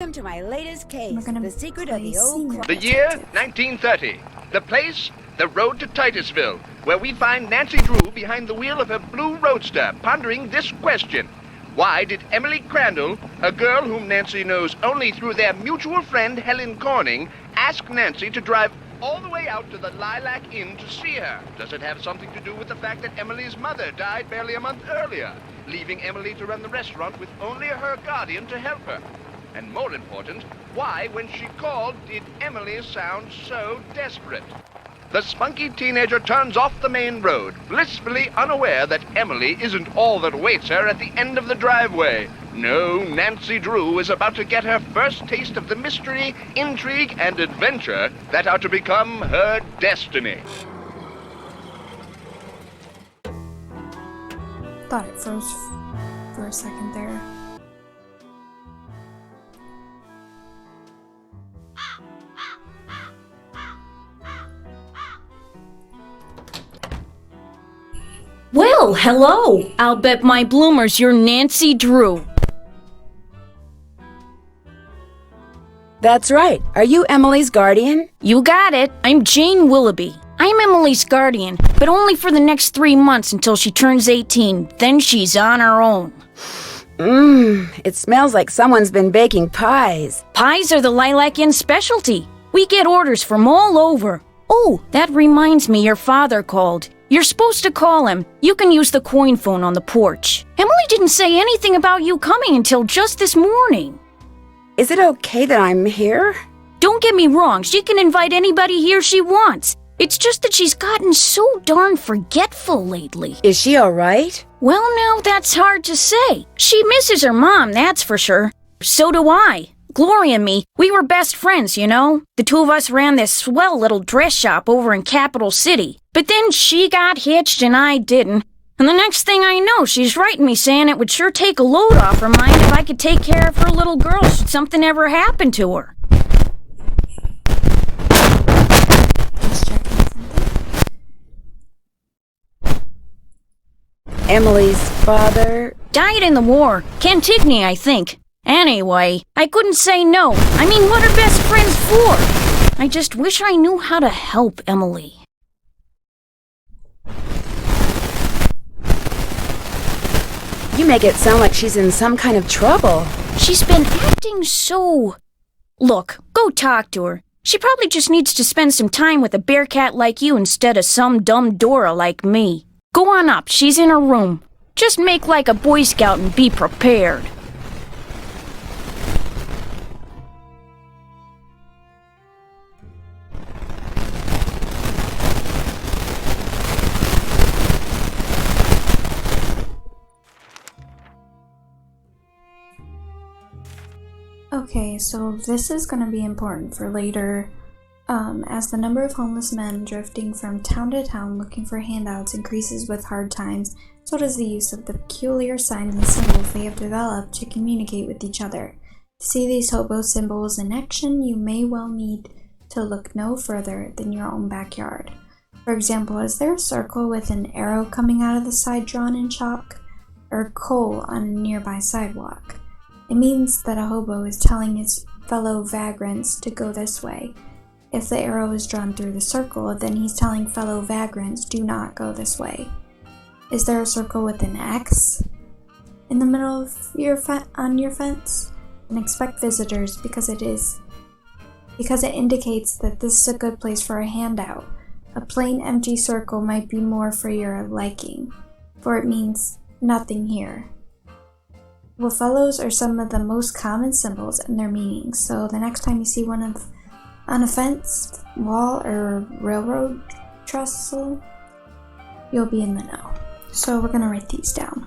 Welcome to my latest case, We're gonna The Secret of play the Old senior. Clock. The year 1930. The place, the road to Titusville, where we find Nancy Drew behind the wheel of her blue roadster, pondering this question. Why did Emily Crandall, a girl whom Nancy knows only through their mutual friend Helen Corning, ask Nancy to drive all the way out to the Lilac Inn to see her? Does it have something to do with the fact that Emily's mother died barely a month earlier, leaving Emily to run the restaurant with only her guardian to help her? And more important, why, when she called, did Emily sound so desperate? The spunky teenager turns off the main road, blissfully unaware that Emily isn't all that awaits her at the end of the driveway. No, Nancy Drew is about to get her first taste of the mystery, intrigue, and adventure that are to become her destiny. Thought it froze for a second there. Well, hello! I'll bet my bloomers you're Nancy Drew. That's right. Are you Emily's guardian? You got it. I'm Jane Willoughby. I'm Emily's guardian, but only for the next 3 months until she turns 18. Then she's on her own. It smells like someone's been baking pies. Pies are the Lilac Inn specialty. We get orders from all over. Oh, that reminds me, your father called. You're supposed to call him. You can use the coin phone on the porch. Emily didn't say anything about you coming until just this morning. Is it okay that I'm here? Don't get me wrong, she can invite anybody here she wants. It's just that she's gotten so darn forgetful lately. Is she all right? Well, now that's hard to say. She misses her mom, that's for sure. So do I. Gloria and me, we were best friends, you know? The two of us ran this swell little dress shop over in Capital City. But then she got hitched and I didn't. And the next thing I know, she's writing me saying it would sure take a load off her mind if I could take care of her little girl should something ever happen to her. Just checking something. Emily's father? Died in the war. Cantigny, I think. Anyway, I couldn't say no. I mean, what are best friends for? I just wish I knew how to help Emily. You make it sound like she's in some kind of trouble. She's been acting so... Look, go talk to her. She probably just needs to spend some time with a bear cat like you instead of some dumb Dora like me. Go on up, she's in her room. Just make like a Boy Scout and be prepared. Okay, so this is going to be important for later. As the number of homeless men drifting from town to town looking for handouts increases with hard times, so does the use of the peculiar signs and symbols they have developed to communicate with each other. To see these hobo symbols in action, you may well need to look no further than your own backyard. For example, is there a circle with an arrow coming out of the side drawn in chalk, or coal on a nearby sidewalk? It means that a hobo is telling his fellow vagrants to go this way. If the arrow is drawn through the circle, then he's telling fellow vagrants, do not go this way. Is there a circle with an X in the middle of on your fence? And expect visitors because it indicates that this is a good place for a handout. A plain empty circle might be more for your liking, for it means nothing here. Well, fellows are some of the most common symbols and their meanings, so the next time you see one on a fence, wall, or railroad trestle, you'll be in the know. So we're going to write these down.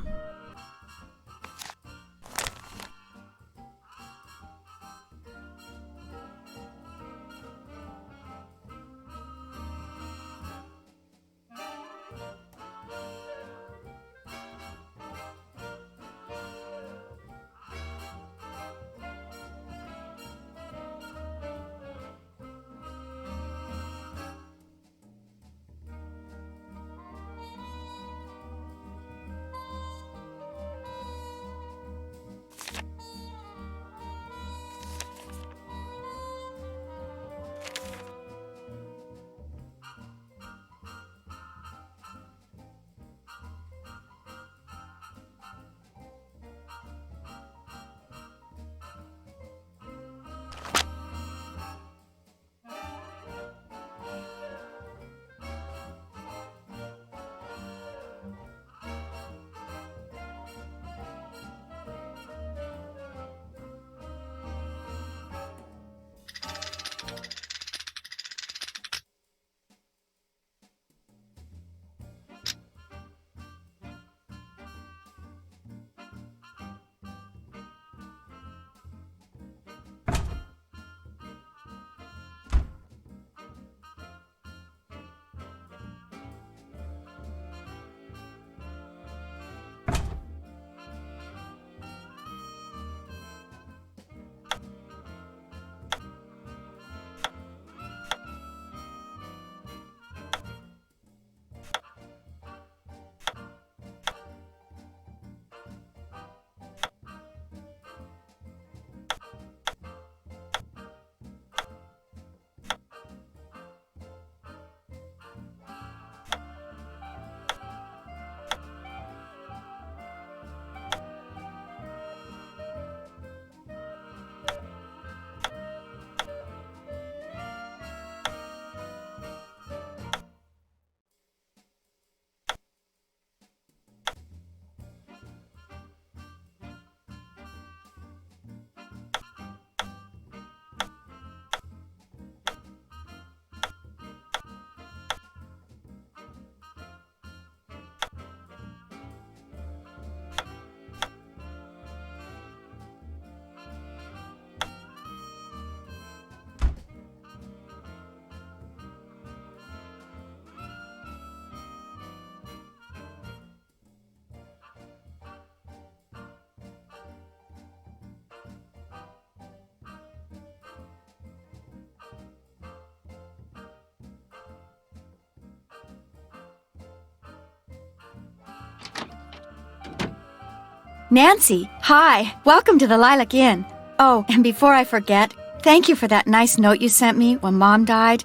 Nancy, hi. Welcome to the Lilac Inn. Oh, and before I forget, thank you for that nice note you sent me when Mom died.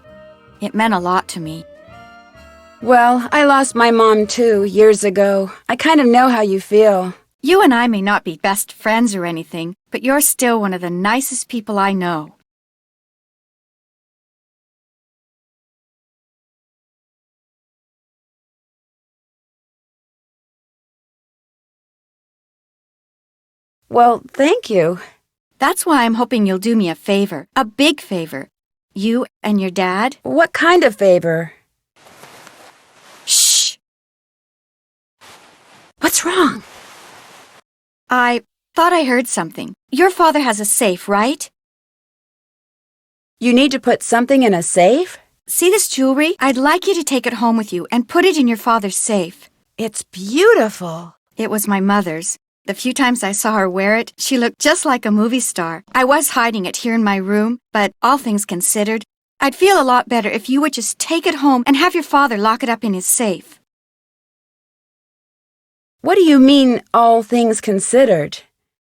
It meant a lot to me. Well, I lost my mom too, years ago. I kind of know how you feel. You and I may not be best friends or anything, but you're still one of the nicest people I know. Well, thank you. That's why I'm hoping you'll do me a favor, a big favor. You and your dad. What kind of favor? Shh! What's wrong? I thought I heard something. Your father has a safe, right? You need to put something in a safe? See this jewelry? I'd like you to take it home with you and put it in your father's safe. It's beautiful. It was my mother's. The few times I saw her wear it, she looked just like a movie star. I was hiding it here in my room, but all things considered, I'd feel a lot better if you would just take it home and have your father lock it up in his safe. What do you mean, all things considered?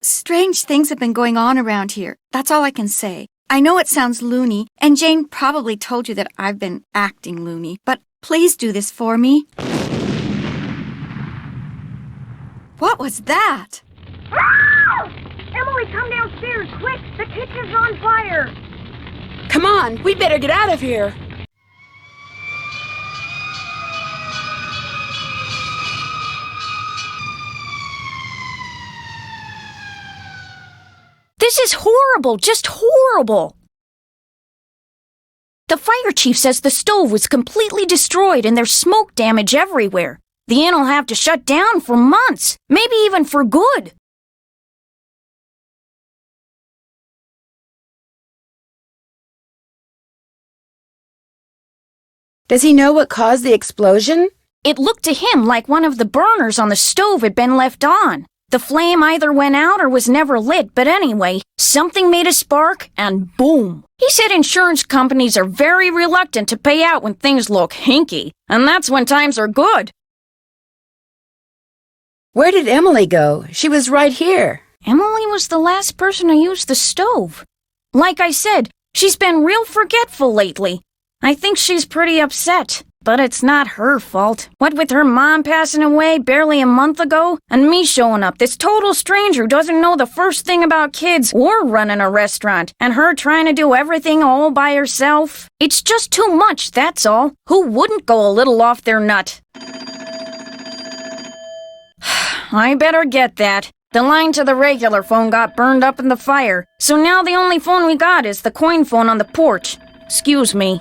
Strange things have been going on around here. That's all I can say. I know it sounds loony, and Jane probably told you that I've been acting loony, but please do this for me. What was that? Emily, come downstairs, quick! The kitchen's on fire! Come on, we better get out of here. This is horrible, just horrible. The fire chief says the stove was completely destroyed and there's smoke damage everywhere. The inn will have to shut down for months, maybe even for good. Does he know what caused the explosion? It looked to him like one of the burners on the stove had been left on. The flame either went out or was never lit, but anyway, something made a spark and boom. He said insurance companies are very reluctant to pay out when things look hinky, and that's when times are good. Where did Emily go? She was right here. Emily was the last person to use the stove. Like I said, she's been real forgetful lately. I think she's pretty upset, but it's not her fault. What with her mom passing away barely a month ago, and me showing up, this total stranger who doesn't know the first thing about kids or running a restaurant, and her trying to do everything all by herself. It's just too much, that's all. Who wouldn't go a little off their nut? I better get that. The line to the regular phone got burned up in the fire, so now the only phone we got is the coin phone on the porch. Excuse me.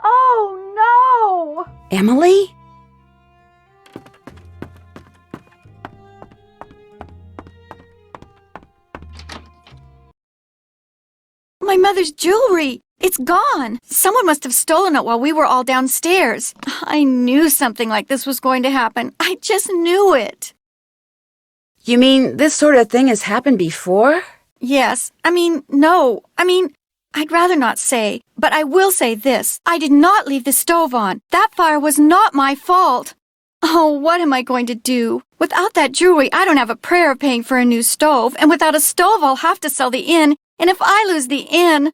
Oh, no! Emily? My mother's jewelry! It's gone! Someone must have stolen it while we were all downstairs. I knew something like this was going to happen. I just knew it. You mean this sort of thing has happened before? Yes. No. I'd rather not say, but I will say this. I did not leave the stove on. That fire was not my fault. Oh, what am I going to do? Without that jewelry, I don't have a prayer of paying for a new stove, and without a stove, I'll have to sell the inn, and if I lose the inn...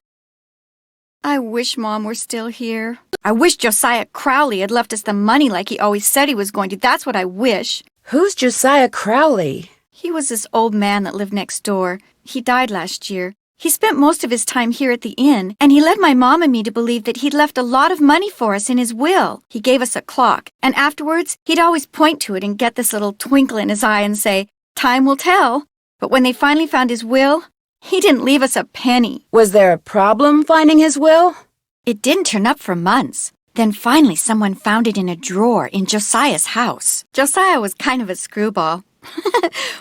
I wish Mom were still here. I wish Josiah Crowley had left us the money like he always said he was going to. That's what I wish. Who's Josiah Crowley? He was this old man that lived next door. He died last year. He spent most of his time here at the inn, and he led my mom and me to believe that he'd left a lot of money for us in his will. He gave us a clock, and afterwards, he'd always point to it and get this little twinkle in his eye and say, "Time will tell." But when they finally found his will, he didn't leave us a penny. Was there a problem finding his will? It didn't turn up for months. Then finally someone found it in a drawer in Josiah's house. Josiah was kind of a screwball.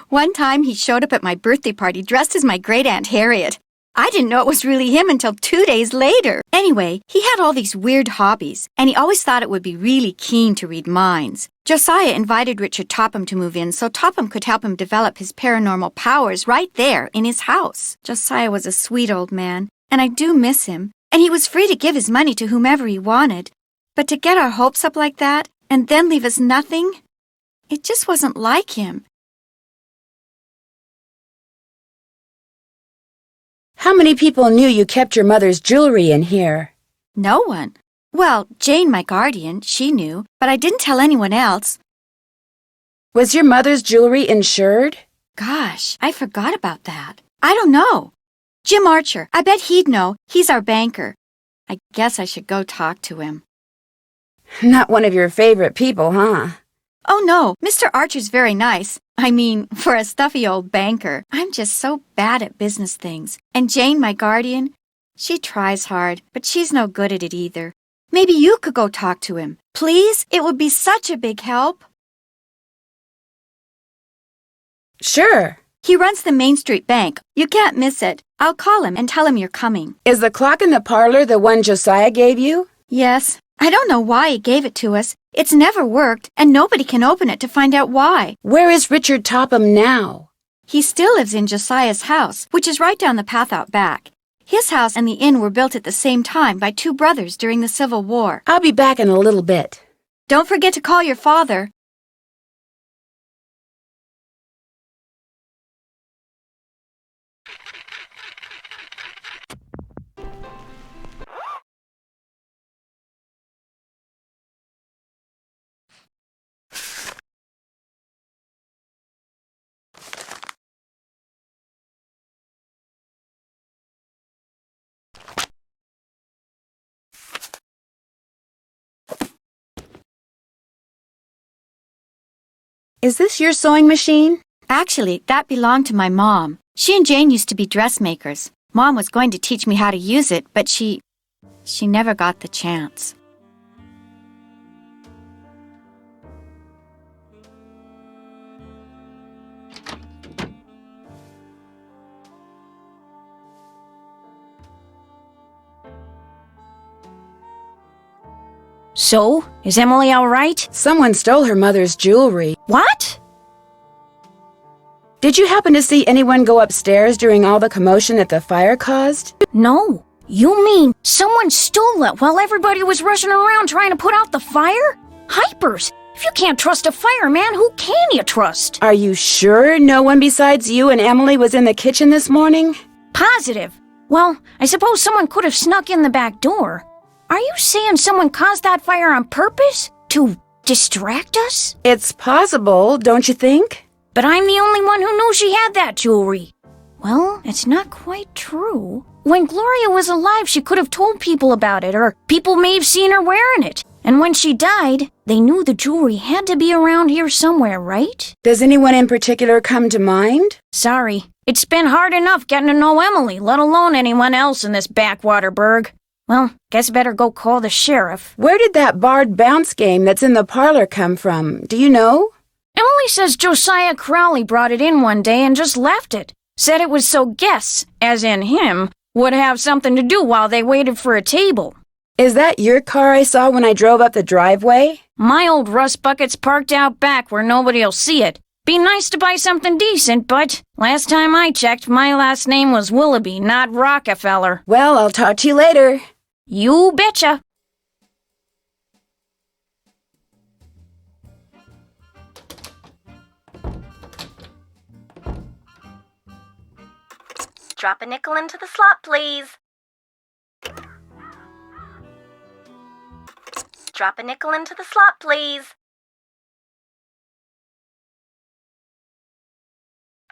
One time he showed up at my birthday party dressed as my great-aunt Harriet. I didn't know it was really him until 2 days later. Anyway, he had all these weird hobbies, and he always thought it would be really keen to read minds. Josiah invited Richard Topham to move in so Topham could help him develop his paranormal powers right there in his house. Josiah was a sweet old man, and I do miss him, and he was free to give his money to whomever he wanted. But to get our hopes up like that, and then leave us nothing, it just wasn't like him. How many people knew you kept your mother's jewelry in here? No one. Well, Jane, my guardian, she knew, but I didn't tell anyone else. Was your mother's jewelry insured? Gosh, I forgot about that. I don't know. Jim Archer, I bet he'd know. He's our banker. I guess I should go talk to him. Not one of your favorite people, huh? Oh no, Mr. Archer's very nice. I mean, for a stuffy old banker. I'm just so bad at business things. And Jane, my guardian, she tries hard, but she's no good at it either. Maybe you could go talk to him. Please? It would be such a big help. Sure. He runs the Main Street Bank. You can't miss it. I'll call him and tell him you're coming. Is the clock in the parlor the one Josiah gave you? Yes. I don't know why he gave it to us. It's never worked, and nobody can open it to find out why. Where is Richard Topham now? He still lives in Josiah's house, which is right down the path out back. His house and the inn were built at the same time by two brothers during the Civil War. I'll be back in a little bit. Don't forget to call your father. Is this your sewing machine? Actually, that belonged to my mom. She and Jane used to be dressmakers. Mom was going to teach me how to use it, but she never got the chance. So, is Emily all right? Someone stole her mother's jewelry. What? Did you happen to see anyone go upstairs during all the commotion that the fire caused? No. You mean someone stole it while everybody was rushing around trying to put out the fire? Hypers! If you can't trust a fireman, who can you trust? Are you sure no one besides you and Emily was in the kitchen this morning? Positive. Well, I suppose someone could have snuck in the back door. Are you saying someone caused that fire on purpose? To distract us? It's possible, don't you think? But I'm the only one who knew she had that jewelry. Well, it's not quite true. When Gloria was alive, she could have told people about it, or people may have seen her wearing it. And when she died, they knew the jewelry had to be around here somewhere, right? Does anyone in particular come to mind? Sorry. It's been hard enough getting to know Emily, let alone anyone else in this backwater burg. Well, guess better go call the sheriff. Where did that barred bounce game that's in the parlor come from? Do you know? Emily says Josiah Crowley brought it in one day and just left it. Said it was so guests, as in him, would have something to do while they waited for a table. Is that your car I saw when I drove up the driveway? My old rust bucket's parked out back where nobody'll see it. Be nice to buy something decent, but last time I checked, my last name was Willoughby, not Rockefeller. Well, I'll talk to you later. You betcha. Drop a nickel into the slot, please. Drop a nickel into the slot, please.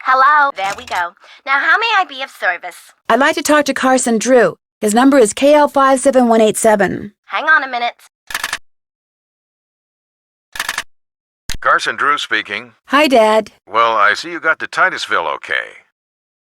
Hello, there we go. Now, how may I be of service? I'd like to talk to Carson Drew. His number is KL57187. Hang on a minute. Carson Drew speaking. Hi, Dad. Well, I see you got to Titusville okay.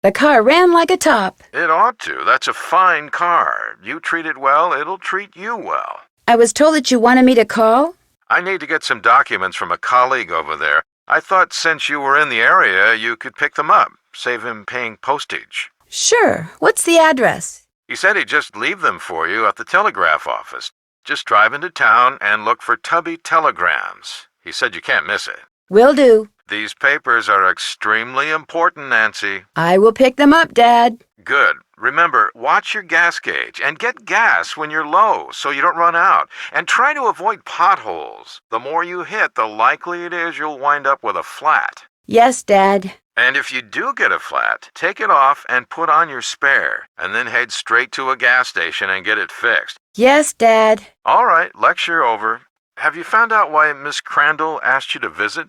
The car ran like a top. It ought to. That's a fine car. You treat it well, it'll treat you well. I was told that you wanted me to call. I need to get some documents from a colleague over there. I thought since you were in the area, you could pick them up, save him paying postage. Sure. What's the address? He said he'd just leave them for you at the telegraph office. Just drive into town and look for Tubby Telegrams. He said you can't miss it. Will do. These papers are extremely important, Nancy. I will pick them up, Dad. Good. Remember, watch your gas gauge and get gas when you're low so you don't run out. And try to avoid potholes. The more you hit, the likely it is you'll wind up with a flat. Yes, Dad. And if you do get a flat, take it off and put on your spare, and then head straight to a gas station and get it fixed. Yes, Dad. All right, lecture over. Have you found out why Miss Crandall asked you to visit?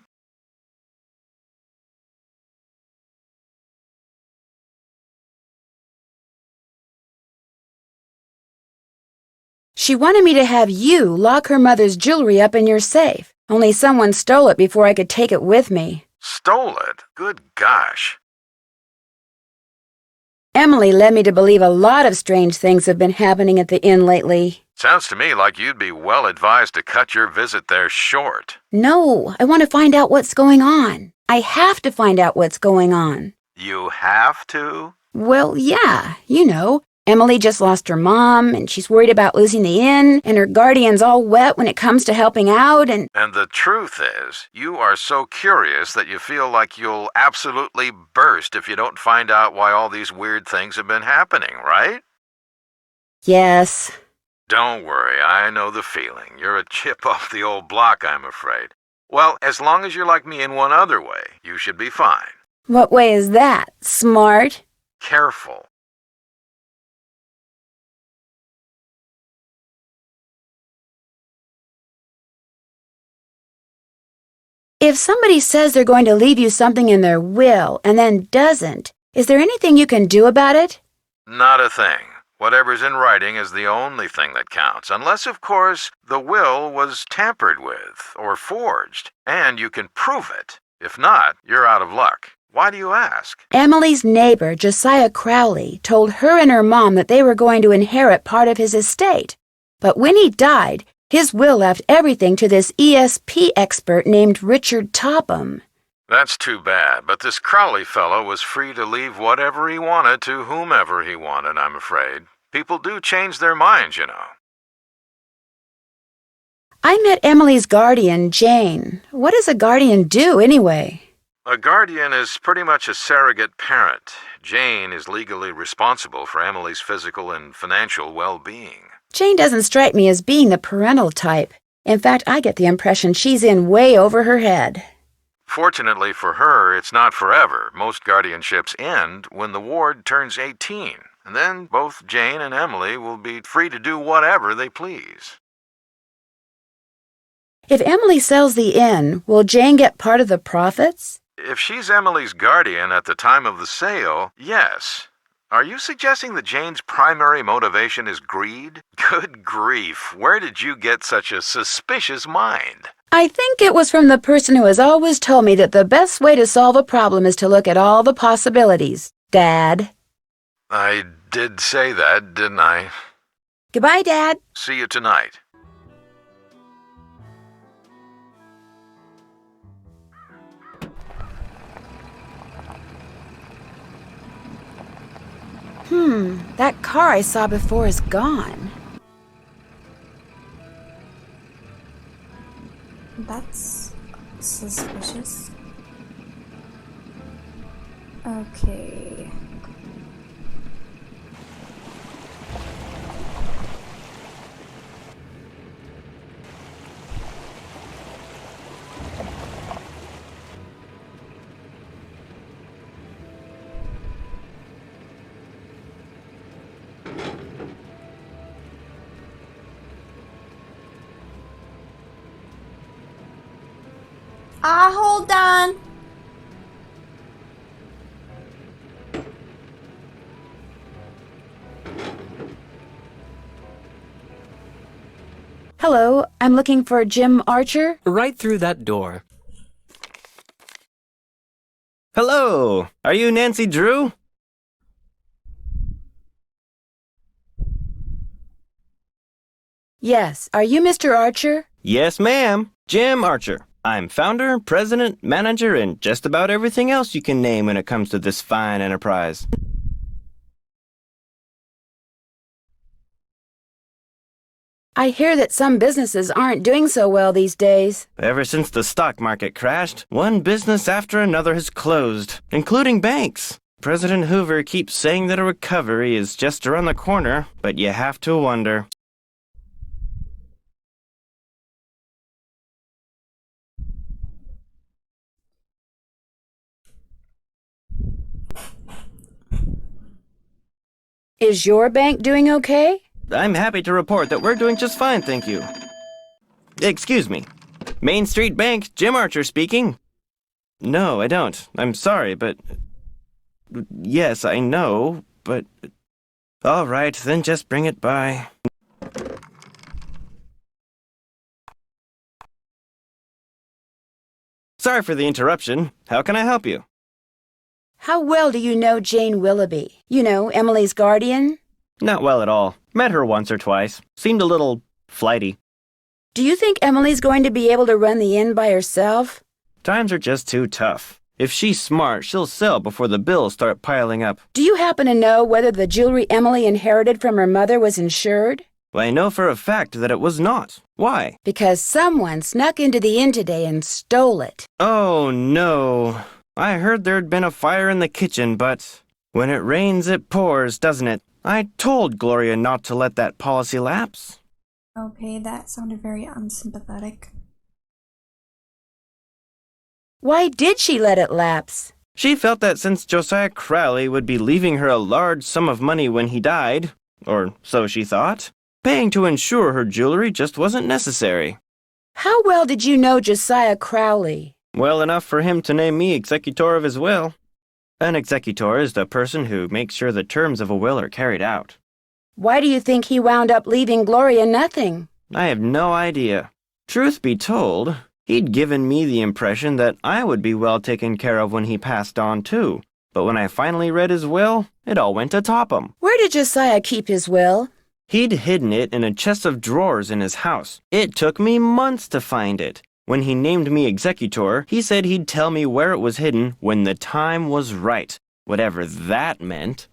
She wanted me to have you lock her mother's jewelry up in your safe. Only someone stole it before I could take it with me. Stole it? Good gosh. Emily led me to believe a lot of strange things have been happening at the inn lately. Sounds to me like you'd be well advised to cut your visit there short. No, I want to find out what's going on. I have to find out what's going on. You have to? Well, yeah, you know. Emily just lost her mom, and she's worried about losing the inn, and her guardian's all wet when it comes to helping out, and... And the truth is, you are so curious that you feel like you'll absolutely burst if you don't find out why all these weird things have been happening, right? Yes. Don't worry, I know the feeling. You're a chip off the old block, I'm afraid. Well, as long as you're like me in one other way, you should be fine. What way is that? Smart? Careful. If somebody says they're going to leave you something in their will and then doesn't, is there anything you can do about it? Not a thing. Whatever's in writing is the only thing that counts, unless, of course, the will was tampered with or forged, and you can prove it. If not, you're out of luck. Why do you ask? Emily's neighbor, Josiah Crowley, told her and her mom that they were going to inherit part of his estate. But when he died, his will left everything to this ESP expert named Richard Topham. That's too bad, but this Crowley fellow was free to leave whatever he wanted to whomever he wanted, I'm afraid. People do change their minds, you know. I met Emily's guardian, Jane. What does a guardian do, anyway? A guardian is pretty much a surrogate parent. Jane is legally responsible for Emily's physical and financial well-being. Jane doesn't strike me as being the parental type. In fact, I get the impression she's in way over her head. Fortunately for her, it's not forever. Most guardianships end when the ward turns 18, and then both Jane and Emily will be free to do whatever they please. If Emily sells the inn, will Jane get part of the profits? If she's Emily's guardian at the time of the sale, yes. Are you suggesting that Jane's primary motivation is greed? Good grief, where did you get such a suspicious mind? I think it was from the person who has always told me that the best way to solve a problem is to look at all the possibilities. Dad. I did say that, didn't I? Goodbye, Dad. See you tonight. That car I saw before is gone. That's suspicious. Okay. Hold on. Hello, I'm looking for Jim Archer. Right through that door. Hello! Are you Nancy Drew? Yes, are you Mr. Archer? Yes, ma'am. Jim Archer. I'm founder, president, manager, and just about everything else you can name when it comes to this fine enterprise. I hear that some businesses aren't doing so well these days. Ever since the stock market crashed, one business after another has closed, including banks. President Hoover keeps saying that a recovery is just around the corner, but you have to wonder. Is your bank doing okay? I'm happy to report that we're doing just fine, thank you. Excuse me. Main Street Bank, Jim Archer speaking. No, I don't. I'm sorry, but... Yes, I know, but... All right, then just bring it by. Sorry for the interruption. How can I help you? How well do you know Jane Willoughby? You know, Emily's guardian? Not well at all. Met her once or twice. Seemed a little flighty. Do you think Emily's going to be able to run the inn by herself? Times are just too tough. If she's smart, she'll sell before the bills start piling up. Do you happen to know whether the jewelry Emily inherited from her mother was insured? Well, I know for a fact that it was not. Why? Because someone snuck into the inn today and stole it. Oh, no. I heard there'd been a fire in the kitchen, but when it rains, it pours, doesn't it? I told Gloria not to let that policy lapse. Okay, that sounded very unsympathetic. Why did she let it lapse? She felt that since Josiah Crowley would be leaving her a large sum of money when he died, or so she thought, paying to insure her jewelry just wasn't necessary. How well did you know Josiah Crowley? Well enough for him to name me executor of his will. An executor is the person who makes sure the terms of a will are carried out. Why do you think he wound up leaving Gloria nothing? I have no idea. Truth be told, he'd given me the impression that I would be well taken care of when he passed on too. But when I finally read his will, it all went to Topham. Where did Josiah keep his will? He'd hidden it in a chest of drawers in his house. It took me months to find it. When he named me executor, he said he'd tell me where it was hidden when the time was right, whatever that meant.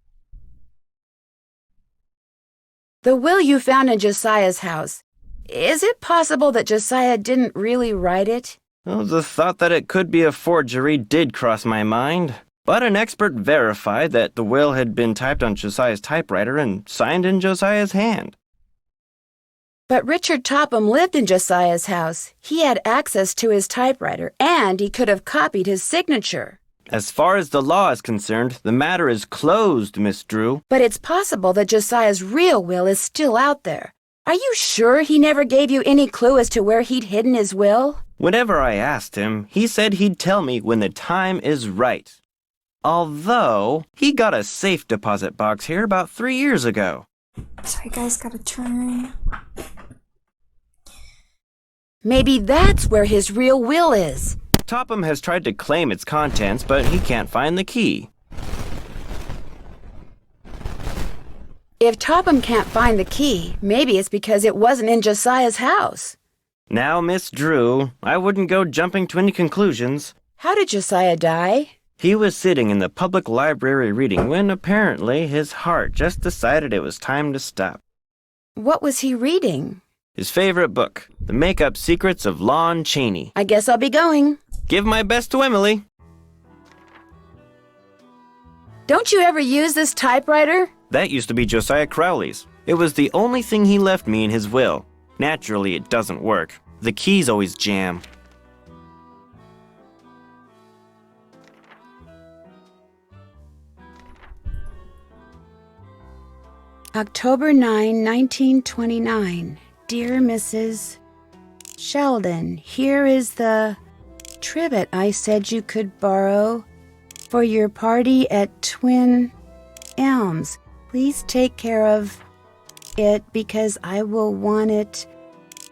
The will you found in Josiah's house. Is it possible that Josiah didn't really write it? Well, the thought that it could be a forgery did cross my mind. But an expert verified that the will had been typed on Josiah's typewriter and signed in Josiah's hand. But Richard Topham lived in Josiah's house. He had access to his typewriter, and he could have copied his signature. As far as the law is concerned, the matter is closed, Miss Drew. But it's possible that Josiah's real will is still out there. Are you sure he never gave you any clue as to where he'd hidden his will? Whenever I asked him, he said he'd tell me when the time is right. Although, he got a safe deposit box here about 3 years ago. Sorry guys, gotta turn. Maybe that's where his real will is. Topham has tried to claim its contents, but he can't find the key. If Topham can't find the key, maybe it's because it wasn't in Josiah's house. Now, Miss Drew, I wouldn't go jumping to any conclusions. How did Josiah die? He was sitting in the public library reading when apparently his heart just decided it was time to stop. What was he reading? His favorite book, The Make-Up Secrets of Lon Chaney. I guess I'll be going. Give my best to Emily. Don't you ever use this typewriter? That used to be Josiah Crowley's. It was the only thing he left me in his will. Naturally, it doesn't work. The keys always jam. October 9, 1929. Dear Mrs. Sheldon, here is the trivet I said you could borrow for your party at Twin Elms. Please take care of it because I will want it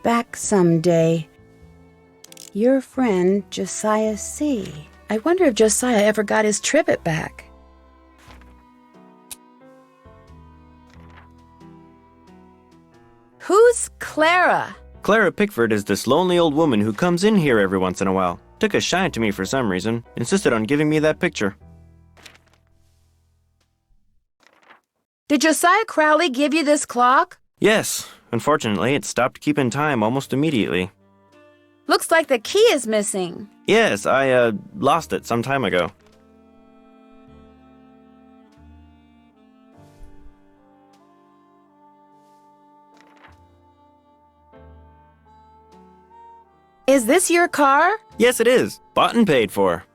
back someday. Your friend, Josiah C. I wonder if Josiah ever got his trivet back. Who's Clara? Clara Pickford is this lonely old woman who comes in here every once in a while. Took a shine to me for some reason. Insisted on giving me that picture. Did Josiah Crowley give you this clock? Yes. Unfortunately, it stopped keeping time almost immediately. Looks like the key is missing. Yes, I lost it some time ago. Is this your car? Yes, it is. Bought and paid for.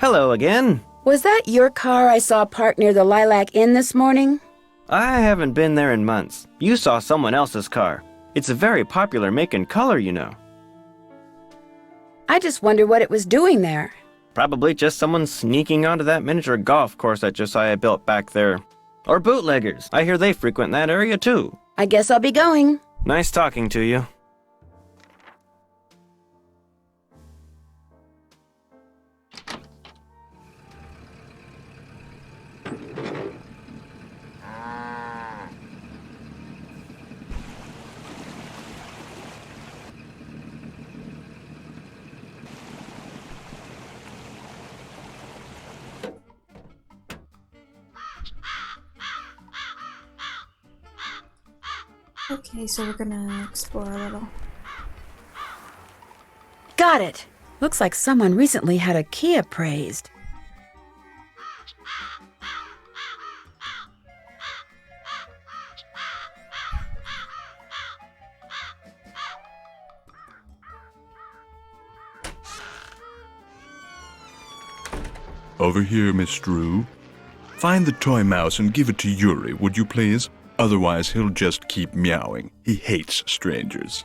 Hello again. Was that your car I saw parked near the Lilac Inn this morning? I haven't been there in months. You saw someone else's car. It's a very popular make and color, you know. I just wondered what it was doing there. Probably just someone sneaking onto that miniature golf course that Josiah built back there. Or bootleggers. I hear they frequent that area too. I guess I'll be going. Nice talking to you. Okay, so we're gonna explore a little. Got it. Looks like someone recently had a key appraised. Over here, Miss Drew. Find the toy mouse and give it to Yuri, would you please? Otherwise, he'll just keep meowing. He hates strangers.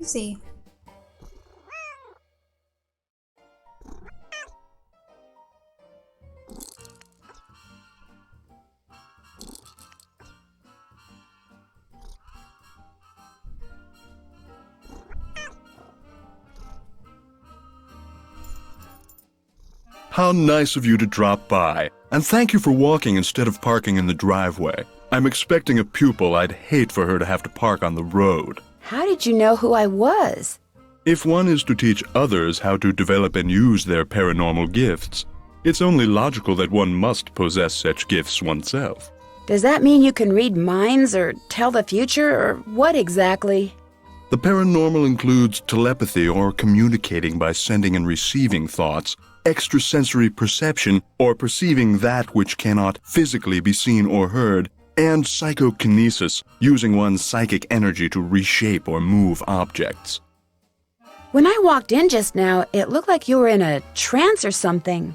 Easy. How nice of you to drop by, and thank you for walking instead of parking in the driveway. I'm expecting a pupil. I'd hate for her to have to park on the road. How did you know who I was? If one is to teach others how to develop and use their paranormal gifts, it's only logical that one must possess such gifts oneself. Does that mean you can read minds or tell the future, or what exactly? The paranormal includes telepathy or communicating by sending and receiving thoughts, extrasensory perception or perceiving that which cannot physically be seen or heard, and psychokinesis, using one's psychic energy to reshape or move objects. When I walked in just now, it looked like you were in a trance or something.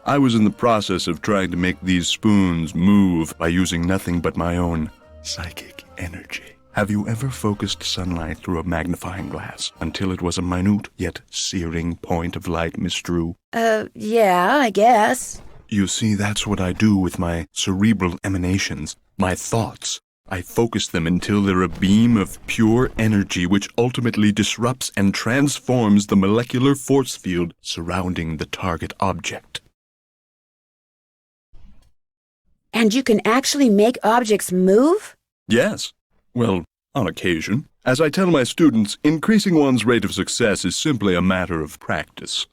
I was in the process of trying to make these spoons move by using nothing but my own psychic energy. Have you ever focused sunlight through a magnifying glass until it was a minute yet searing point of light, Miss Drew? Yeah, I guess. You see, that's what I do with my cerebral emanations, my thoughts. I focus them until they're a beam of pure energy which ultimately disrupts and transforms the molecular force field surrounding the target object. And you can actually make objects move? Yes. Well, on occasion. As I tell my students, increasing one's rate of success is simply a matter of practice.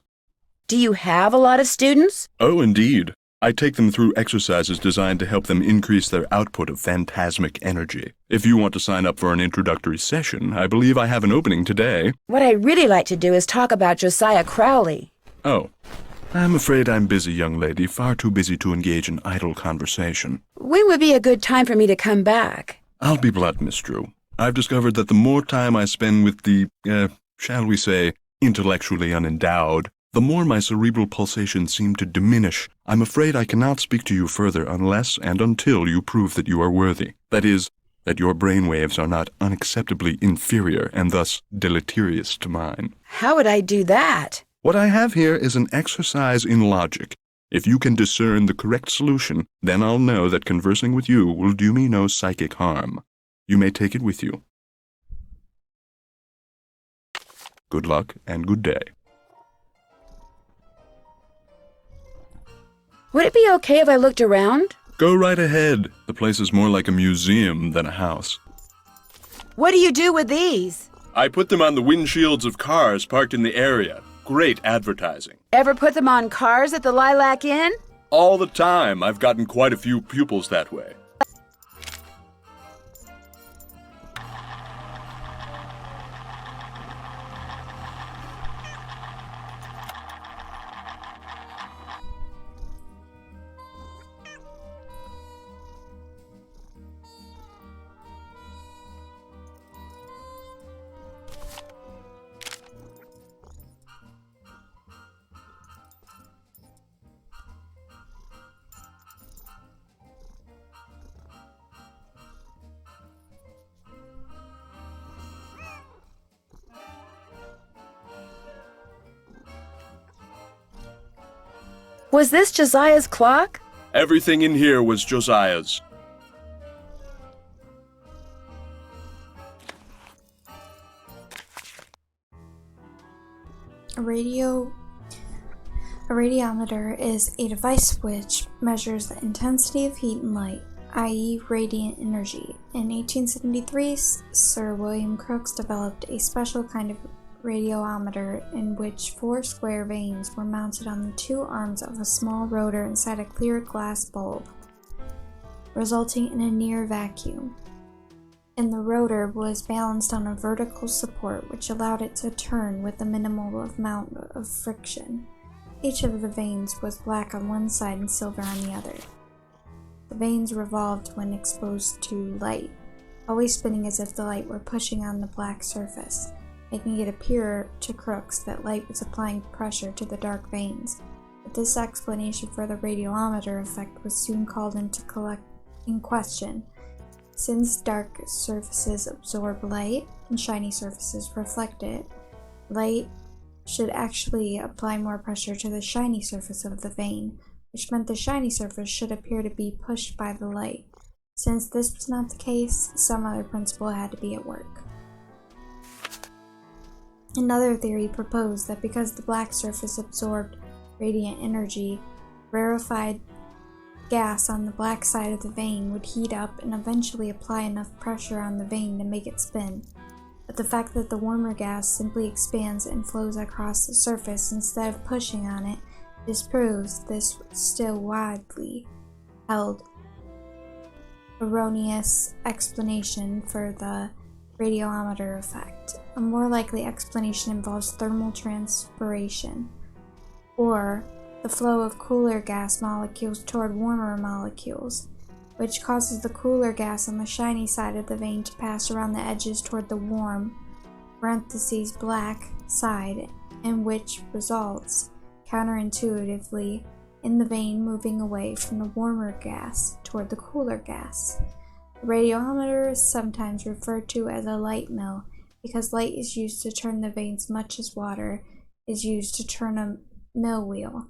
Do you have a lot of students? Oh, indeed. I take them through exercises designed to help them increase their output of phantasmic energy. If you want to sign up for an introductory session, I believe I have an opening today. What I'd really like to do is talk about Josiah Crowley. Oh. I'm afraid I'm busy, young lady, far too busy to engage in idle conversation. When would be a good time for me to come back? I'll be blunt, Miss Drew. I've discovered that the more time I spend with the, shall we say, intellectually unendowed, the more my cerebral pulsations seem to diminish. I'm afraid I cannot speak to you further unless and until you prove that you are worthy. That is, that your brainwaves are not unacceptably inferior and thus deleterious to mine. How would I do that? What I have here is an exercise in logic. If you can discern the correct solution, then I'll know that conversing with you will do me no psychic harm. You may take it with you. Good luck and good day. Would it be okay if I looked around? Go right ahead. The place is more like a museum than a house. What do you do with these? I put them on the windshields of cars parked in the area. Great advertising. Ever put them on cars at the Lilac Inn? All the time. I've gotten quite a few pupils that way. Was this Josiah's clock? Everything in here was Josiah's. A radiometer is a device which measures the intensity of heat and light, i.e. radiant energy. In 1873, Sir William Crookes developed a special kind of radiometer in which 4 square vanes were mounted on the 2 arms of a small rotor inside a clear glass bulb, resulting in a near vacuum. And the rotor was balanced on a vertical support which allowed it to turn with a minimal amount of friction. Each of the vanes was black on one side and silver on the other. The vanes revolved when exposed to light, always spinning as if the light were pushing on the black surface, making it appear to Crookes that light was applying pressure to the dark vanes. But this explanation for the radiometer effect was soon called into question. Since dark surfaces absorb light and shiny surfaces reflect it, light should actually apply more pressure to the shiny surface of the vane, which meant the shiny surface should appear to be pushed by the light. Since this was not the case, some other principle had to be at work. Another theory proposed that because the black surface absorbed radiant energy, rarefied gas on the black side of the vane would heat up and eventually apply enough pressure on the vane to make it spin. But the fact that the warmer gas simply expands and flows across the surface instead of pushing on it disproves this still widely held erroneous explanation for the radiometer effect. A more likely explanation involves thermal transpiration, or the flow of cooler gas molecules toward warmer molecules, which causes the cooler gas on the shiny side of the vane to pass around the edges toward the warm (black) side, and which results, counterintuitively, in the vane moving away from the warmer gas toward the cooler gas. The radiometer is sometimes referred to as a light mill because light is used to turn the vanes much as water is used to turn a mill wheel.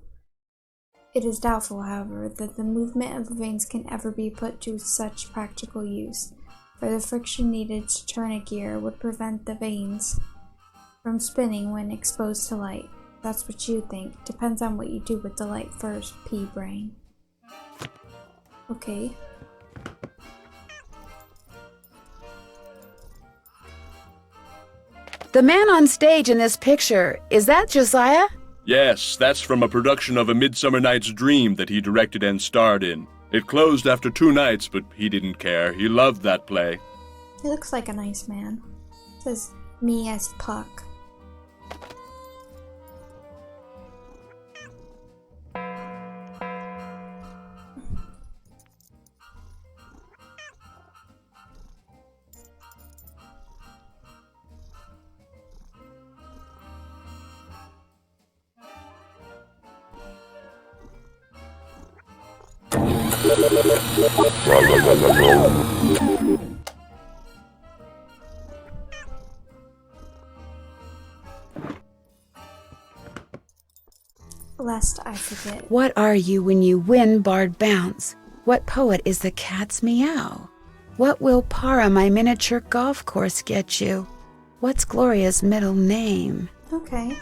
It is doubtful, however, that the movement of the vanes can ever be put to such practical use, for the friction needed to turn a gear would prevent the vanes from spinning when exposed to light. That's what you think. Depends on what you do with the light first, pea-brain. Okay. The man on stage in this picture, is that Josiah? Yes, that's from a production of A Midsummer Night's Dream that he directed and starred in. It closed after 2 nights, but he didn't care. He loved that play. He looks like a nice man. It says, me as Puck. Lest I forget. What are you when you win barred bounce? What poet is the cat's meow? What will Para, my miniature golf course, get you? What's Gloria's middle name? Okay.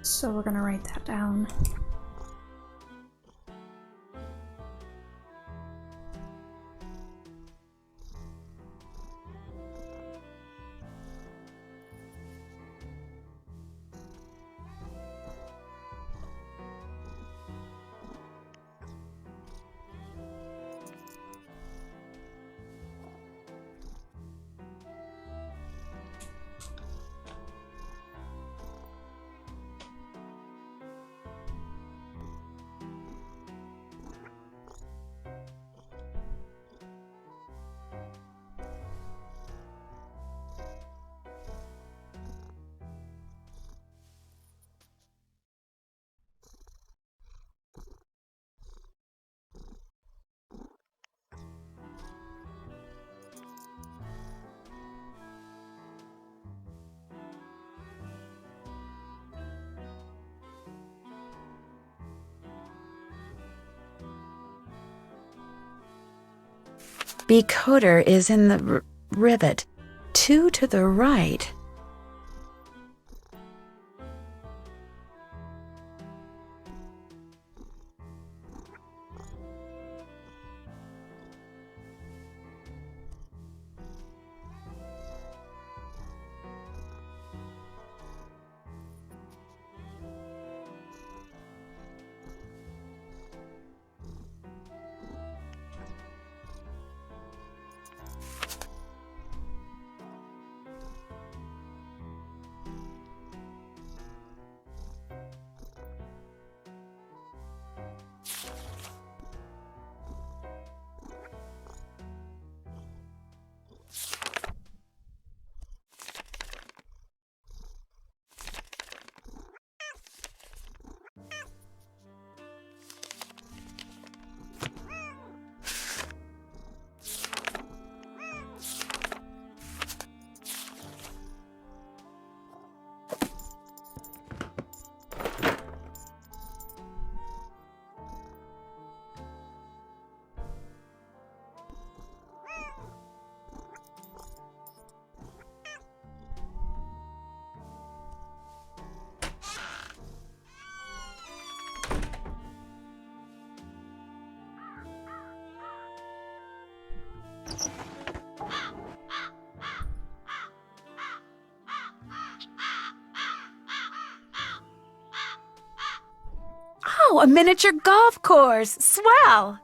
So we're gonna write that down. Becoder is in the rivet. 2 to the right. Oh, a miniature golf course! Swell!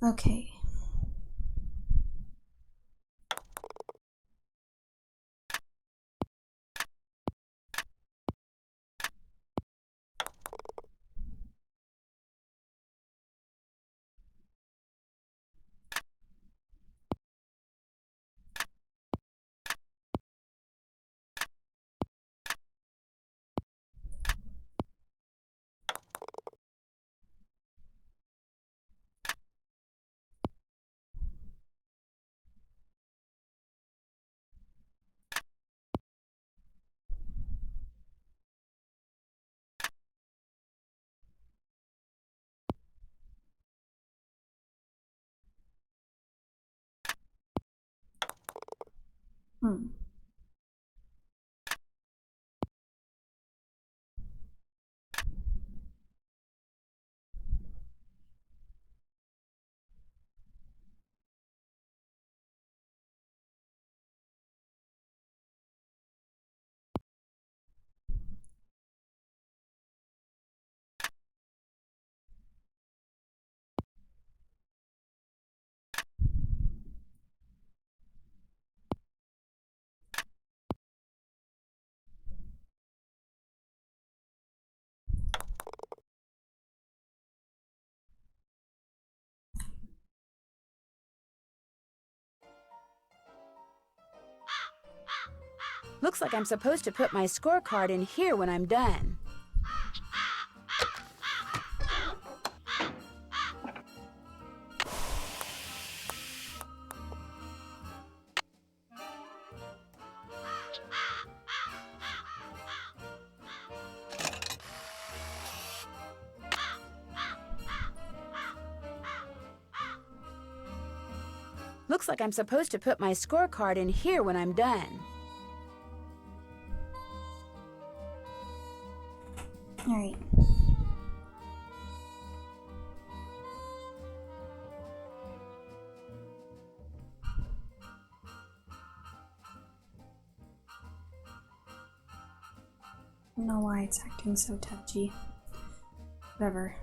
Okay. Looks like I'm supposed to put my scorecard in here when I'm done. Looks like I'm supposed to put my scorecard in here when I'm done. Alright. I don't know why it's acting so touchy. Whatever.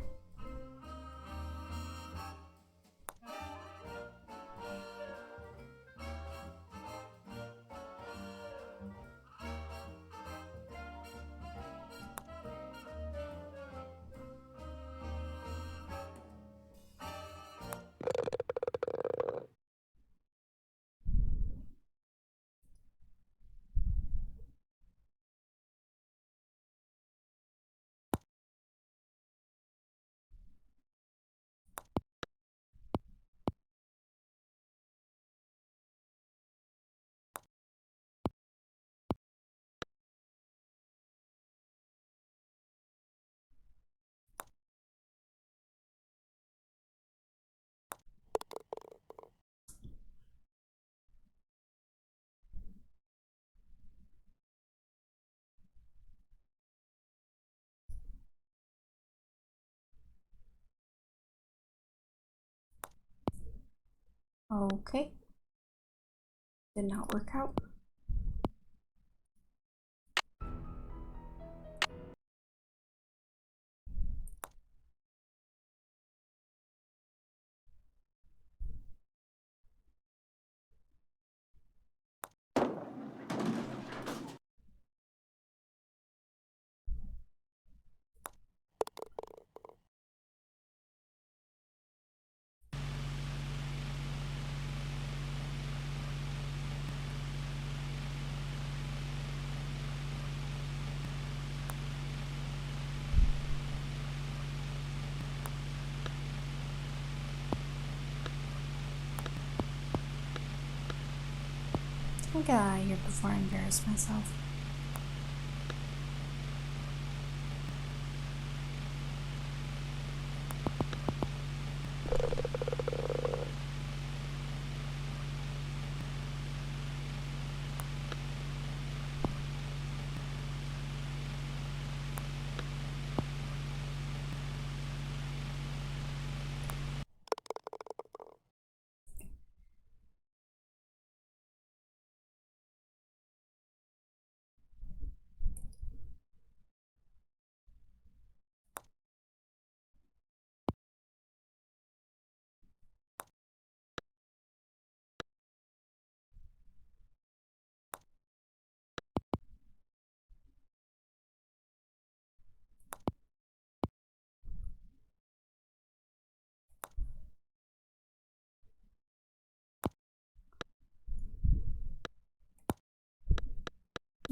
Okay. Did not work out. I'll get out of here before I embarrass myself.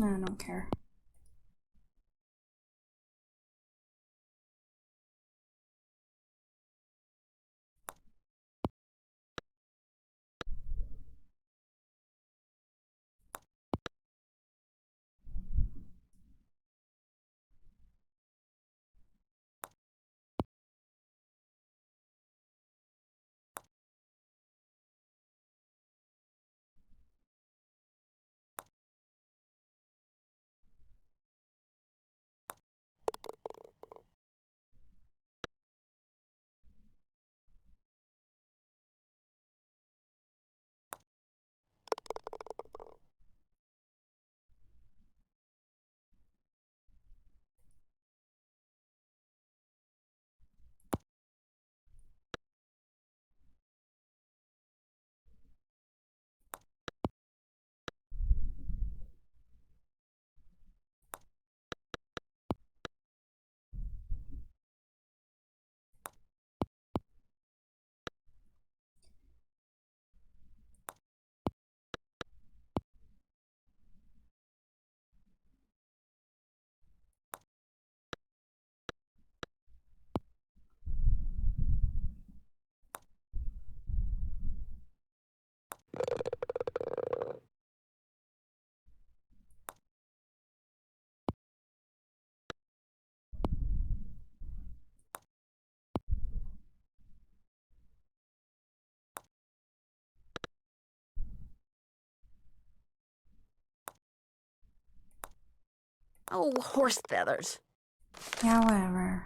I don't care. Oh, horse feathers. Yeah, whatever.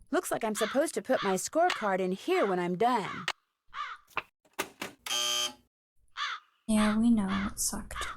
Looks like I'm supposed to put my scorecard in here when I'm done. Yeah, we know it sucked.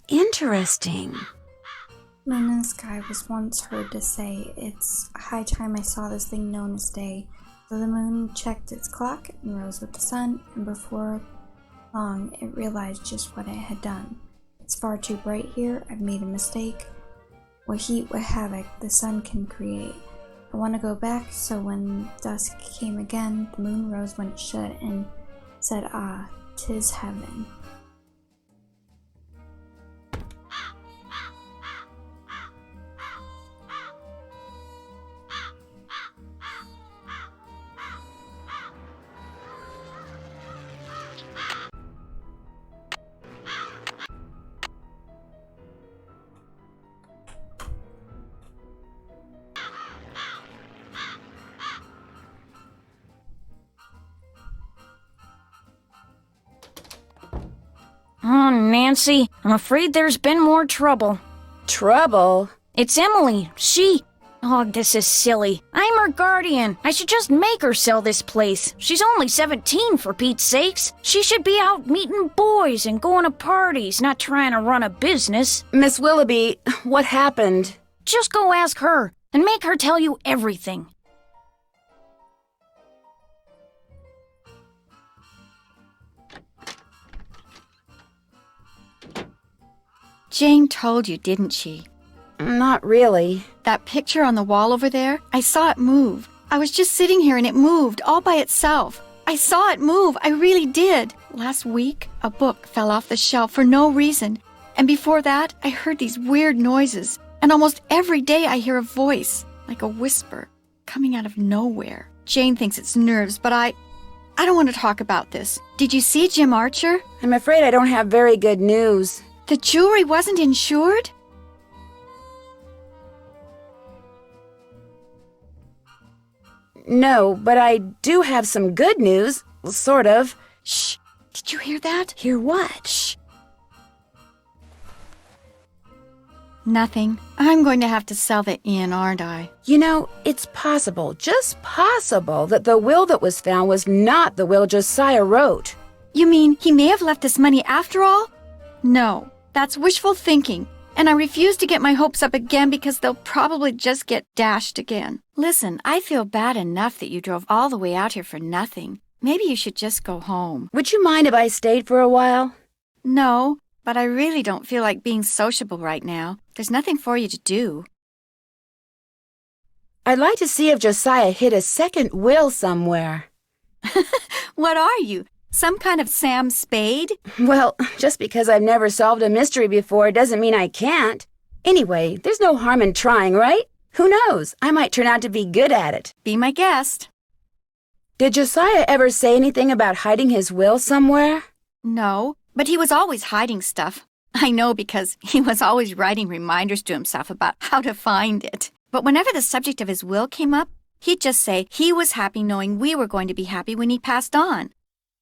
Interesting. Moon in the Sky was once heard to say, "It's high time I saw this thing known as day." So the moon checked its clock and rose with the sun, and before long it realized just what it had done. It's far too bright here, I've made a mistake. What heat, what havoc the sun can create. I want to go back, so when dusk came again, the moon rose when it should, and said, "Ah, 'tis heaven." Oh, Nancy, I'm afraid there's been more trouble. Trouble? It's Emily. Oh, this is silly. I'm her guardian. I should just make her sell this place. She's only 17, for Pete's sakes. She should be out meeting boys and going to parties, not trying to run a business. Miss Willoughby, what happened? Just go ask her, and make her tell you everything. Jane told you, didn't she? Not really. That picture on the wall over there, I saw it move. I was just sitting here and it moved all by itself. I saw it move, I really did. Last week, a book fell off the shelf for no reason. And before that, I heard these weird noises. And almost every day I hear a voice, like a whisper, coming out of nowhere. Jane thinks it's nerves, but I don't want to talk about this. Did you see Jim Archer? I'm afraid I don't have very good news. The jewelry wasn't insured? No, but I do have some good news. Sort of. Shh! Did you hear that? Hear what? Shh! Nothing. I'm going to have to sell the inn, aren't I? You know, it's possible, just possible, that the will that was found was not the will Josiah wrote. You mean he may have left us money after all? No. That's wishful thinking, and I refuse to get my hopes up again because they'll probably just get dashed again. Listen, I feel bad enough that you drove all the way out here for nothing. Maybe you should just go home. Would you mind if I stayed for a while? No, but I really don't feel like being sociable right now. There's nothing for you to do. I'd like to see if Josiah hid a second will somewhere. What are you? Some kind of Sam Spade? Well, just because I've never solved a mystery before doesn't mean I can't. Anyway, there's no harm in trying, right? Who knows? I might turn out to be good at it. Be my guest. Did Josiah ever say anything about hiding his will somewhere? No, but he was always hiding stuff. I know because he was always writing reminders to himself about how to find it. But whenever the subject of his will came up, he'd just say he was happy knowing we were going to be happy when he passed on.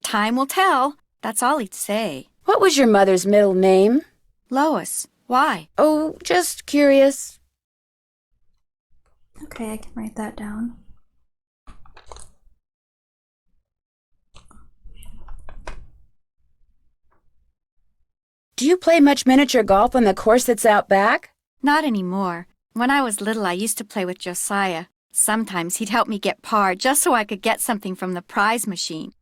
Time will tell. That's all he'd say. What was your mother's middle name? Lois. Why? Oh, just curious. Okay, I can write that down. Do you play much miniature golf on the course that's out back? Not anymore. When I was little, I used to play with Josiah. Sometimes he'd help me get par just so I could get something from the prize machine.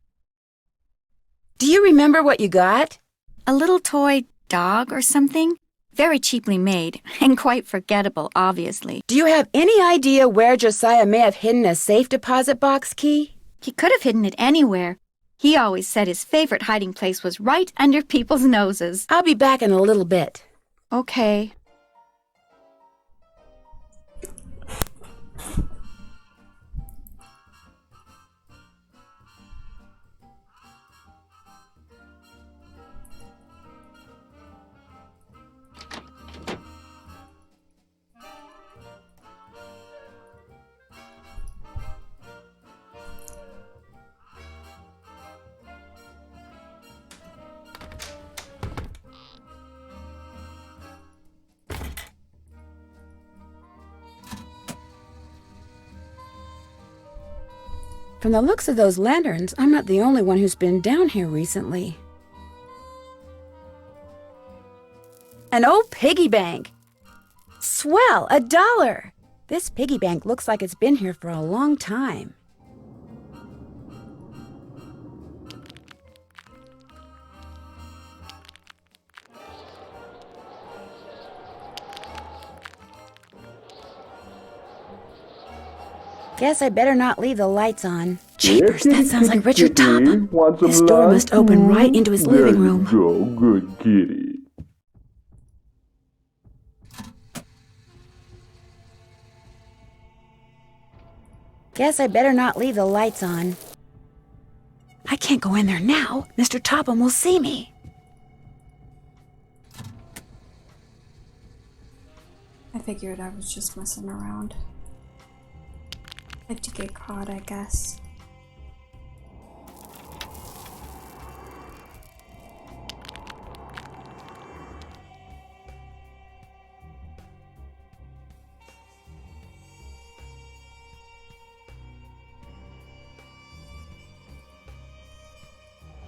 Do you remember what you got? A little toy dog or something? Very cheaply made, and quite forgettable, obviously. Do you have any idea where Josiah may have hidden a safe deposit box key? He could have hidden it anywhere. He always said his favorite hiding place was right under people's noses. I'll be back in a little bit. Okay. From the looks of those lanterns, I'm not the only one who's been down here recently. An old piggy bank! Swell! $1! This piggy bank looks like it's been here for a long time. Guess I better not leave the lights on. Jeepers, that sounds like Richard Topham. This door must open right into his living room. Go, good kitty. Guess I better not leave the lights on. I can't go in there now. Mr. Topham will see me. I figured I was just messing around. Like to get caught, I guess.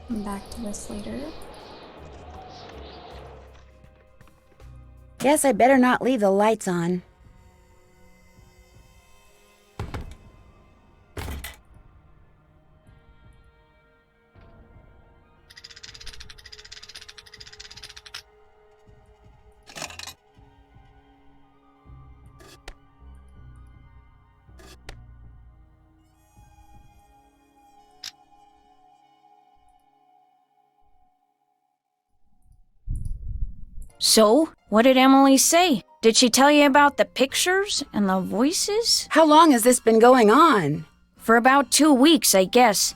Come back to this later. Guess I better not leave the lights on. So, what did Emily say? Did she tell you about the pictures and the voices? How long has this been going on? For about 2 weeks, I guess.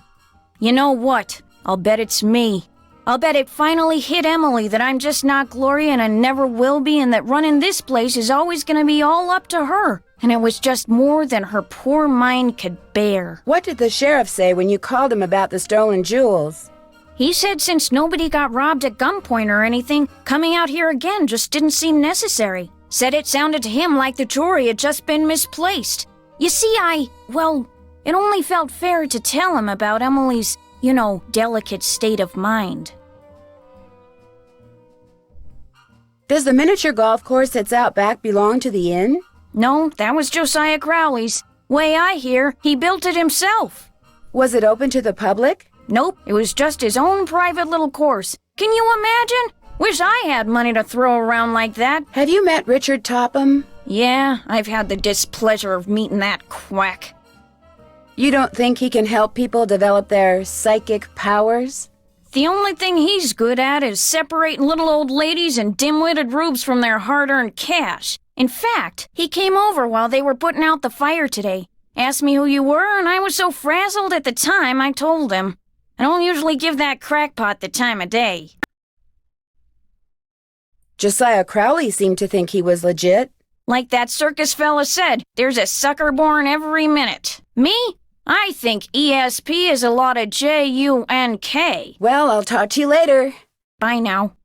You know what? I'll bet it's me. I'll bet it finally hit Emily that I'm just not Gloria and I never will be, and that running this place is always gonna be all up to her. And it was just more than her poor mind could bear. What did the sheriff say when you called him about the stolen jewels? He said since nobody got robbed at gunpoint or anything, coming out here again just didn't seem necessary. Said it sounded to him like the jewelry had just been misplaced. You see, it only felt fair to tell him about Emily's, delicate state of mind. Does the miniature golf course that's out back belong to the inn? No, that was Josiah Crowley's. Way I hear, he built it himself. Was it open to the public? Nope, it was just his own private little course. Can you imagine? Wish I had money to throw around like that. Have you met Richard Topham? Yeah, I've had the displeasure of meeting that quack. You don't think he can help people develop their psychic powers? The only thing he's good at is separating little old ladies and dim-witted rubes from their hard-earned cash. In fact, he came over while they were putting out the fire today. Asked me who you were, and I was so frazzled at the time I told him. I don't usually give that crackpot the time of day. Josiah Crowley seemed to think he was legit. Like that circus fella said, there's a sucker born every minute. Me? I think ESP is a lot of J-U-N-K. Well, I'll talk to you later. Bye now.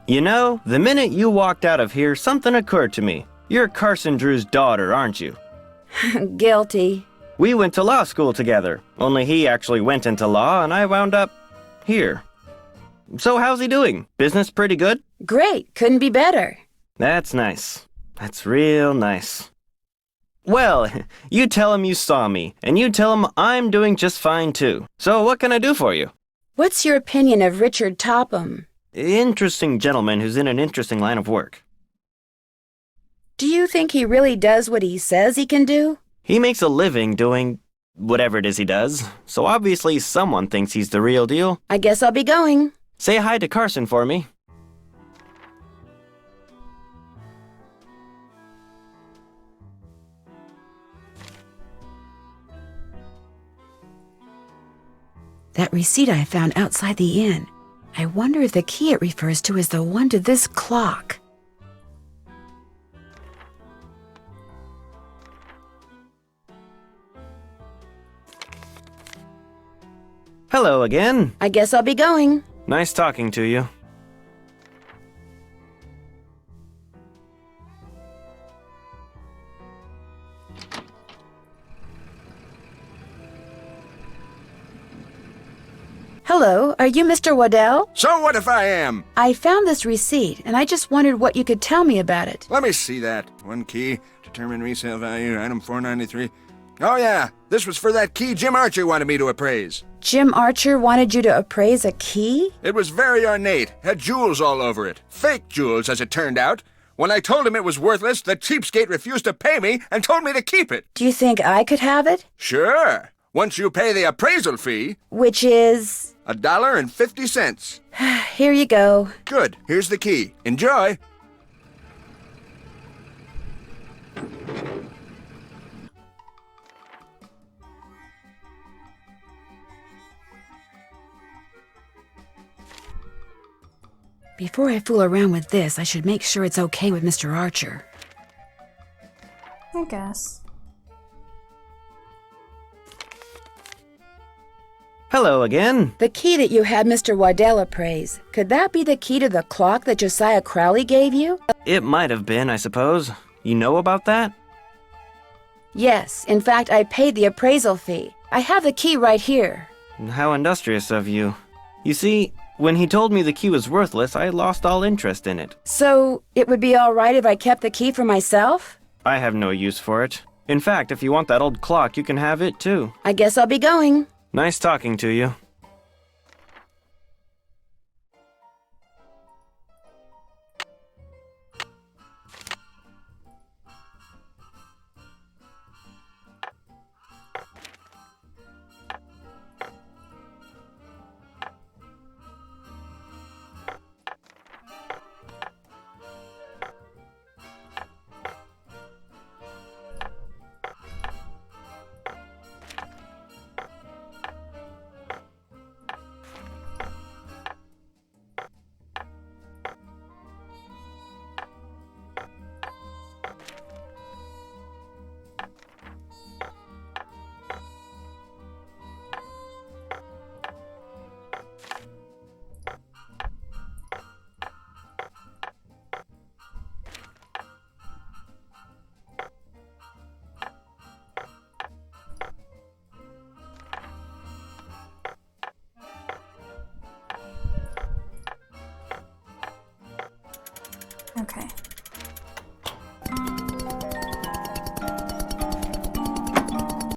You know, the minute you walked out of here, something occurred to me. You're Carson Drew's daughter, aren't you? Guilty. We went to law school together, only he actually went into law and I wound up here. So how's he doing? Business pretty good? Great. Couldn't be better. That's nice. That's real nice. Well, you tell him you saw me, and you tell him I'm doing just fine too. So what can I do for you? What's your opinion of Richard Topham? Interesting gentleman who's in an interesting line of work. Do you think he really does what he says he can do? He makes a living doing whatever it is he does, so obviously someone thinks he's the real deal. I guess I'll be going. Say hi to Carson for me. That receipt I found outside the inn. I wonder if the key it refers to is the one to this clock. Hello again. I guess I'll be going. Nice talking to you. Hello, are you Mr. Waddell? So what if I am? I found this receipt, and I just wondered what you could tell me about it. Let me see that. One key, determine resale value, item 493. Oh yeah, this was for that key Jim Archer wanted me to appraise. Jim Archer wanted you to appraise a key? It was very ornate, had jewels all over it. Fake jewels, as it turned out. When I told him it was worthless, the cheapskate refused to pay me and told me to keep it. Do you think I could have it? Sure, once you pay the appraisal fee. Which is... $1.50. Here you go. Good, here's the key. Enjoy. Before I fool around with this, I should make sure it's okay with Mr. Archer. I guess. Hello again. The key that you had Mr. Waddell appraise, could that be the key to the clock that Josiah Crowley gave you? It might have been, I suppose. You know about that? Yes, in fact, I paid the appraisal fee. I have the key right here. How industrious of you. You see, when he told me the key was worthless, I lost all interest in it. So, it would be all right if I kept the key for myself? I have no use for it. In fact, if you want that old clock, you can have it too. I guess I'll be going. Nice talking to you.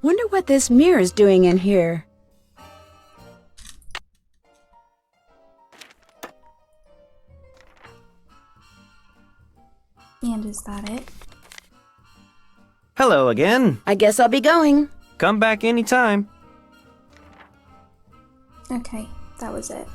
Wonder what this mirror's doing in here. And is that it? Hello again. I guess I'll be going. Come back anytime. Okay, that was it.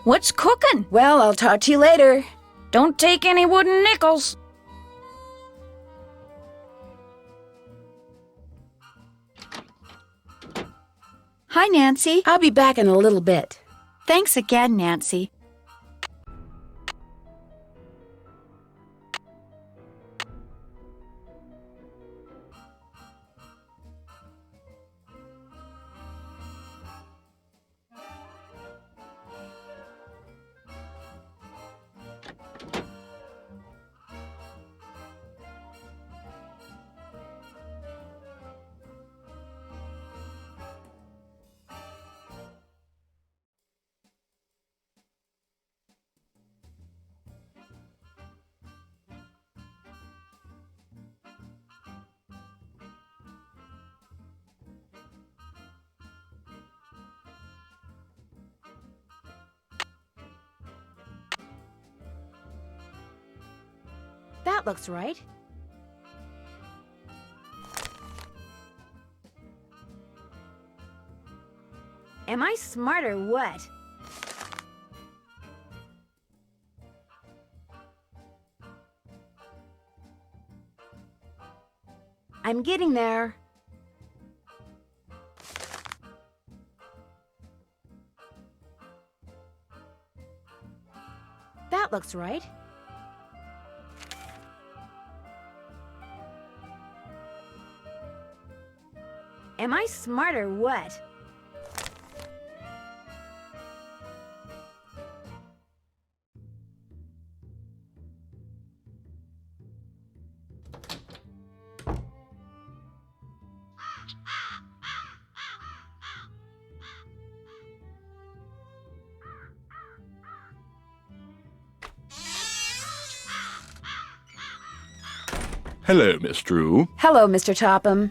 What's cooking? Well, I'll talk to you later. Don't take any wooden nickels. Hi, Nancy. I'll be back in a little bit. Thanks again, Nancy. That looks right. Am I smart or what? I'm getting there. That looks right. Am I smart or what? Hello, Miss Drew. Hello, Mr. Topham.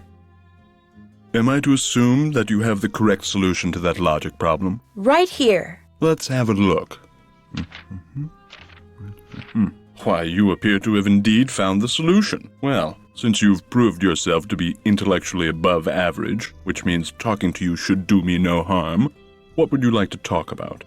Am I to assume that you have the correct solution to that logic problem? Right here. Let's have a look. Why, you appear to have indeed found the solution. Well, since you've proved yourself to be intellectually above average, which means talking to you should do me no harm, what would you like to talk about?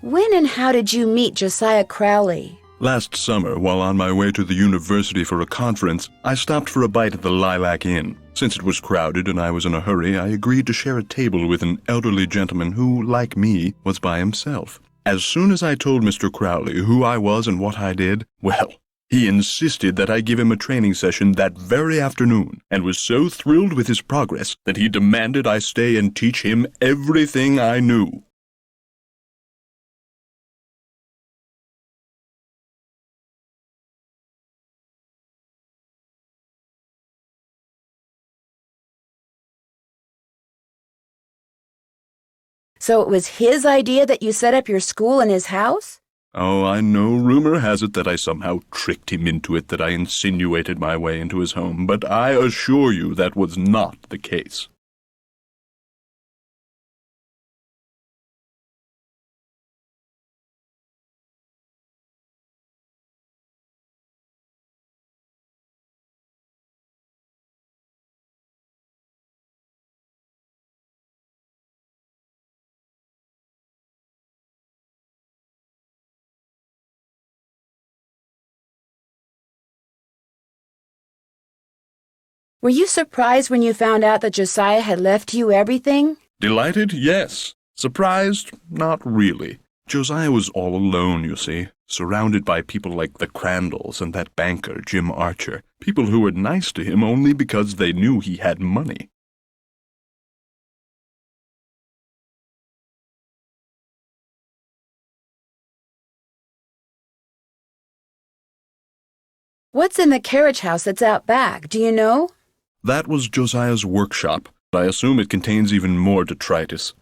When and how did you meet Josiah Crowley? Last summer, while on my way to the university for a conference, I stopped for a bite at the Lilac Inn. Since it was crowded and I was in a hurry, I agreed to share a table with an elderly gentleman who, like me, was by himself. As soon as I told Mr. Crowley who I was and what I did, well, he insisted that I give him a training session that very afternoon, and was so thrilled with his progress that he demanded I stay and teach him everything I knew. So it was his idea that you set up your school in his house? Oh, I know rumor has it that I somehow tricked him into it, that I insinuated my way into his home, but I assure you that was not the case. Were you surprised when you found out that Josiah had left you everything? Delighted? Yes. Surprised? Not really. Josiah was all alone, you see, surrounded by people like the Crandalls and that banker, Jim Archer, people who were nice to him only because they knew he had money. What's in the carriage house that's out back, do you know? That was Josiah's workshop. I assume it contains even more detritus.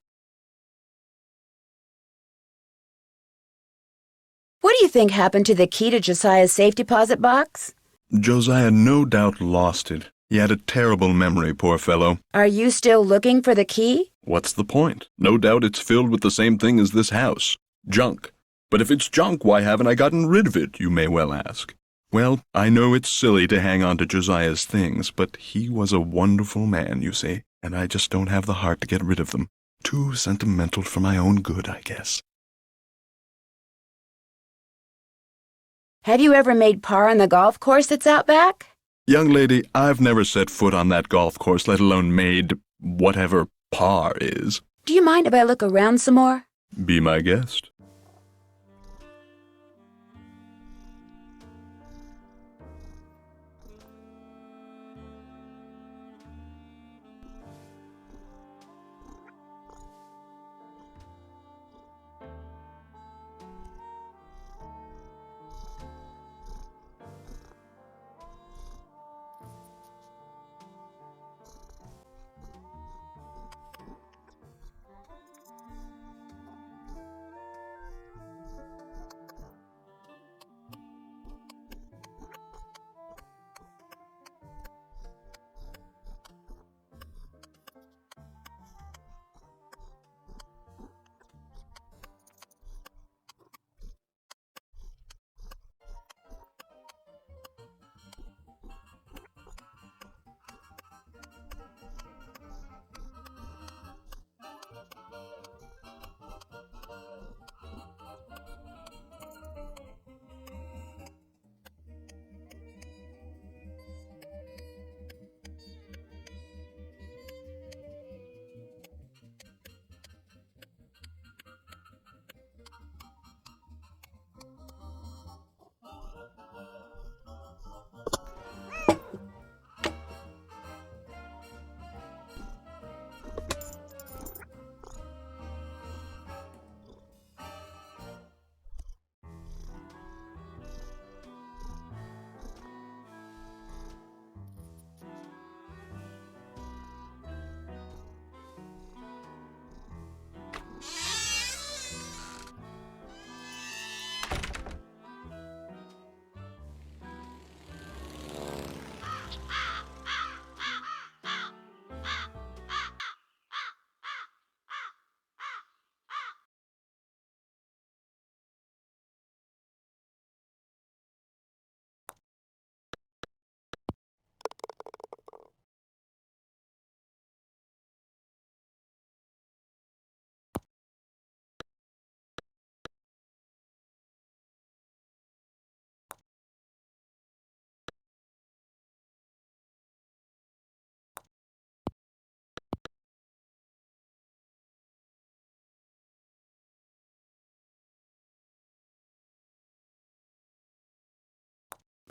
What do you think happened to the key to Josiah's safe deposit box? Josiah no doubt lost it. He had a terrible memory, poor fellow. Are you still looking for the key? What's the point? No doubt it's filled with the same thing as this house. Junk. But if it's junk, why haven't I gotten rid of it, you may well ask. Well, I know it's silly to hang on to Josiah's things, but he was a wonderful man, you see, and I just don't have the heart to get rid of them. Too sentimental for my own good, I guess. Have you ever made par on the golf course that's out back? Young lady, I've never set foot on that golf course, let alone made whatever par is. Do you mind if I look around some more? Be my guest.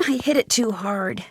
I hit it too hard.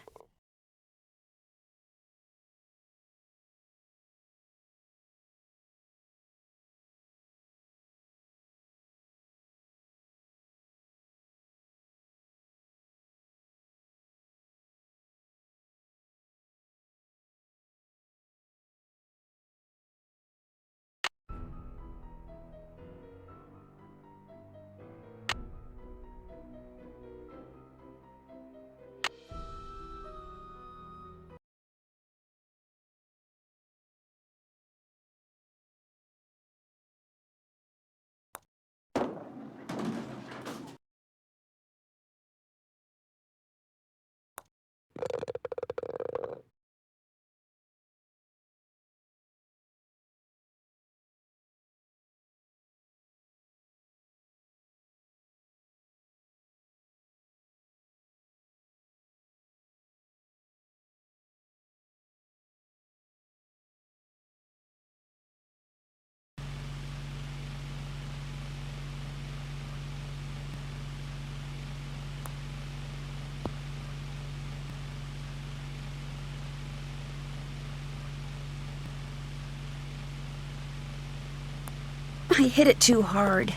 I hit it too hard.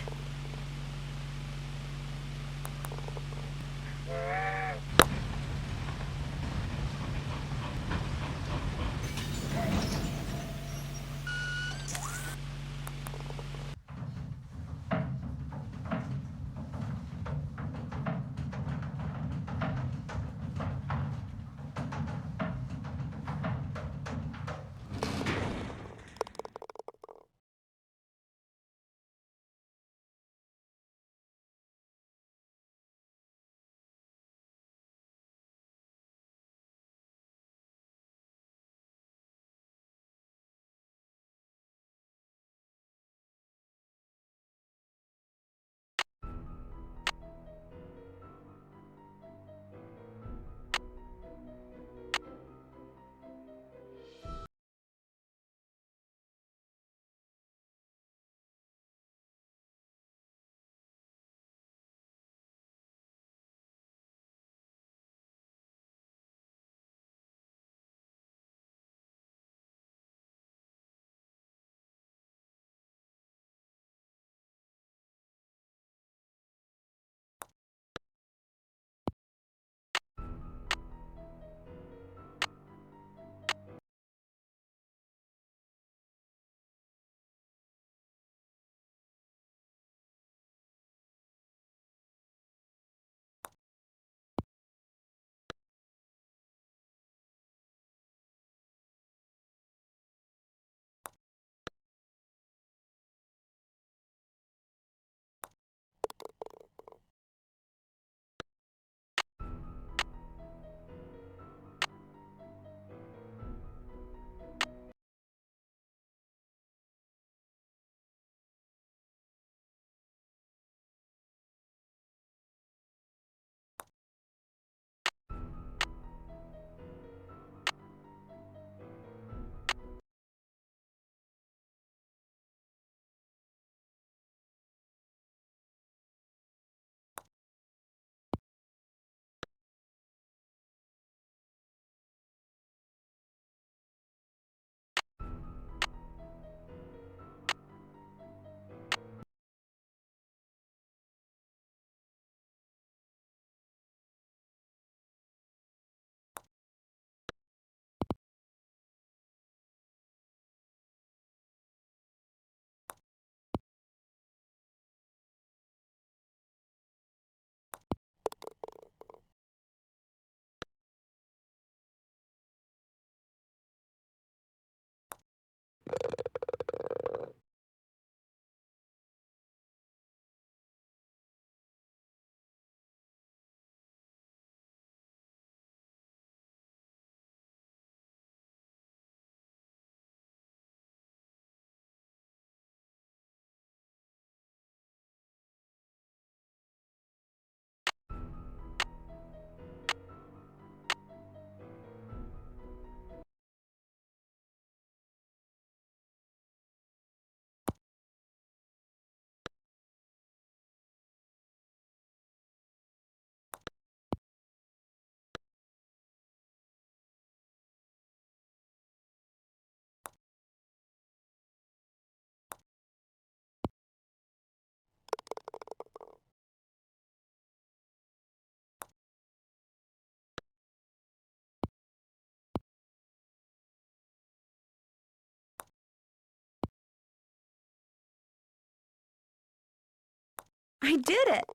I did it!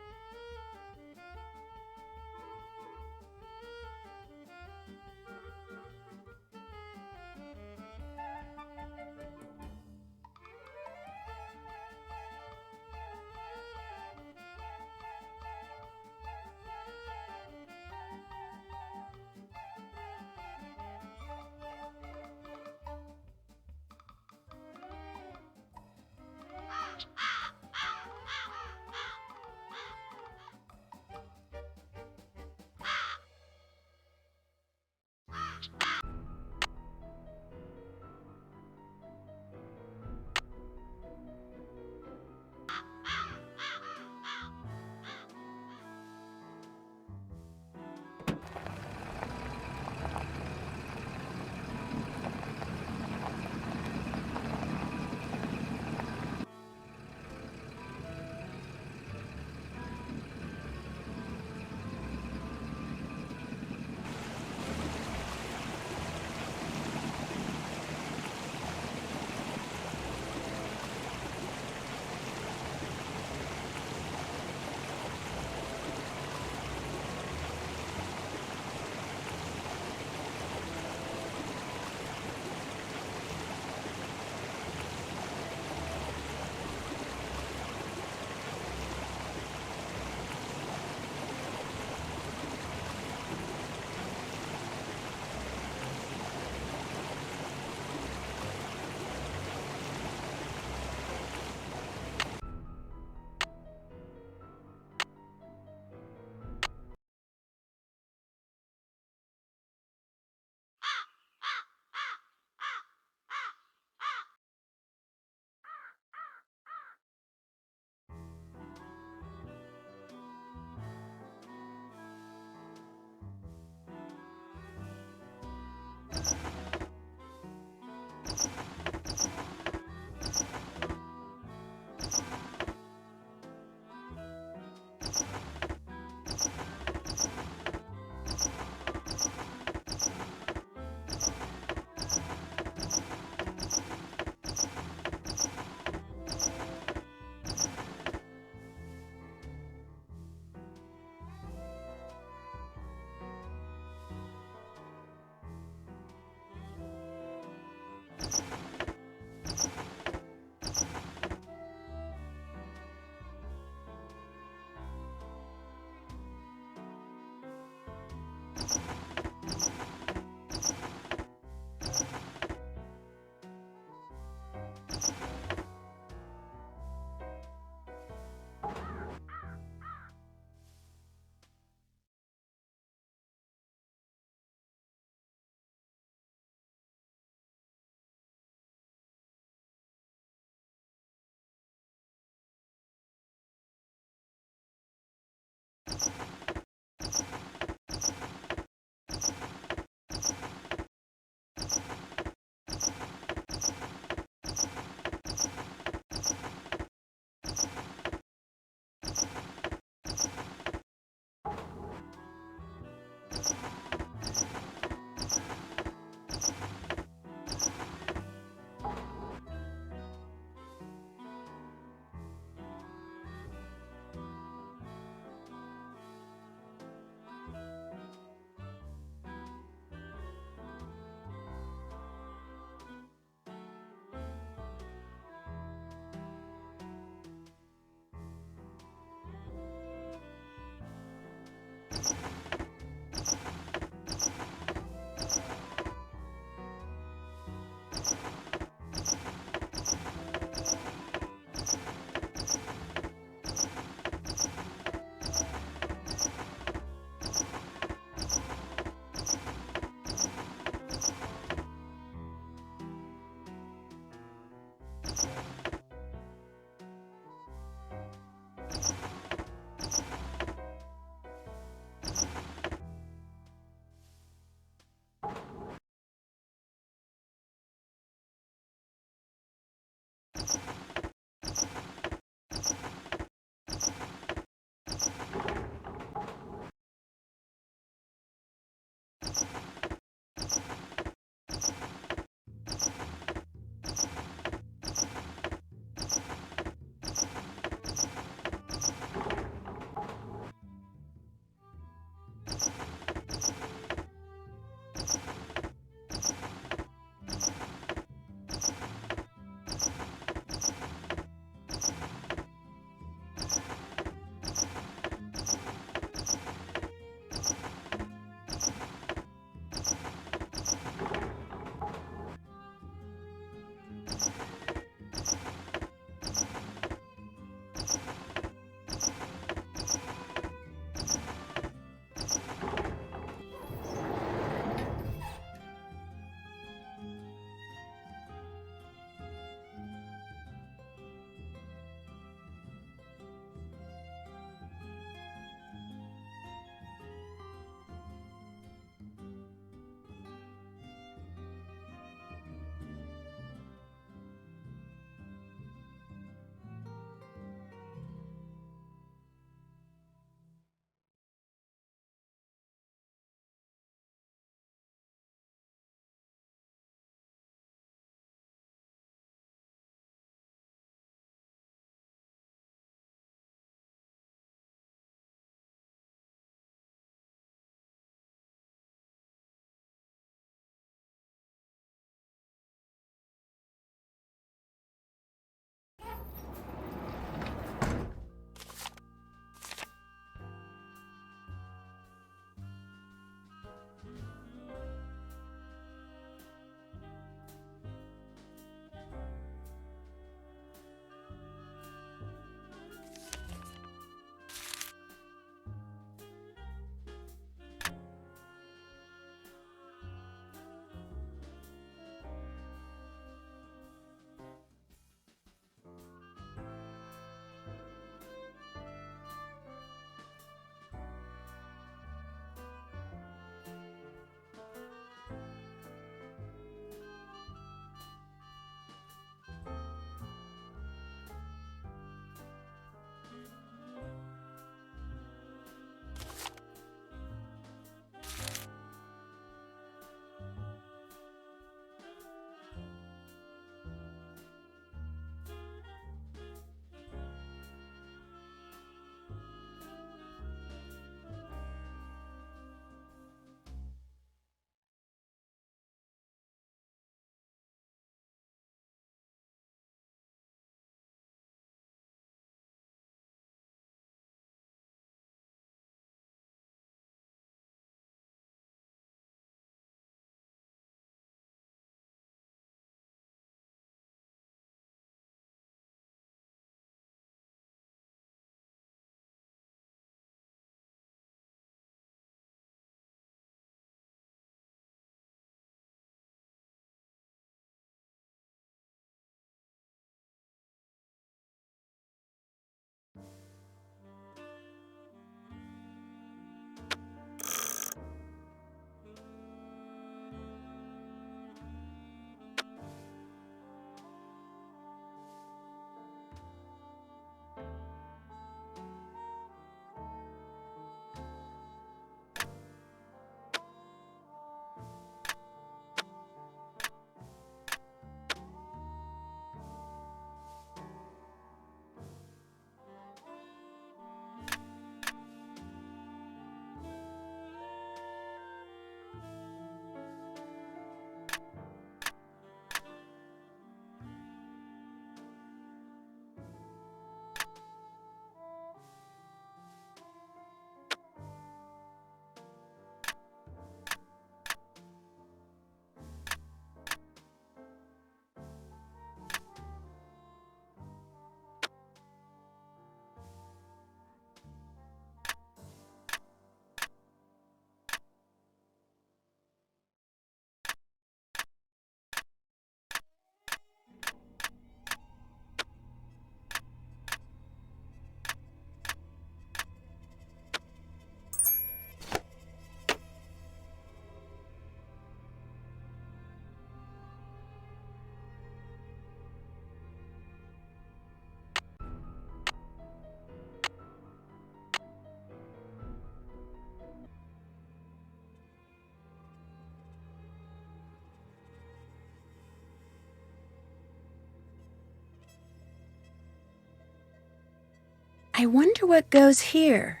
I wonder what goes here.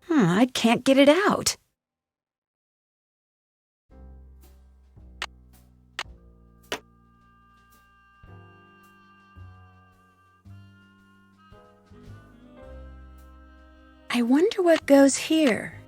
I can't get it out. I wonder what goes here.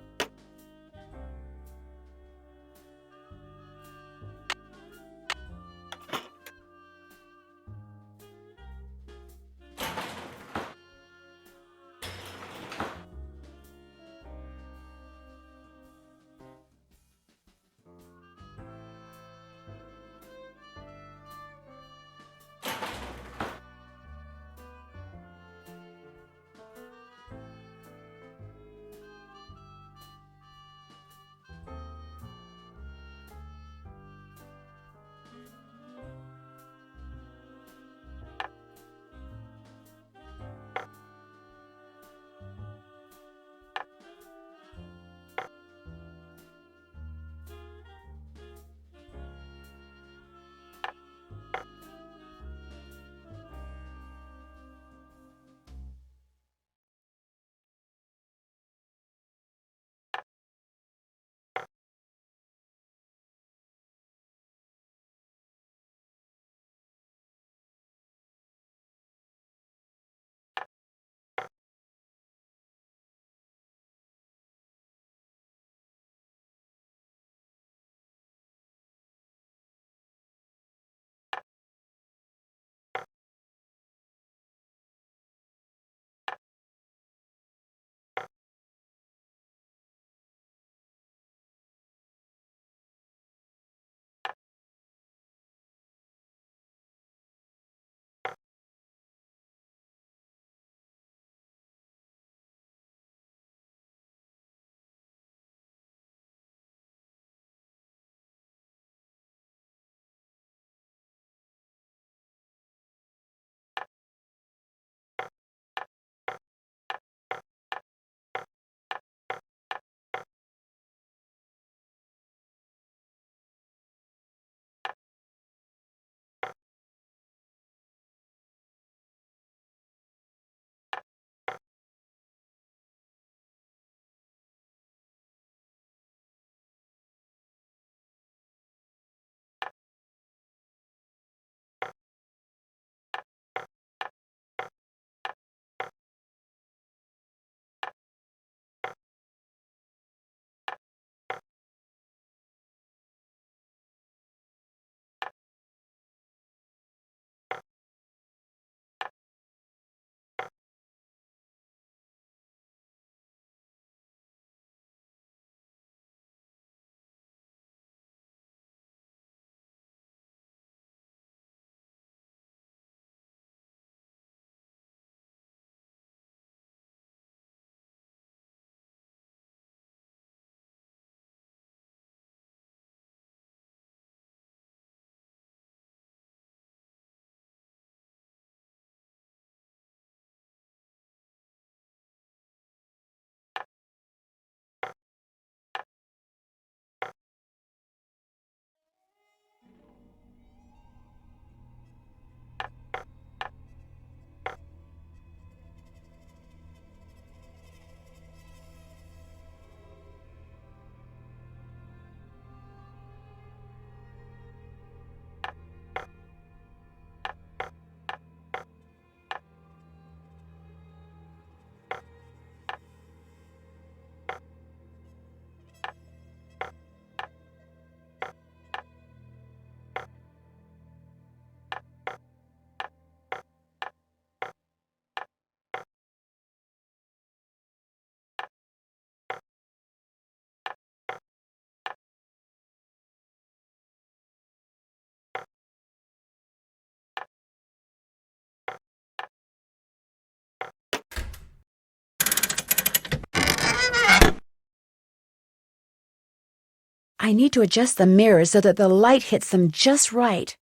I need to adjust the mirrors so that the light hits them just right.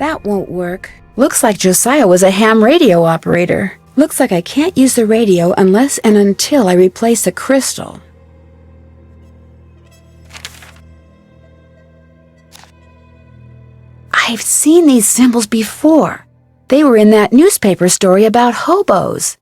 That won't work. Looks like Josiah was a ham radio operator. Looks like I can't use the radio unless and until I replace the crystal. I've seen these symbols before. They were in that newspaper story about hobos.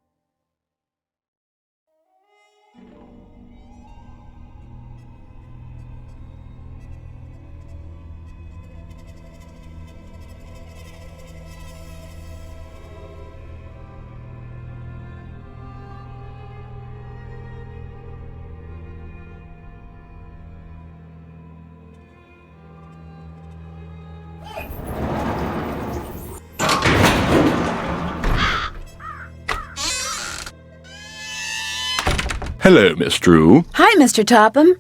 Hello, Miss Drew. Hi, Mr. Topham.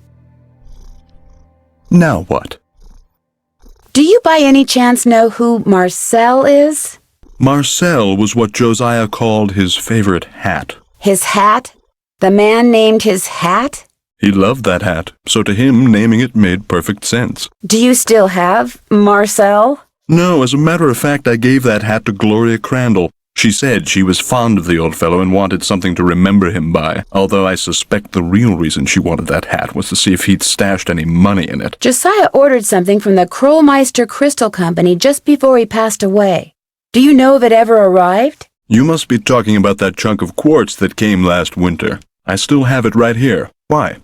Now what? Do you by any chance know who Marcel is? Marcel was what Josiah called his favorite hat. His hat? The man named his hat? He loved that hat, so to him, naming it made perfect sense. Do you still have Marcel? No, as a matter of fact, I gave that hat to Gloria Crandall. She said she was fond of the old fellow and wanted something to remember him by, although I suspect the real reason she wanted that hat was to see if he'd stashed any money in it. Josiah ordered something from the Krollmeister Crystal Company just before he passed away. Do you know if it ever arrived? You must be talking about that chunk of quartz that came last winter. I still have it right here. Why?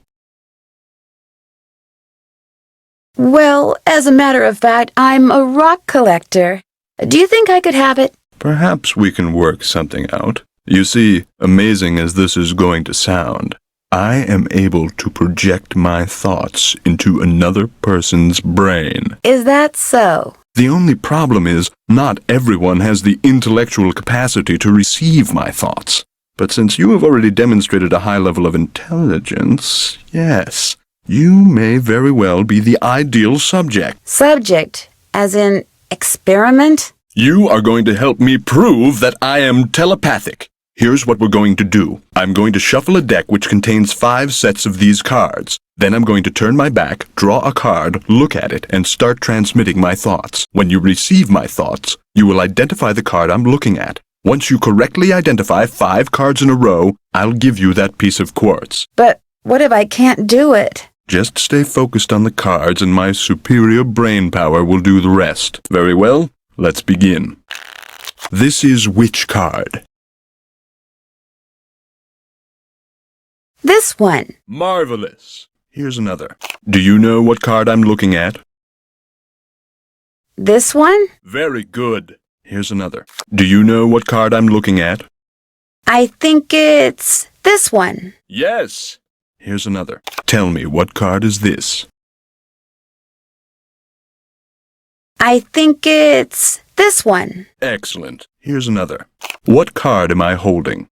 Well, as a matter of fact, I'm a rock collector. Do you think I could have it? Perhaps we can work something out. You see, amazing as this is going to sound, I am able to project my thoughts into another person's brain. Is that so? The only problem is, not everyone has the intellectual capacity to receive my thoughts. But since you have already demonstrated a high level of intelligence, yes, you may very well be the ideal subject. Subject? As in experiment? You are going to help me prove that I am telepathic. Here's what we're going to do. I'm going to shuffle a deck which contains 5 sets of these cards. Then I'm going to turn my back, draw a card, look at it, and start transmitting my thoughts. When you receive my thoughts, you will identify the card I'm looking at. Once you correctly identify 5 cards in a row, I'll give you that piece of quartz. But what if I can't do it? Just stay focused on the cards and my superior brain power will do the rest. Very well. Let's begin. This is which card? This one. Marvelous. Here's another. Do you know what card I'm looking at? This one? Very good. Here's another. Do you know what card I'm looking at? I think it's this one. Yes. Here's another. Tell me, what card is this? I think it's this one. Excellent. Here's another. What card am I holding?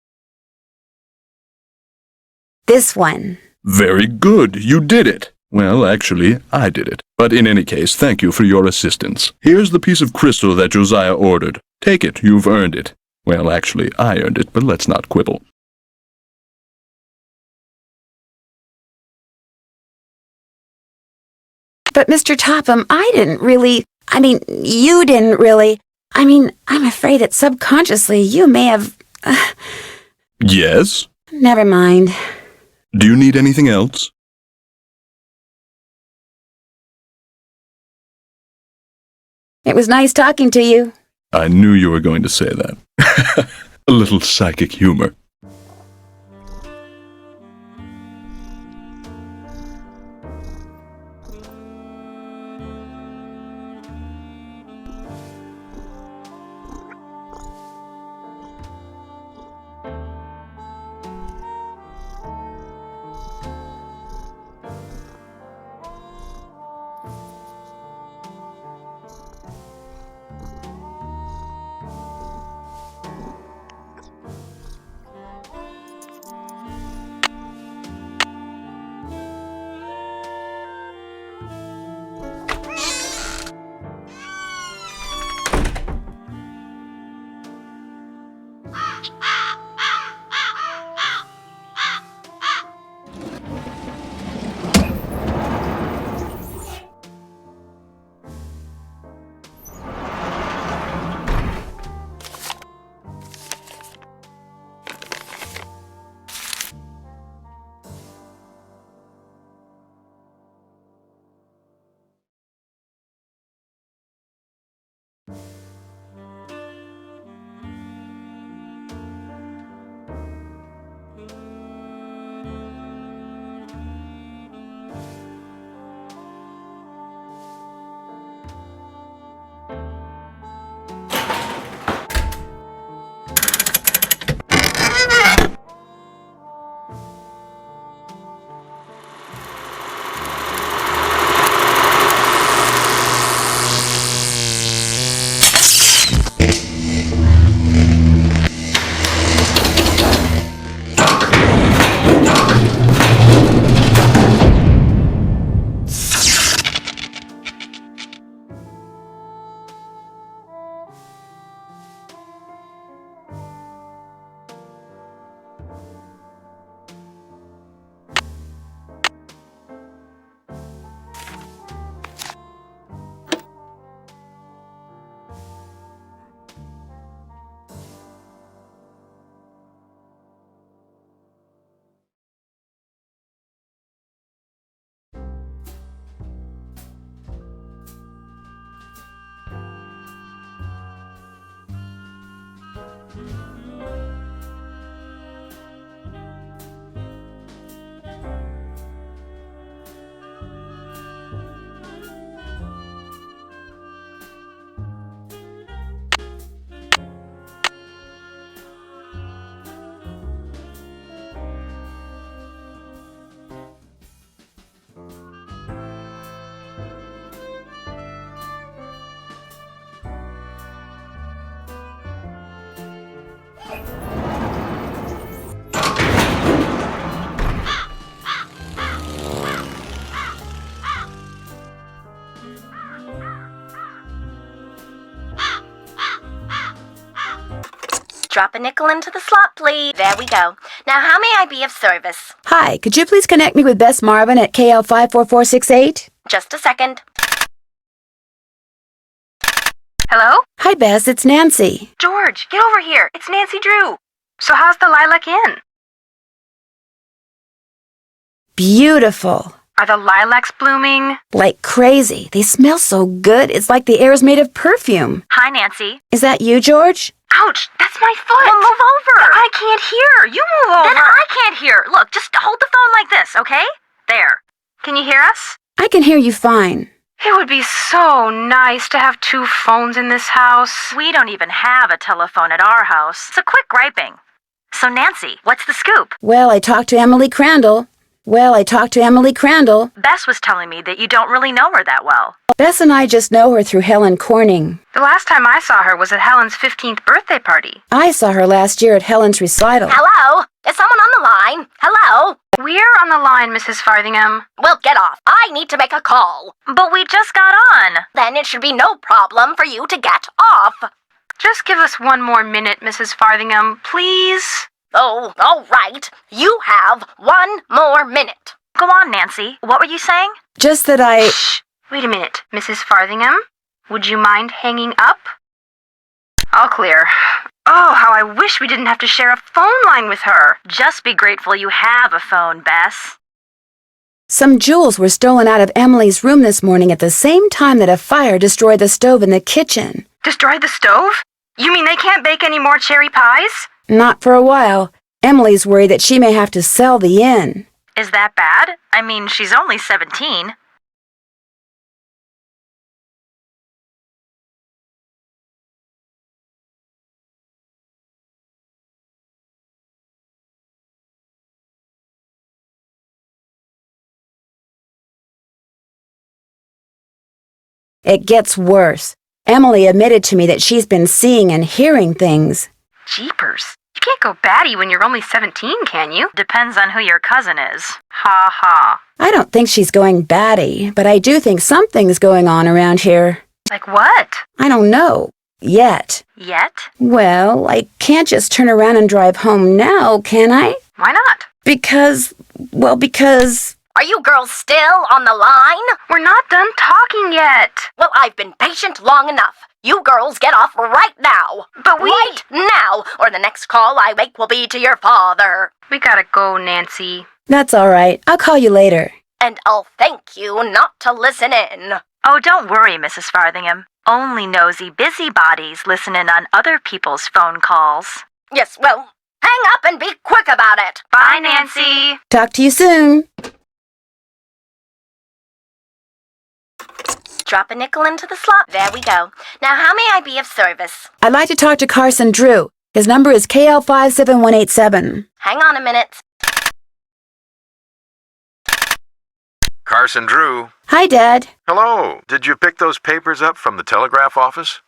This one. Very good. You did it. Well, actually, I did it. But in any case, thank you for your assistance. Here's the piece of crystal that Josiah ordered. Take it. You've earned it. Well, actually, I earned it, but let's not quibble. But Mr. Topham, you didn't really. I'm afraid that subconsciously you may have... Yes? Never mind. Do you need anything else? It was nice talking to you. I knew you were going to say that. A little psychic humor. Drop a nickel into the slot, please. There we go. Now, how may I be of service? Hi, could you please connect me with Bess Marvin at KL54468? Just a second. Hello? Hi, Bess, it's Nancy. George, get over here. It's Nancy Drew. So how's the Lilac Inn? Beautiful. Are the lilacs blooming? Like crazy. They smell so good. It's like the air is made of perfume. Hi, Nancy. Is that you, George? Ouch, that's my foot. Well, move over. I can't hear. You move over. Then I can't hear. Look, just hold the phone like this, okay? There. Can you hear us? I can hear you fine. It would be so nice to have two phones in this house. We don't even have a telephone at our house. It's a quick griping. So, Nancy, what's the scoop? Well, I talked to Emily Crandall. Bess was telling me that you don't really know her that well. Bess and I just know her through Helen Corning. The last time I saw her was at Helen's 15th birthday party. I saw her last year at Helen's recital. Hello? Is someone on the line? Hello? We're on the line, Mrs. Farthingham. Well, get off. I need to make a call. But we just got on. Then it should be no problem for you to get off. Just give us one more minute, Mrs. Farthingham, please. Oh, all right. You have 1 more minute. Go on, Nancy. What were you saying? Just that I... Shh. Wait a minute. Mrs. Farthingham, would you mind hanging up? All clear. Oh, how I wish we didn't have to share a phone line with her. Just be grateful you have a phone, Bess. Some jewels were stolen out of Emily's room this morning at the same time that a fire destroyed the stove in the kitchen. Destroyed the stove? You mean they can't bake any more cherry pies? Not for a while. Emily's worried that she may have to sell the inn. Is that bad? I mean, she's only 17. It gets worse. Emily admitted to me that she's been seeing and hearing things. Jeepers. You can't go batty when you're only 17, can you? Depends on who your cousin is. Ha ha. I don't think she's going batty, but I do think something's going on around here. Like what? I don't know. Yet. Yet? Well, I can't just turn around and drive home now, can I? Why not? Because... Are you girls still on the line? We're not done talking yet. Well, I've been patient long enough. You girls get off right now. But Right now, or the next call I make will be to your father. We gotta go, Nancy. That's all right. I'll call you later. And I'll thank you not to listen in. Oh, don't worry, Mrs. Farthingham. Only nosy busybodies listen in on other people's phone calls. Yes, well, hang up and be quick about it. Bye, Nancy. Talk to you soon. Drop a nickel into the slot. There we go. Now, how may I be of service? I'd like to talk to Carson Drew. His number is KL57187. Hang on a minute. Carson Drew. Hi, Dad. Hello. Did you pick those papers up from the telegraph office?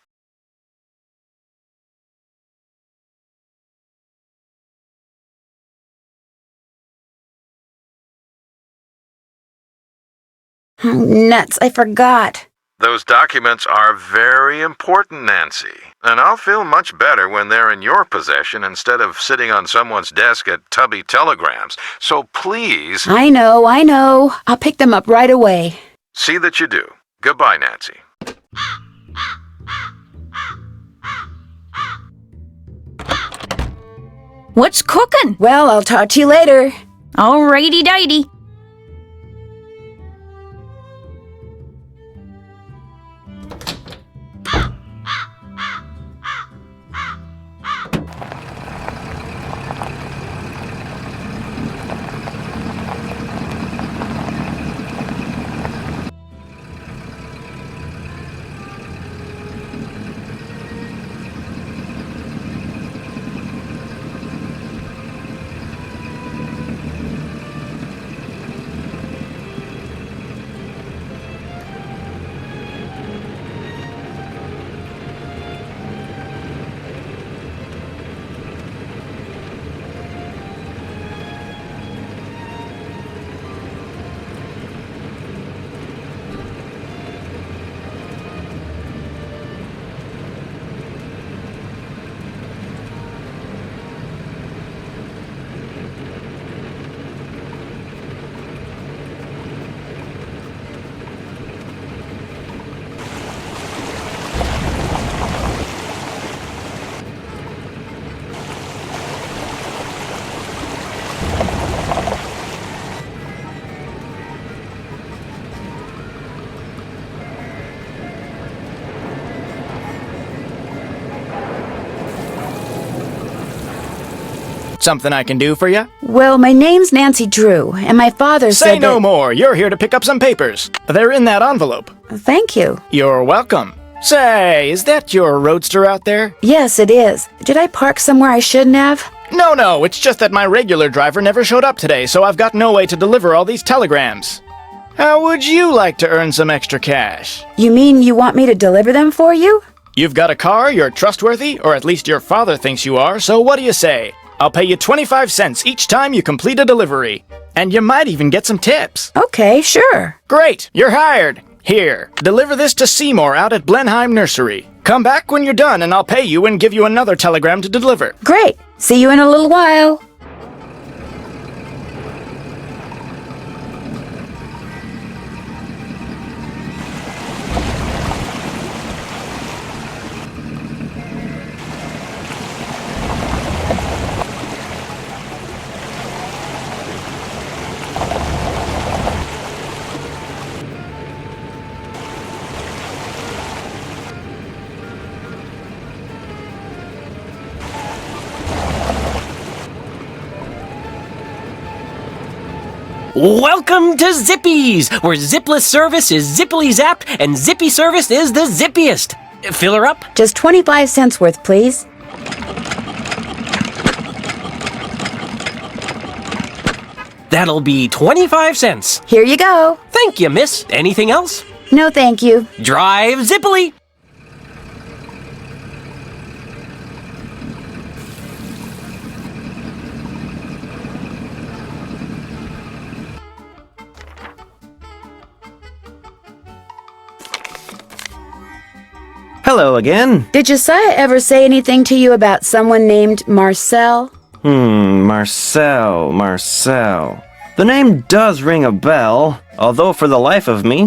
Oh, nuts, I forgot. Those documents are very important, Nancy. And I'll feel much better when they're in your possession instead of sitting on someone's desk at Tubby Telegrams. So please... I know. I'll pick them up right away. See that you do. Goodbye, Nancy. What's cooking? Well, I'll talk to you later. Alrighty-dighty. Something I can do for you? Well, my name's Nancy Drew, and my father said Say no more. You're here to pick up some papers. They're in that envelope. Thank you. You're welcome. Say, is that your roadster out there? Yes, it is. Did I park somewhere I shouldn't have? No, it's just that my regular driver never showed up today, so I've got no way to deliver all these telegrams. How would you like to earn some extra cash? You mean you want me to deliver them for you? You've got a car, you're trustworthy, or at least your father thinks you are, so what do you say? I'll pay you 25 cents each time you complete a delivery. And you might even get some tips. Okay, sure. Great, you're hired. Here, deliver this to Seymour out at Blenheim Nursery. Come back when you're done and I'll pay you and give you another telegram to deliver. Great. See you in a little while. Welcome to Zippy's, where zipless service is zippily zapped and zippy service is the zippiest. Fill her up? Just 25 cents worth, please. That'll be 25 cents. Here you go. Thank you, miss. Anything else? No, thank you. Drive zippily. Hello again. Did Josiah ever say anything to you about someone named Marcel? Marcel. The name does ring a bell, although for the life of me...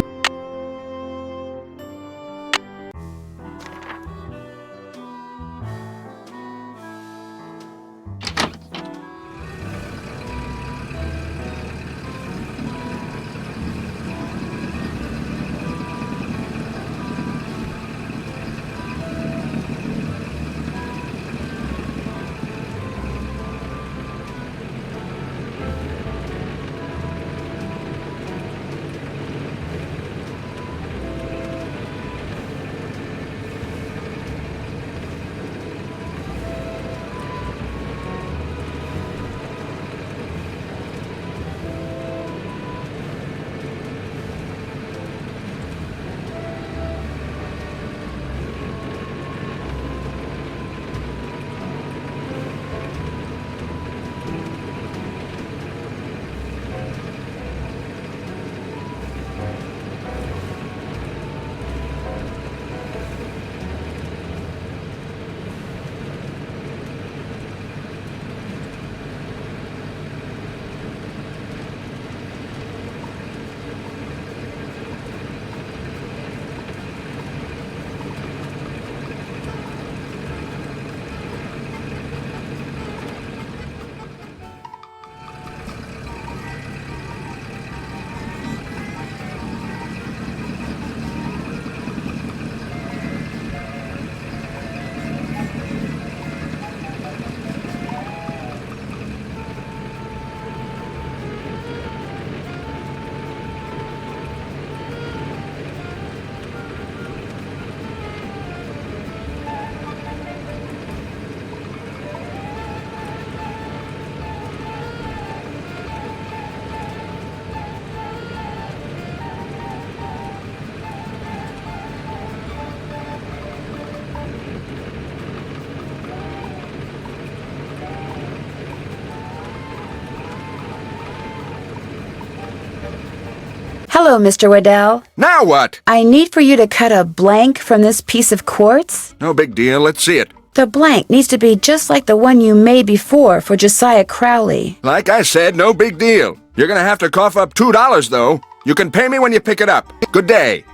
Hello, Mr. Waddell. Now what? I need for you to cut a blank from this piece of quartz. No big deal. Let's see it. The blank needs to be just like the one you made before for Josiah Crowley. Like I said, no big deal. You're gonna have to cough up $2, though. You can pay me when you pick it up. Good day.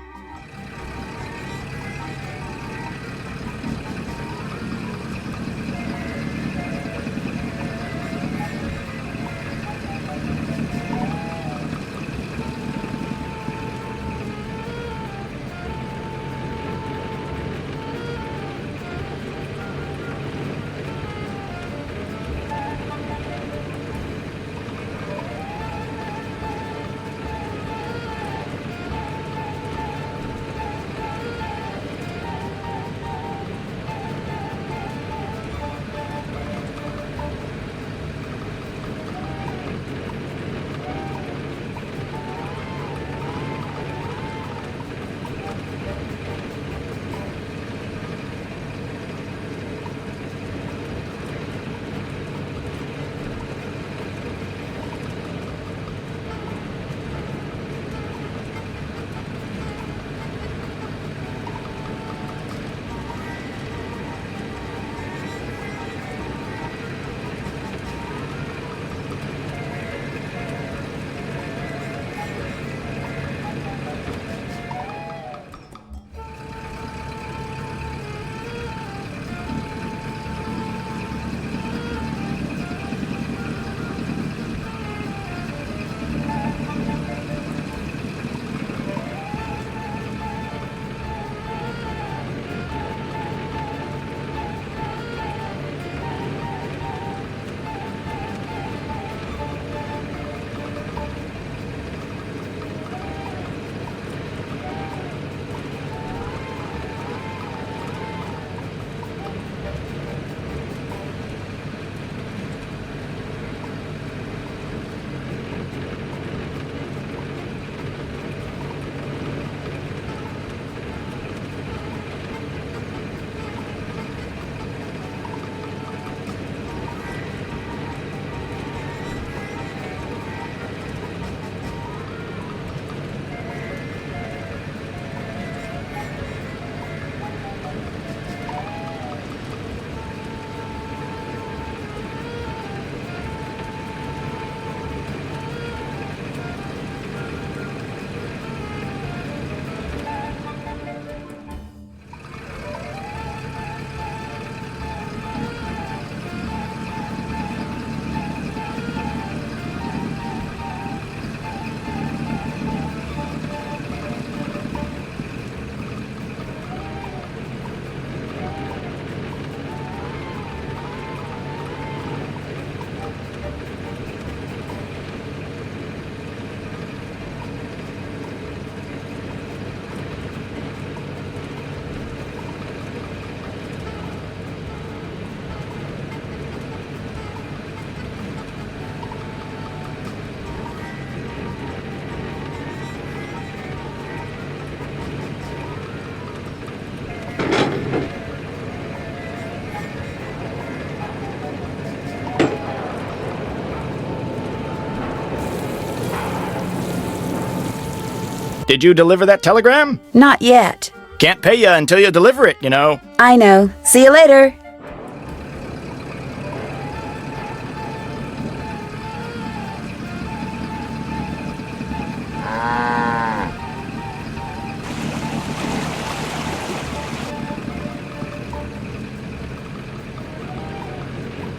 Did you deliver that telegram? Not yet. Can't pay you until you deliver it, you know. I know. See you later.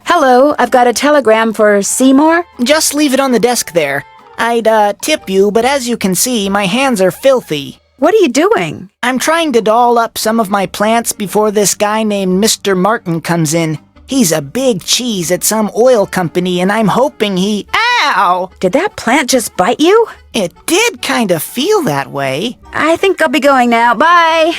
Hello, I've got a telegram for Seymour. Just leave it on the desk there. I'd tip you, but as you can see, my hands are filthy. What are you doing? I'm trying to doll up some of my plants before this guy named Mr. Martin comes in. He's a big cheese at some oil company, and I'm hoping he... Ow! Did that plant just bite you? It did kind of feel that way. I think I'll be going now. Bye!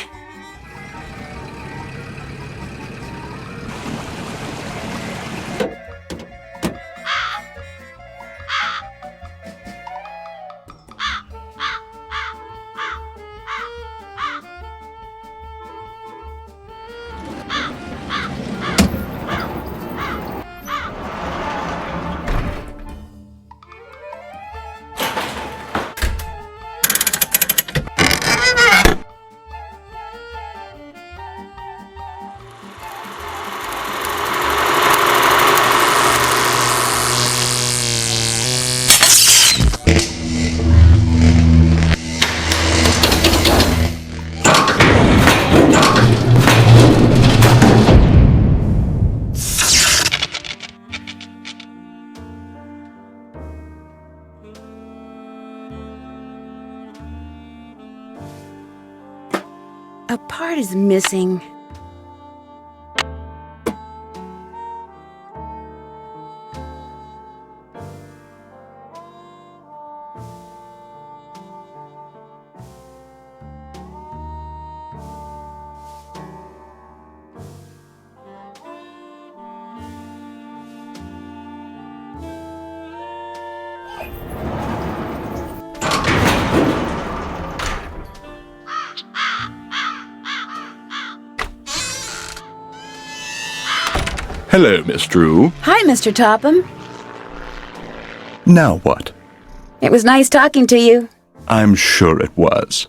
A part is missing. Hello, Miss Drew. Hi, Mr. Topham. Now what? It was nice talking to you. I'm sure it was.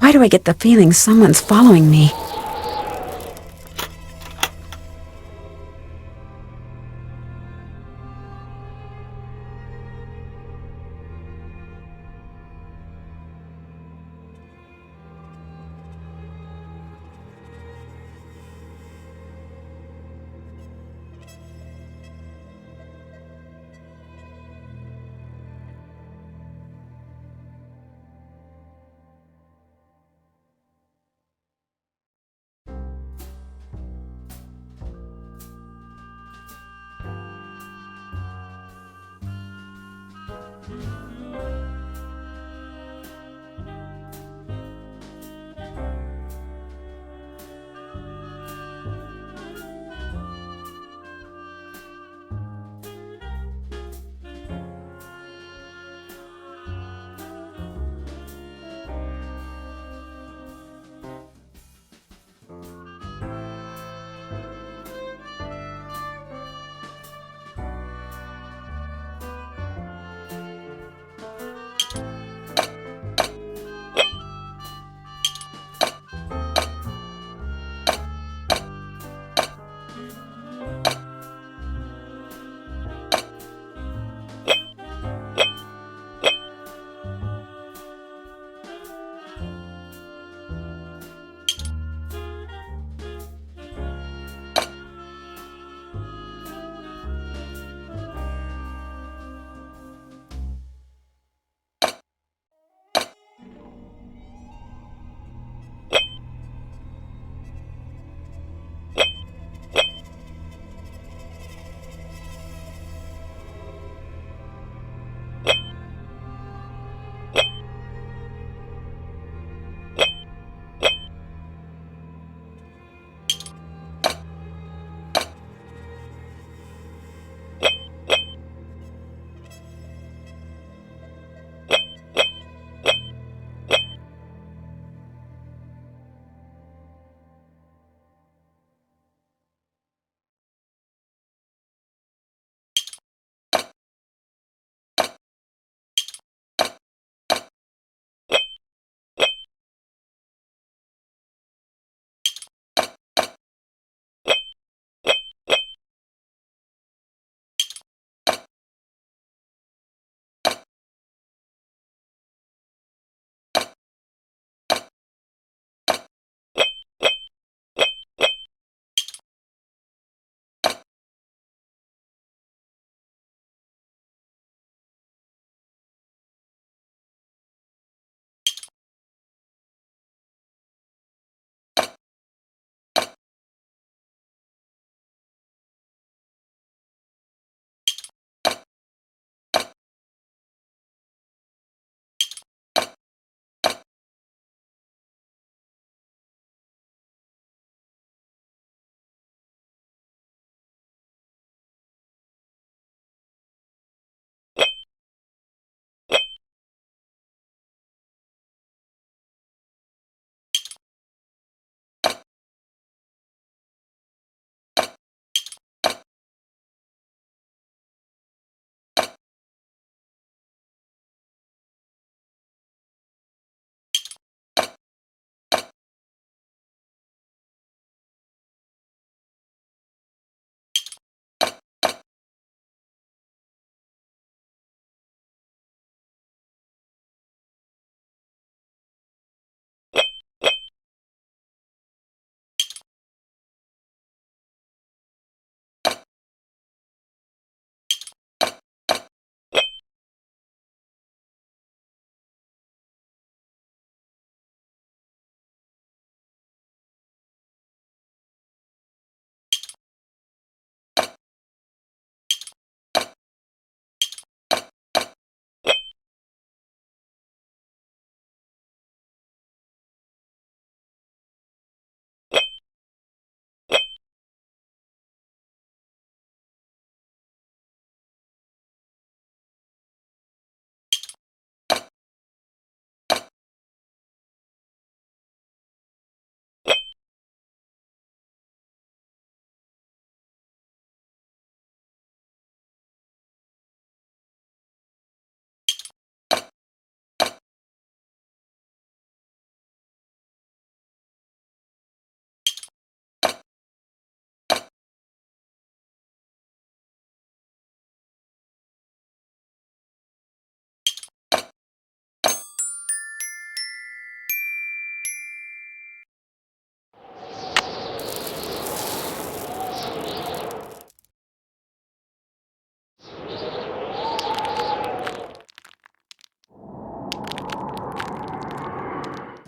Why do I get the feeling someone's following me?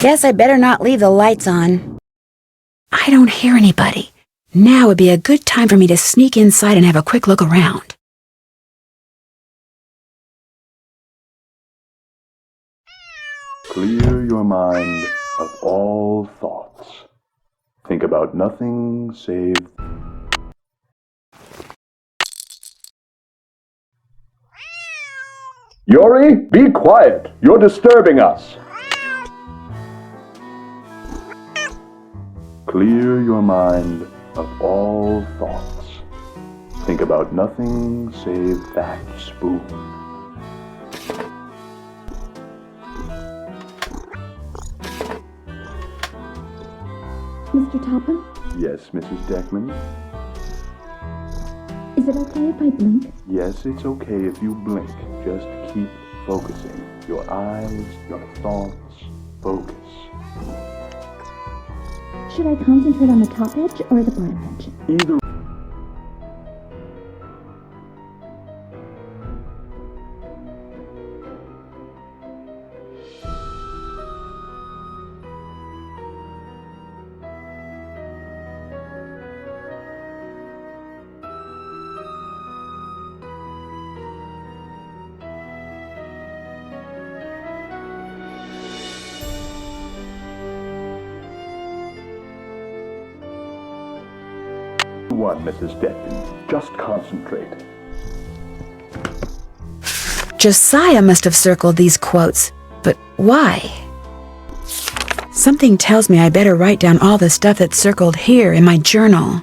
Guess I better not leave the lights on. I don't hear anybody. Now would be a good time for me to sneak inside and have a quick look around. Clear your mind of all thoughts. Think about nothing save... Yori, be quiet. You're disturbing us. Clear your mind of all thoughts. Think about nothing save that spoon. Mr. Topham? Yes, Mrs. Deckman? Is it okay if I blink? Yes, it's okay if you blink. Just keep focusing. Your eyes, your thoughts, focus. Should I concentrate on the top edge or the bottom edge? Either. One, Mrs. Deckman. Just concentrate. Josiah must have circled these quotes, but why? Something tells me I better write down all the stuff that's circled here in my journal.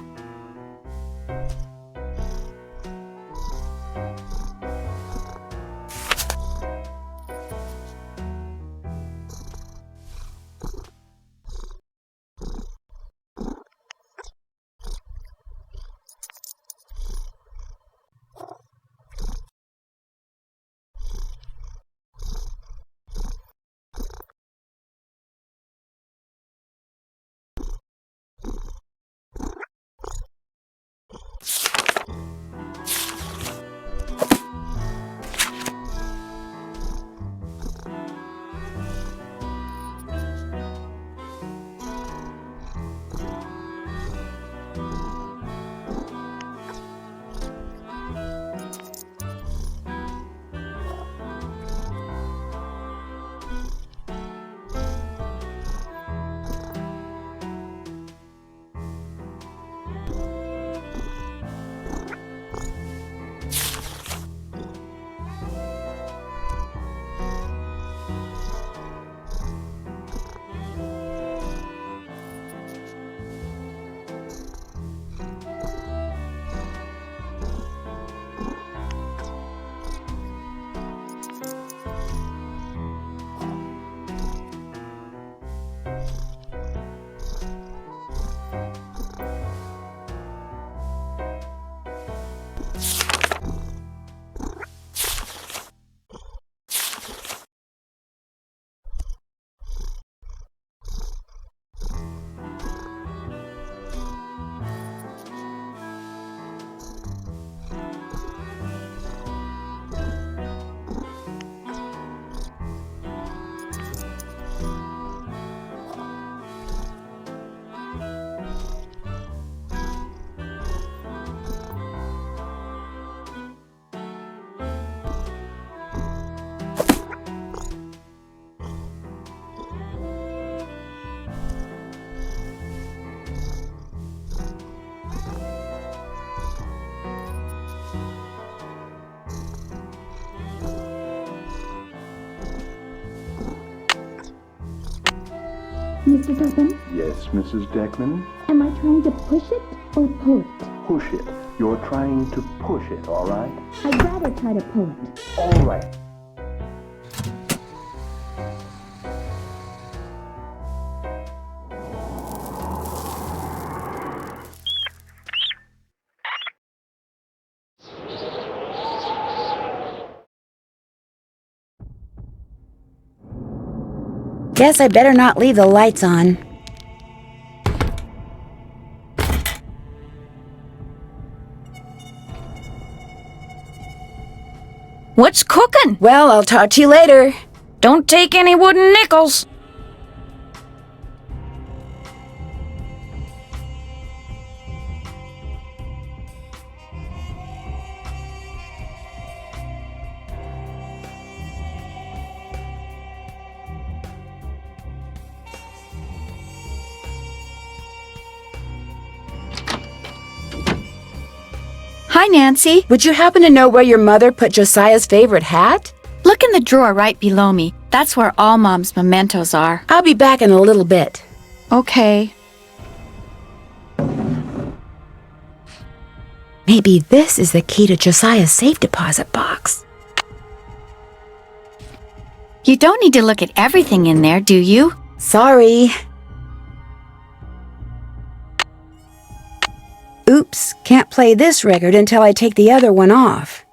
Mr. Topham? Yes, Mrs. Deckman? Am I trying to push it or pull it? Push it. You're trying to push it, all right? I'd rather try to pull it. All right. Guess I better not leave the lights on. What's cooking? Well, I'll talk to you later. Don't take any wooden nickels. Hi, Nancy. Would you happen to know where your mother put Josiah's favorite hat? Look in the drawer right below me. That's where all Mom's mementos are. I'll be back in a little bit. Okay. Maybe this is the key to Josiah's safe deposit box. You don't need to look at everything in there, do you? Sorry. Oops, can't play this record until I take the other one off.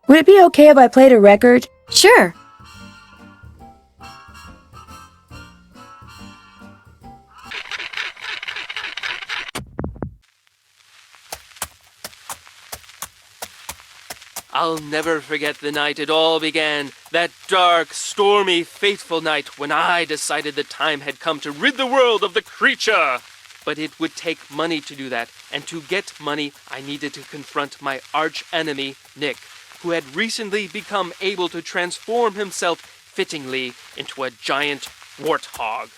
Would it be okay if I played a record? Sure. I'll never forget the night it all began. That dark, stormy, fateful night when I decided the time had come to rid the world of the creature. But it would take money to do that, and to get money, I needed to confront my arch enemy, Nick, who had recently become able to transform himself fittingly into a giant warthog.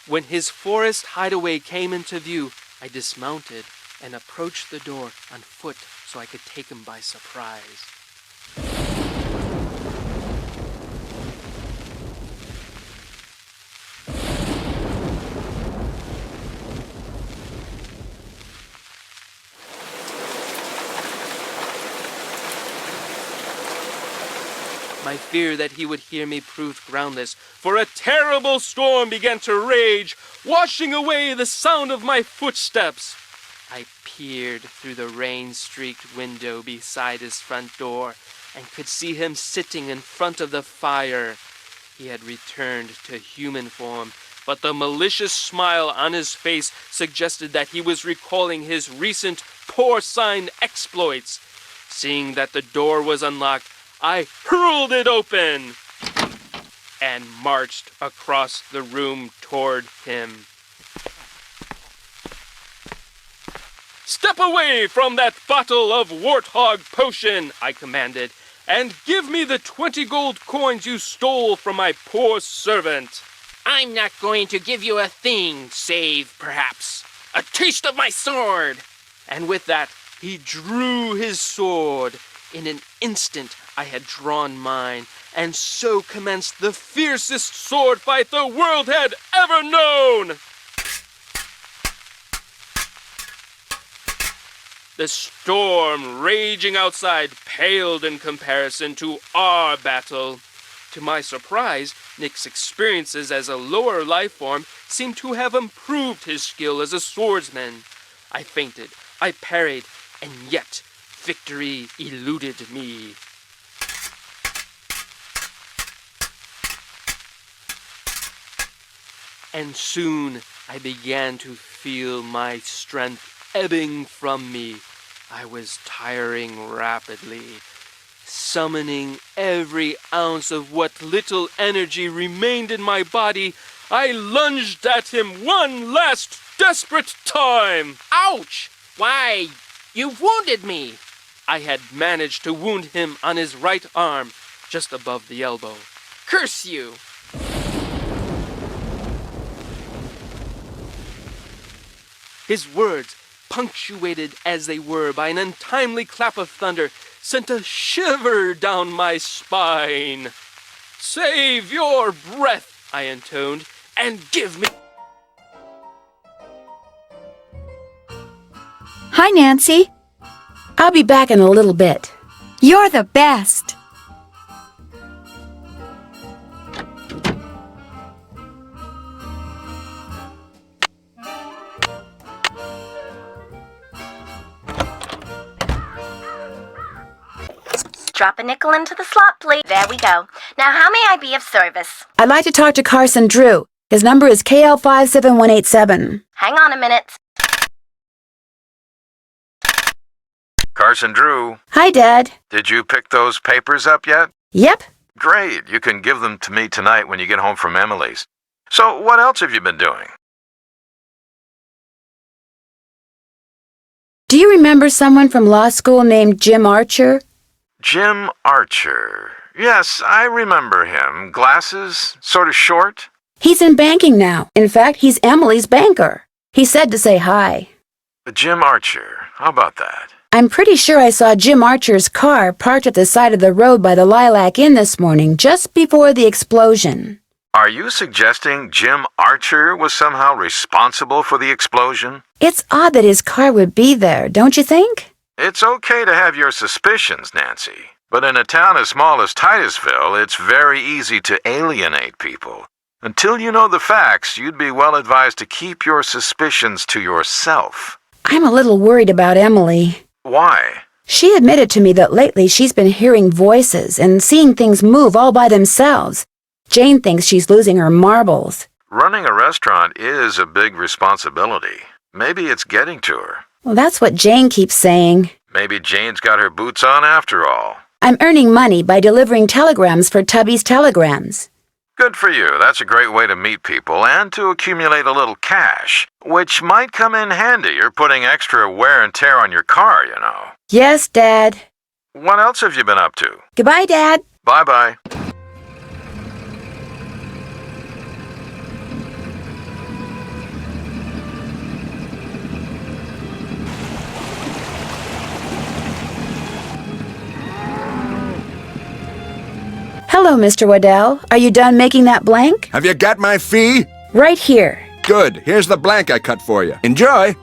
When his forest hideaway came into view, I dismounted and approached the door on foot so I could take him by surprise. My fear that he would hear me proved groundless, for a terrible storm began to rage, washing away the sound of my footsteps. I peered through the rain-streaked window beside his front door and could see him sitting in front of the fire. He had returned to human form, but the malicious smile on his face suggested that he was recalling his recent porcine exploits. Seeing that the door was unlocked, I hurled it open and marched across the room toward him. "Step away from that bottle of warthog potion," I commanded, "and give me the 20 gold coins you stole from my poor servant." "I'm not going to give you a thing, save, perhaps, a taste of my sword." And with that, he drew his sword. In an instant, I had drawn mine, and so commenced the fiercest sword fight the world had ever known. The storm raging outside paled in comparison to our battle. To my surprise, Nick's experiences as a lower life form seemed to have improved his skill as a swordsman. I feinted, I parried, and yet victory eluded me. And soon I began to feel my strength ebbing from me. I was tiring rapidly. Summoning every ounce of what little energy remained in my body, I lunged at him one last desperate time. Ouch! Why, you've wounded me. I had managed to wound him on his right arm, just above the elbow. Curse you! His words, punctuated as they were by an untimely clap of thunder, sent a shiver down my spine. "Save your breath," I intoned, "and give me..." Hi, Nancy. I'll be back in a little bit. You're the best. Drop a nickel into the slot, please. There we go. Now, how may I be of service? I'd like to talk to Carson Drew. His number is KL57187. Hang on a minute. Carson Drew. Hi, Dad. Did you pick those papers up yet? Yep. Great. You can give them to me tonight when you get home from Emily's. So, what else have you been doing? Do you remember someone from law school named Jim Archer? Jim Archer. Yes, I remember him. Glasses, sort of short. He's in banking now. In fact, he's Emily's banker. He said to say hi. Jim Archer, how about that? I'm pretty sure I saw Jim Archer's car parked at the side of the road by the Lilac Inn this morning, just before the explosion. Are you suggesting Jim Archer was somehow responsible for the explosion? It's odd that his car would be there, don't you think? It's okay to have your suspicions, Nancy. But in a town as small as Titusville, it's very easy to alienate people. Until you know the facts, you'd be well advised to keep your suspicions to yourself. I'm a little worried about Emily. Why? She admitted to me that lately she's been hearing voices and seeing things move all by themselves. Jane thinks she's losing her marbles. Running a restaurant is a big responsibility. Maybe it's getting to her. Well, that's what Jane keeps saying. Maybe Jane's got her boots on after all. I'm earning money by delivering telegrams for Tubby's Telegrams. Good for you. That's a great way to meet people and to accumulate a little cash, which might come in handy. You're putting extra wear and tear on your car, you know. Yes, Dad. What else have you been up to? Goodbye, Dad. Bye-bye. Hello, Mr. Waddell. Are you done making that blank? Have you got my fee? Right here. Good. Here's the blank I cut for you. Enjoy.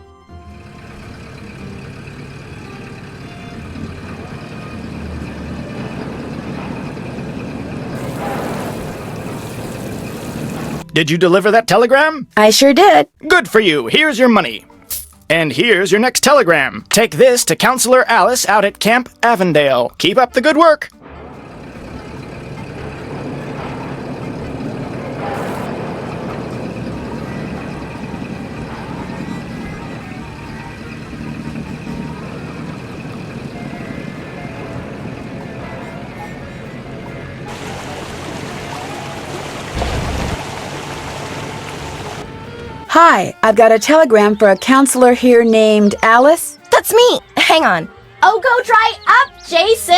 Did you deliver that telegram? I sure did. Good for you. Here's your money. And here's your next telegram. Take this to Counselor Alice out at Camp Avondale. Keep up the good work. Hi, I've got a telegram for a counselor here named Alice. That's me. Hang on. Oh, go dry up, Jason!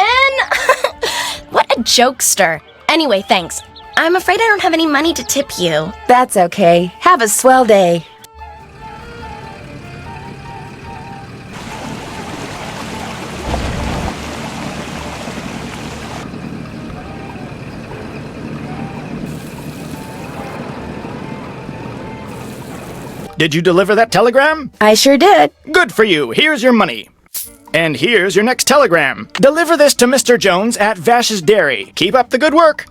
What a jokester. Anyway, thanks. I'm afraid I don't have any money to tip you. That's okay. Have a swell day. Did you deliver that telegram? I sure did. Good for you. Here's your money. And here's your next telegram. Deliver this to Mr. Jones at Vash's Dairy. Keep up the good work.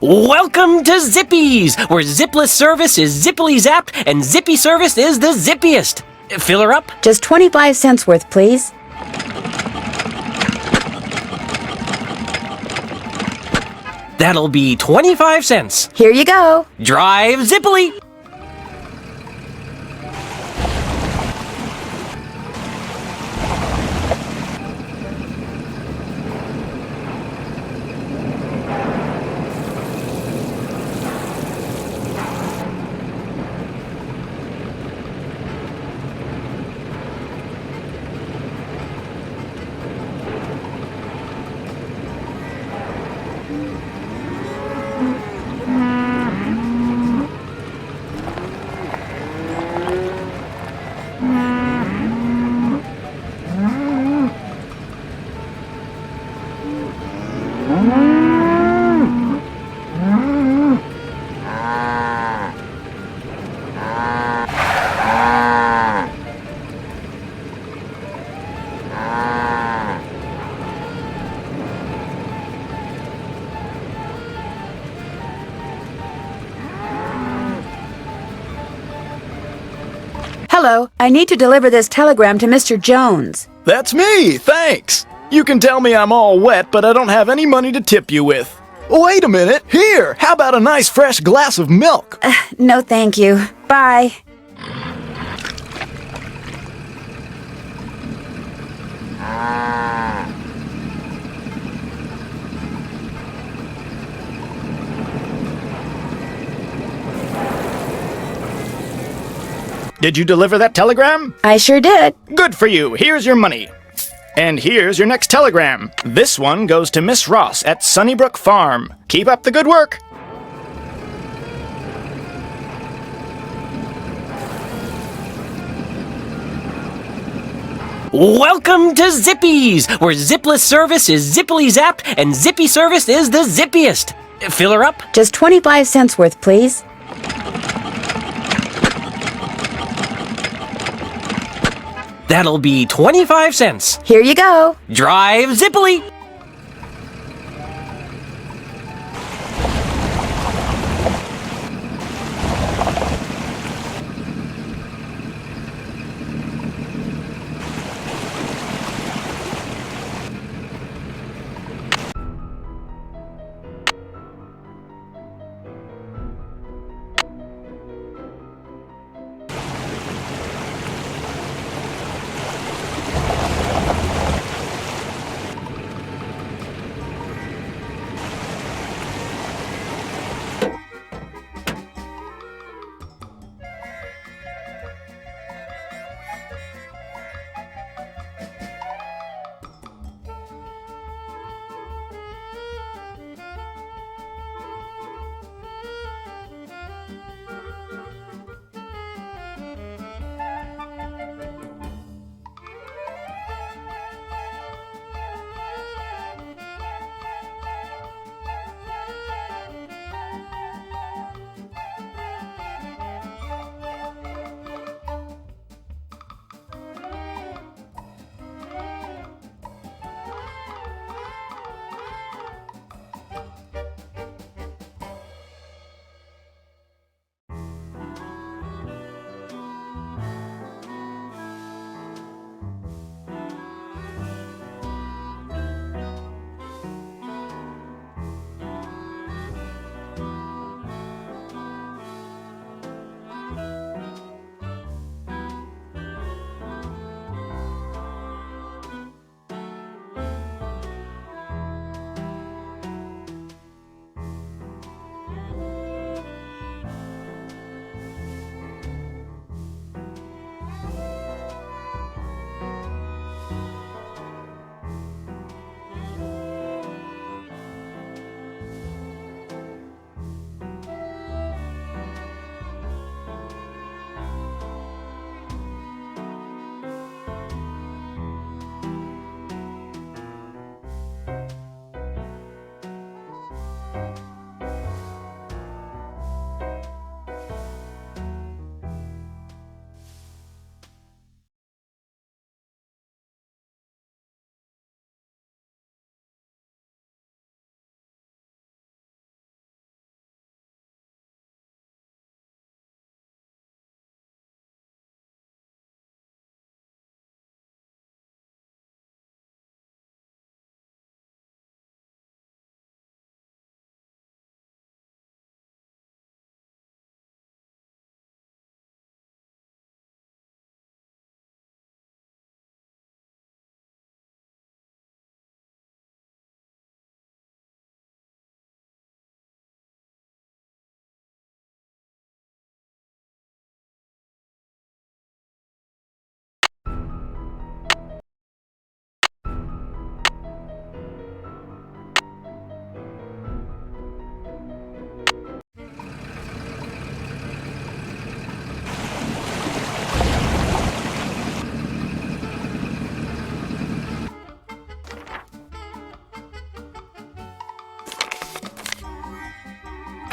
Welcome to Zippy's, where zipless service is zippily zapped and zippy service is the zippiest. Fill her up? Just 25 cents worth, please. That'll be 25 cents. Here you go. Drive zippily. Hello, I need to deliver this telegram to Mr. Jones. That's me, thanks. You can tell me I'm all wet, but I don't have any money to tip you with. Wait a minute. Here, how about a nice fresh glass of milk? No, thank you. Bye. Did you deliver that telegram? I sure did. Good for you. Here's your money. And here's your next telegram. This one goes to Miss Ross at Sunnybrook Farm. Keep up the good work. Welcome to Zippy's, where zipless service is zippily zapped and zippy service is the zippiest. Fill her up? Just 25 cents worth, please. That'll be 25 cents. Here you go. Drive zippily.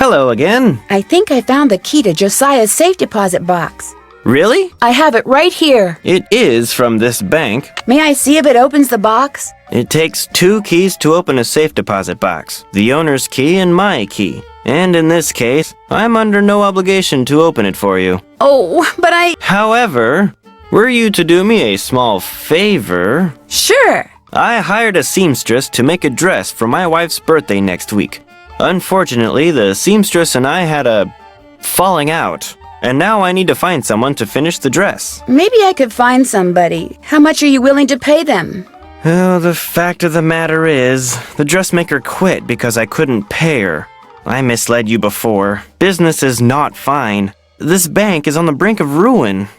Hello again. I think I found the key to Josiah's safe deposit box. Really? I have it right here. It is from this bank. May I see if it opens the box? It takes 2 keys to open a safe deposit box. The owner's key and my key. And in this case, I'm under no obligation to open it for you. Oh, but However, were you to do me a small favor... Sure. I hired a seamstress to make a dress for my wife's birthday next week. Unfortunately, the seamstress and I had a falling out, and now I need to find someone to finish the dress. Maybe I could find somebody. How much are you willing to pay them? Oh, the fact of the matter is, the dressmaker quit because I couldn't pay her. I misled you before. Business is not fine. This bank is on the brink of ruin.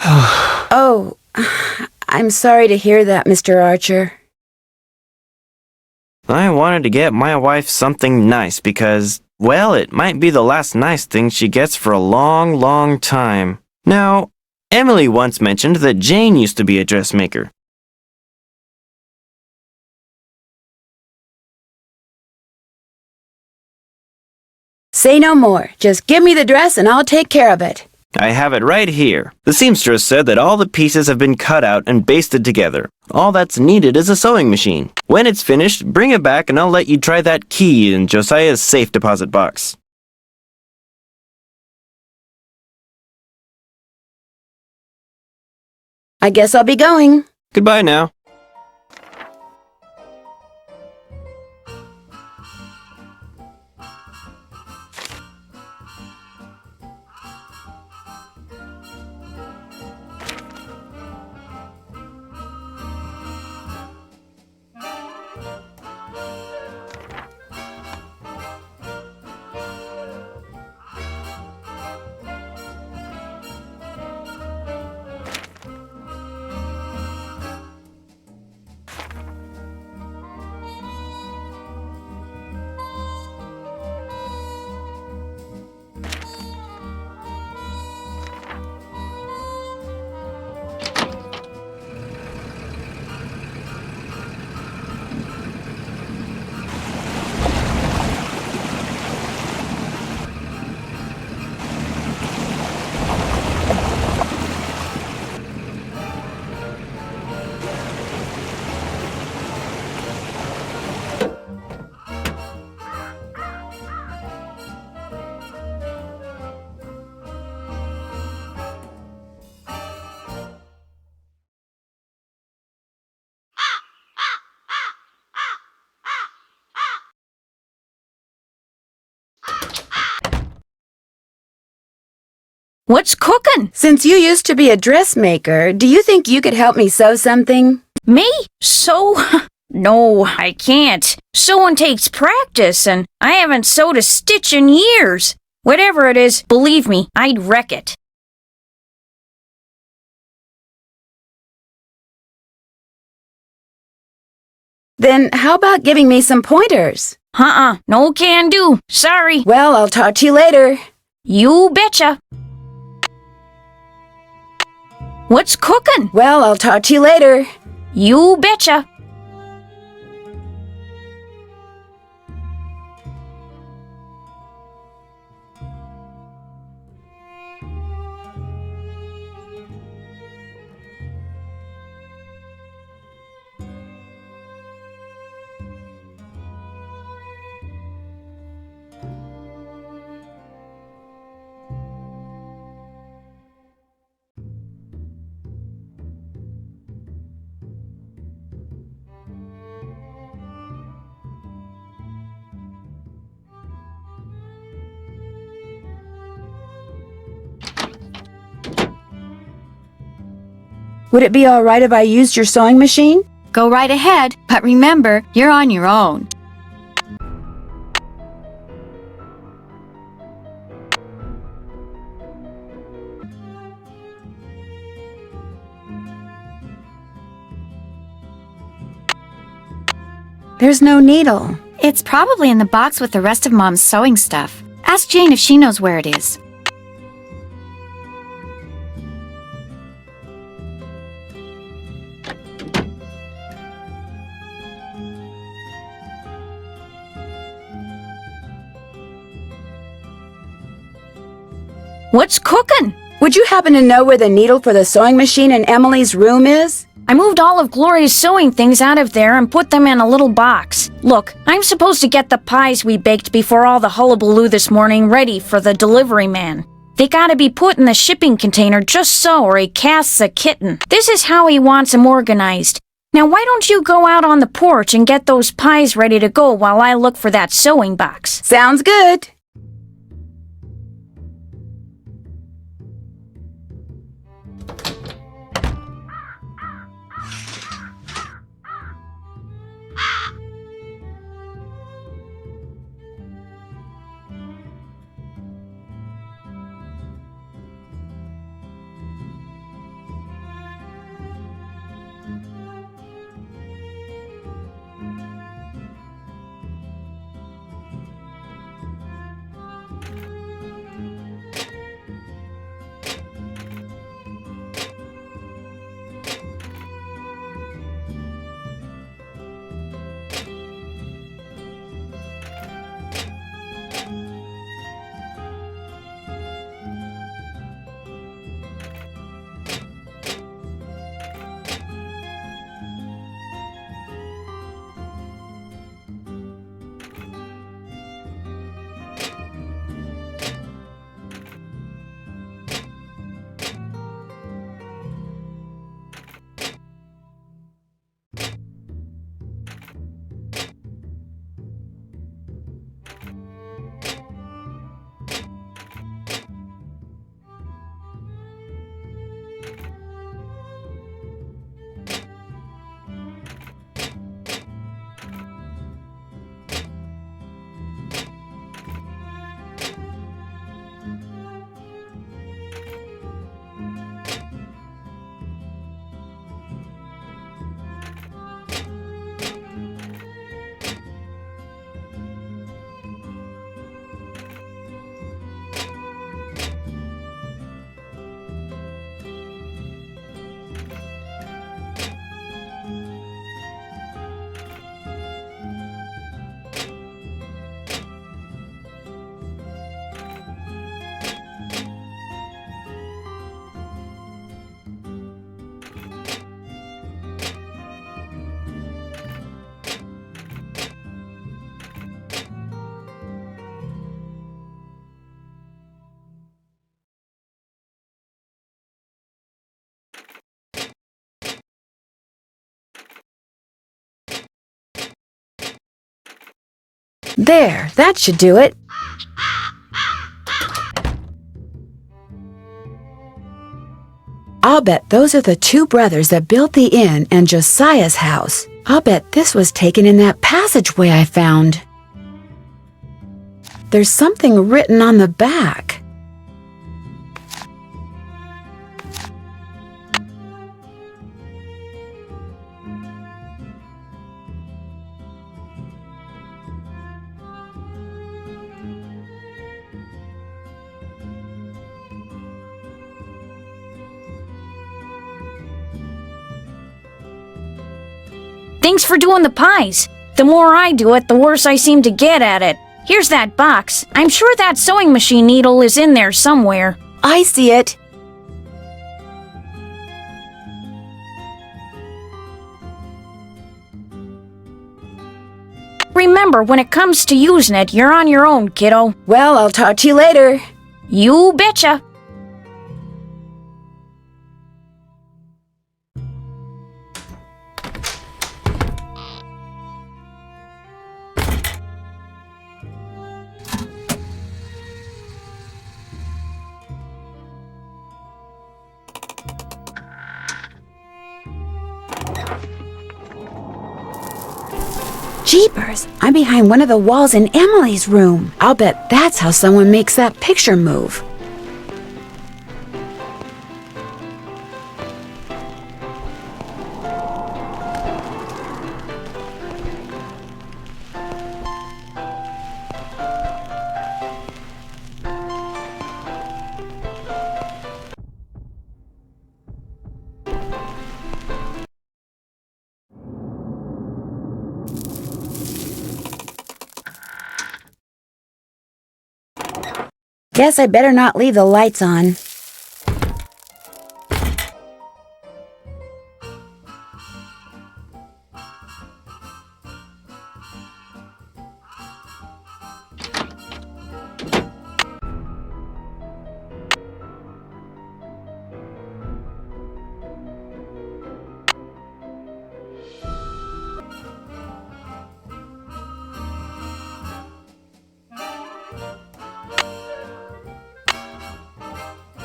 Oh, I'm sorry to hear that, Mr. Archer. I wanted to get my wife something nice because, well, it might be the last nice thing she gets for a long, long time. Now, Emily once mentioned that Jane used to be a dressmaker. Say no more. Just give me the dress and I'll take care of it. I have it right here. The seamstress said that all the pieces have been cut out and basted together. All that's needed is a sewing machine. When it's finished, bring it back and I'll let you try that key in Josiah's safe deposit box. I guess I'll be going. Goodbye now. What's cooking? Since you used to be a dressmaker, do you think you could help me sew something? Me? Sew? No, I can't. Sewing takes practice, and I haven't sewed a stitch in years. Whatever it is, believe me, I'd wreck it. Then how about giving me some pointers? No can do. Sorry. Well, I'll talk to you later. You betcha. What's cooking? Well, I'll talk to you later. You betcha. Would it be all right if I used your sewing machine? Go right ahead, but remember, you're on your own. There's no needle. It's probably in the box with the rest of Mom's sewing stuff. Ask Jane if she knows where it is. What's cooking? Would you happen to know where the needle for the sewing machine in Emily's room is? I moved all of Gloria's sewing things out of there and put them in a little box. Look, I'm supposed to get the pies we baked before all the hullabaloo this morning ready for the delivery man. They gotta be put in the shipping container just so, or he casts a kitten. This is how he wants them organized. Now why don't you go out on the porch and get those pies ready to go while I look for that sewing box? Sounds good. There, that should do it. I'll bet those are the two brothers that built the inn and Josiah's house. I'll bet this was taken in that passageway I found. There's something written on the back. Thanks for doing the pies. The more I do it, the worse I seem to get at it. Here's that box. I'm sure that sewing machine needle is in there somewhere. I see it. Remember, when it comes to using it, you're on your own, kiddo. Well, I'll talk to you later. You betcha. Jeepers, I'm behind one of the walls in Emily's room. I'll bet that's how someone makes that picture move. Guess I better not leave the lights on.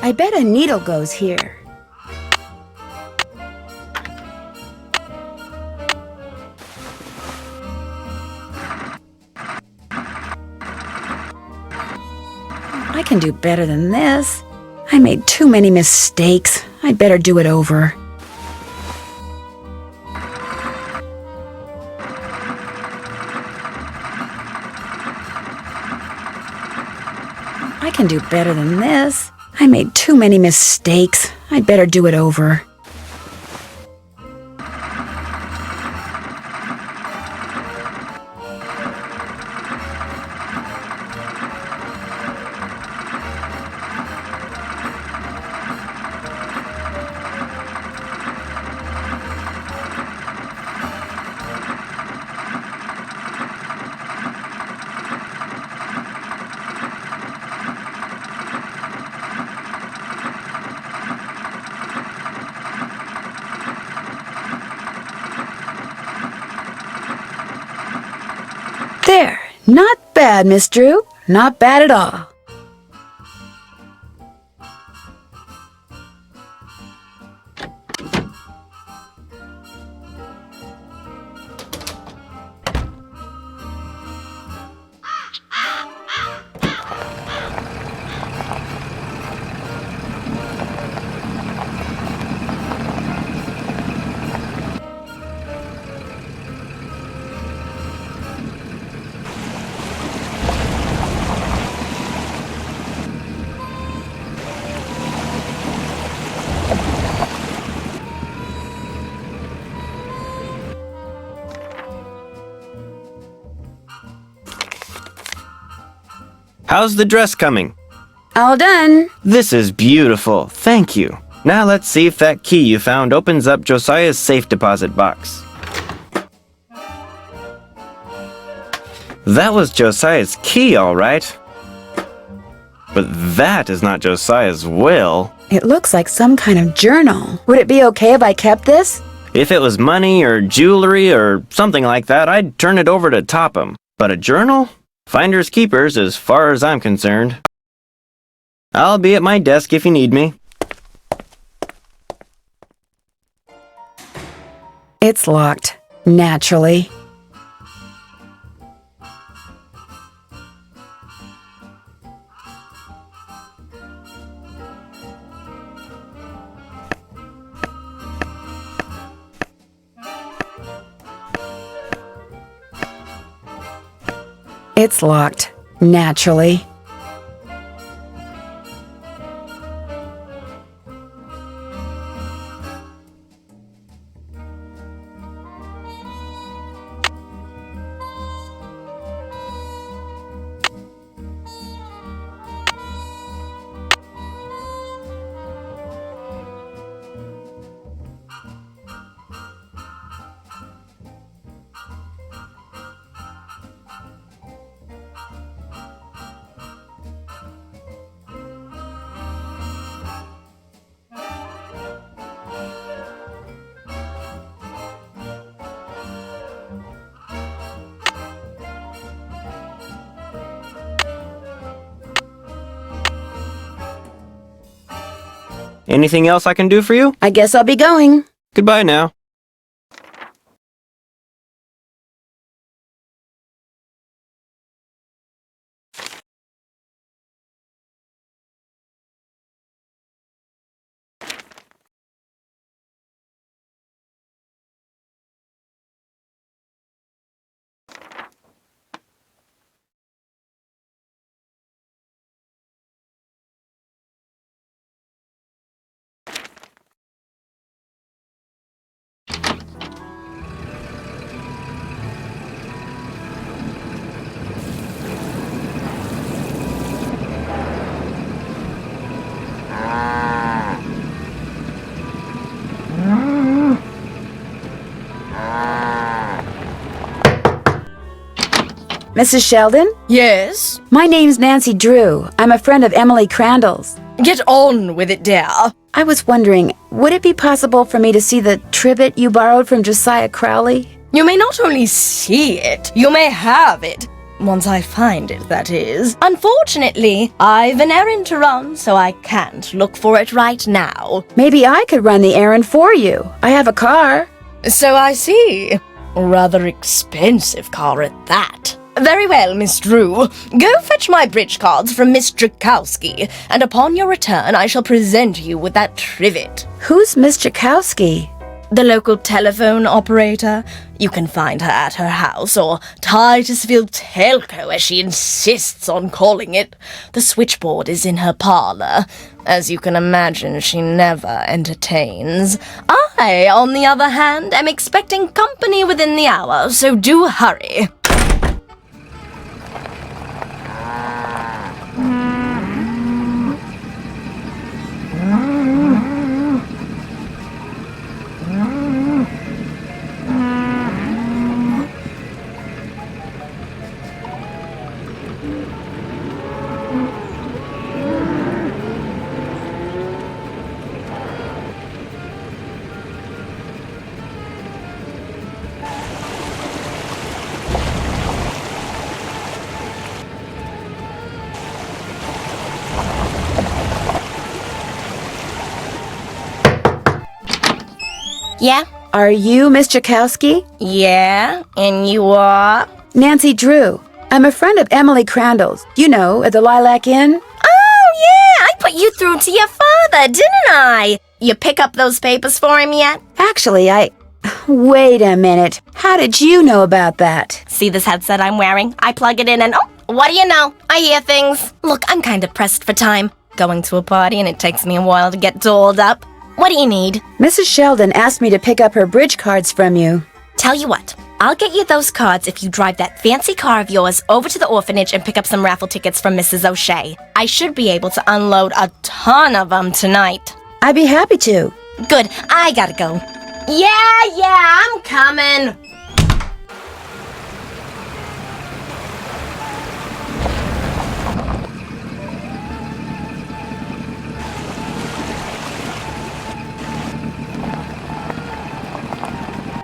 I bet a needle goes here. I can do better than this. I made too many mistakes. I'd better do it over. I can do better than this. I made too many mistakes. I'd better do it over. There. Not bad, Miss Drew. Not bad at all. How's the dress coming? All done. This is beautiful. Thank you. Now let's see if that key you found opens up Josiah's safe deposit box. That was Josiah's key, all right. But that is not Josiah's will. It looks like some kind of journal. Would it be okay if I kept this? If it was money or jewelry or something like that, I'd turn it over to Topham. But a journal? Finders keepers as far as I'm concerned. I'll be at my desk if you need me. It's locked. Naturally. It's locked. Naturally. Anything else I can do for you? I guess I'll be going. Goodbye now. Mrs. Sheldon? Yes? My name's Nancy Drew. I'm a friend of Emily Crandall's. Get on with it, dear. I was wondering, would it be possible for me to see the trivet you borrowed from Josiah Crowley? You may not only see it, you may have it. Once I find it, that is. Unfortunately, I've an errand to run, so I can't look for it right now. Maybe I could run the errand for you. I have a car. So I see. Rather expensive car at that. Very well, Miss Drew. Go fetch my bridge cards from Miss Drakowski, and upon your return I shall present you with that trivet. Who's Miss Drakowski? The local telephone operator. You can find her at her house, or Titusville Telco, as she insists on calling it. The switchboard is in her parlor. As you can imagine, she never entertains. I, on the other hand, am expecting company within the hour, so do hurry. Yeah? Are you Miss Drakowski? Yeah, and you are? Nancy Drew. I'm a friend of Emily Crandall's. You know, at the Lilac Inn. Oh, yeah! I put you through to your father, didn't I? You pick up those papers for him yet? Actually, Wait a minute. How did you know about that? See this headset I'm wearing? I plug it in and what do you know? I hear things. Look, I'm kind of pressed for time. Going to a party and it takes me a while to get dolled up. What do you need? Mrs. Sheldon asked me to pick up her bridge cards from you. Tell you what, I'll get you those cards if you drive that fancy car of yours over to the orphanage and pick up some raffle tickets from Mrs. O'Shea. I should be able to unload a ton of them tonight. I'd be happy to. Good, I gotta go. Yeah, I'm coming.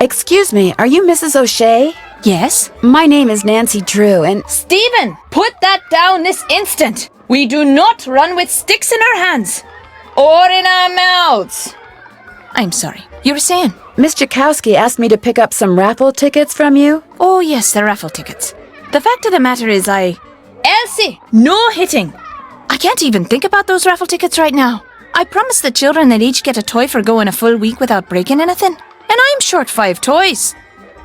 Excuse me, are you Mrs. O'Shea? Yes? My name is Nancy Drew, and... Stephen, put that down this instant! We do not run with sticks in our hands! Or in our mouths! I'm sorry. You were saying? Miss Drakowski asked me to pick up some raffle tickets from you. Oh, yes, the raffle tickets. The fact of the matter is Elsie, no hitting! I can't even think about those raffle tickets right now. I promised the children they'd each get a toy for going a full week without breaking anything. And I'm short 5 toys.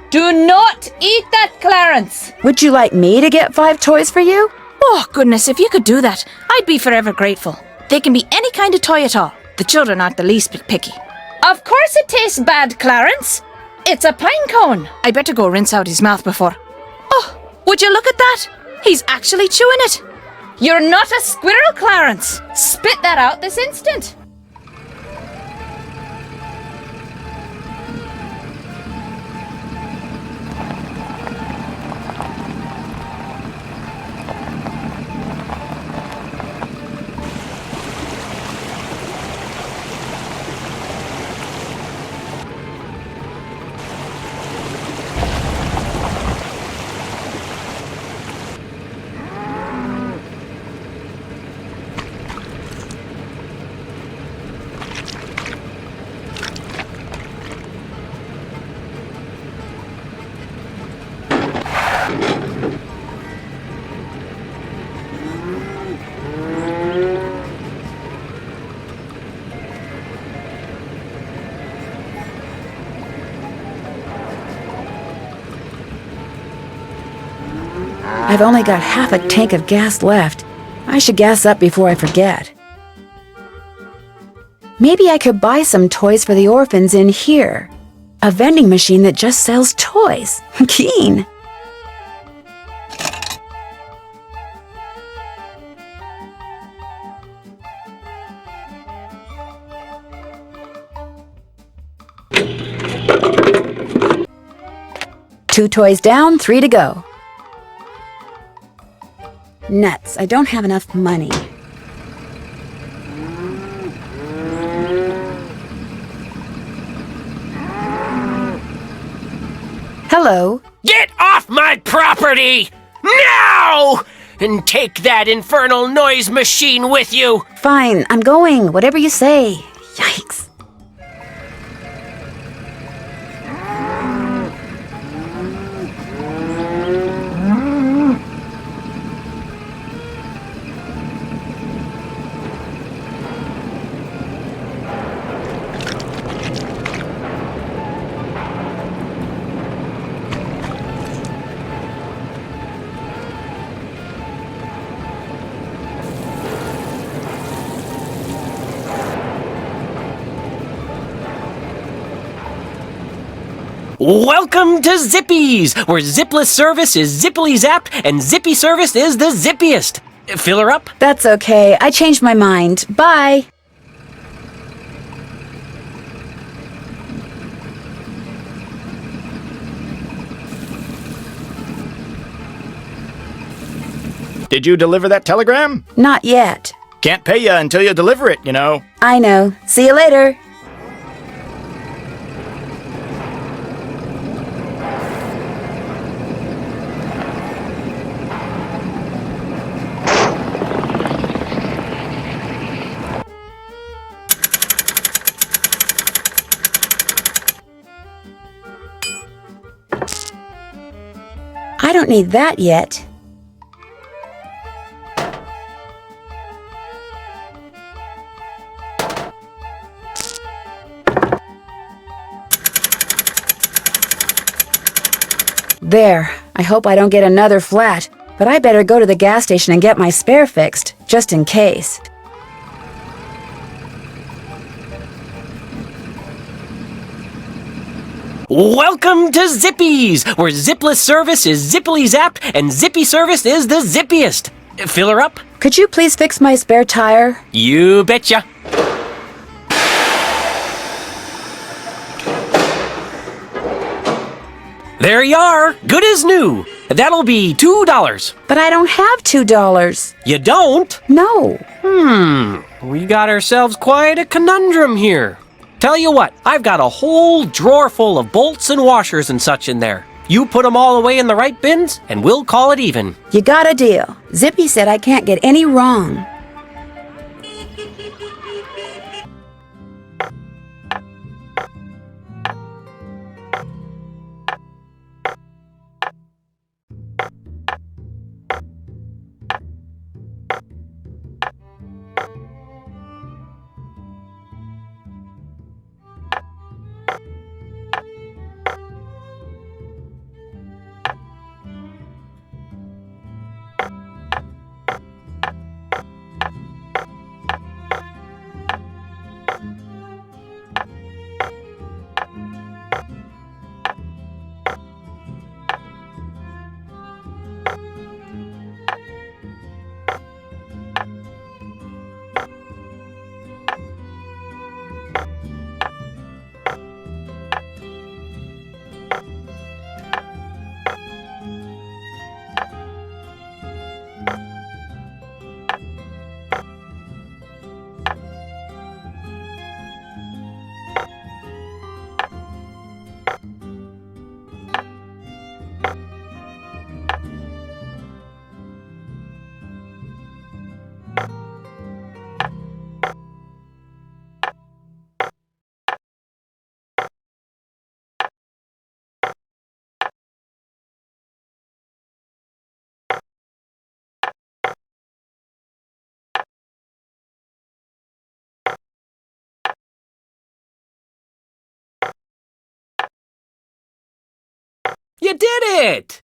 Do not eat that, Clarence! Would you like me to get 5 toys for you? Oh, goodness, if you could do that, I'd be forever grateful. They can be any kind of toy at all. The children aren't the least bit picky. Of course it tastes bad, Clarence. It's a pine cone. I better go rinse out his mouth before... Oh, would you look at that? He's actually chewing it. You're not a squirrel, Clarence. Spit that out this instant. I've only got half a tank of gas left. I should gas up before I forget. Maybe I could buy some toys for the orphans in here. A vending machine that just sells toys. Keen. Two toys down, 3 to go. Nuts, I don't have enough money. Hello. Get off my property! Now! And take that infernal noise machine with you! Fine, I'm going. Whatever you say. Yikes. Welcome to Zippy's, where zipless service is zippily zapped and zippy service is the zippiest. Fill her up? That's okay. I changed my mind. Bye. Did you deliver that telegram? Not yet. Can't pay you until you deliver it, you know. I know. See you later. I don't need that yet. There. I hope I don't get another flat, but I better go to the gas station and get my spare fixed, just in case. Welcome to Zippy's, where zipless service is zippily zapped and zippy service is the zippiest. Fill her up? Could you please fix my spare tire? You betcha. There you are, good as new. That'll be $2. But I don't have $2. You don't? No. We got ourselves quite a conundrum here. Tell you what, I've got a whole drawer full of bolts and washers and such in there. You put them all away in the right bins, and we'll call it even. You got a deal. Zippy said I can't get any wrong. You did it!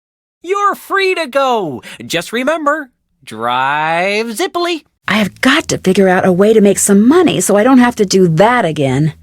You're free to go. Just remember, drive zippily. I have got to figure out a way to make some money so I don't have to do that again.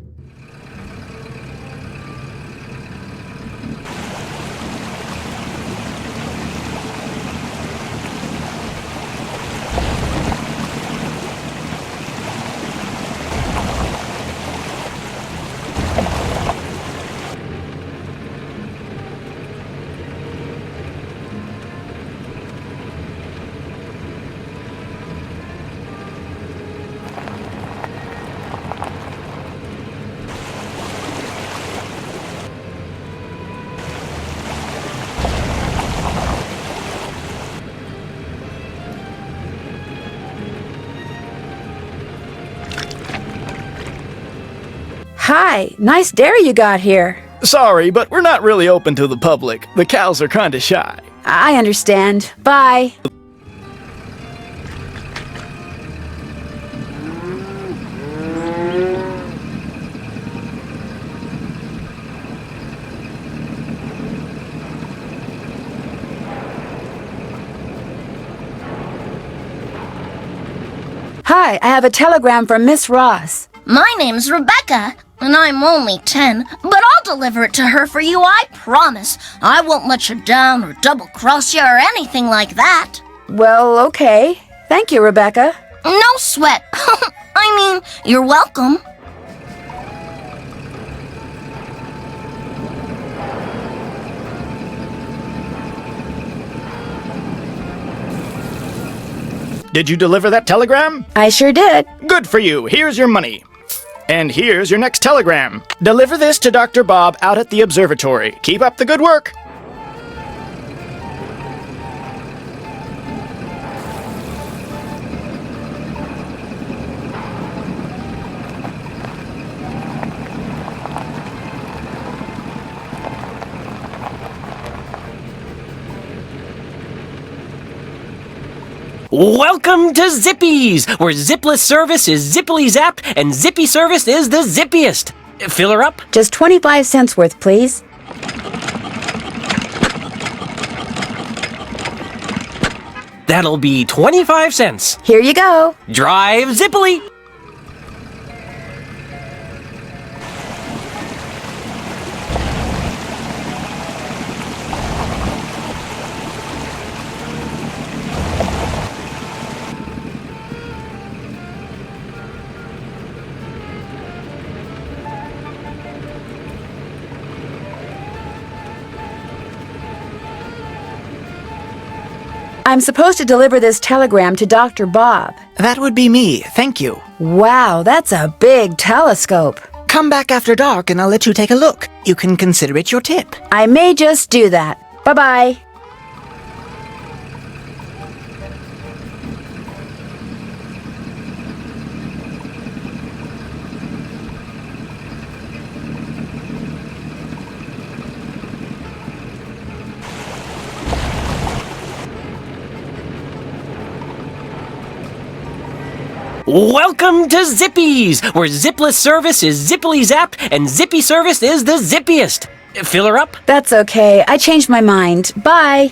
Hi, nice dairy you got here. Sorry, but we're not really open to the public. The cows are kinda shy. I understand. Bye. Hi, I have a telegram from Miss Ross. My name's Rebecca, and I'm only 10, but I'll deliver it to her for you, I promise. I won't let you down or double-cross you or anything like that. Well, okay. Thank you, Rebecca. No sweat. I mean, you're welcome. Did you deliver that telegram? I sure did. Good for you. Here's your money. And here's your next telegram. Deliver this to Dr. Bob out at the observatory. Keep up the good work. Welcome to Zippy's, where zipless service is zippily zapped and zippy service is the zippiest. Fill her up? Just 25 cents worth, please. That'll be 25 cents. Here you go. Drive zippily. I'm supposed to deliver this telegram to Dr. Bob. That would be me, thank you. Wow, that's a big telescope. Come back after dark and I'll let you take a look. You can consider it your tip. I may just do that. Bye-bye. Welcome to Zippy's, where zipless service is zippily zapped and zippy service is the zippiest. Fill her up? That's okay. I changed my mind. Bye.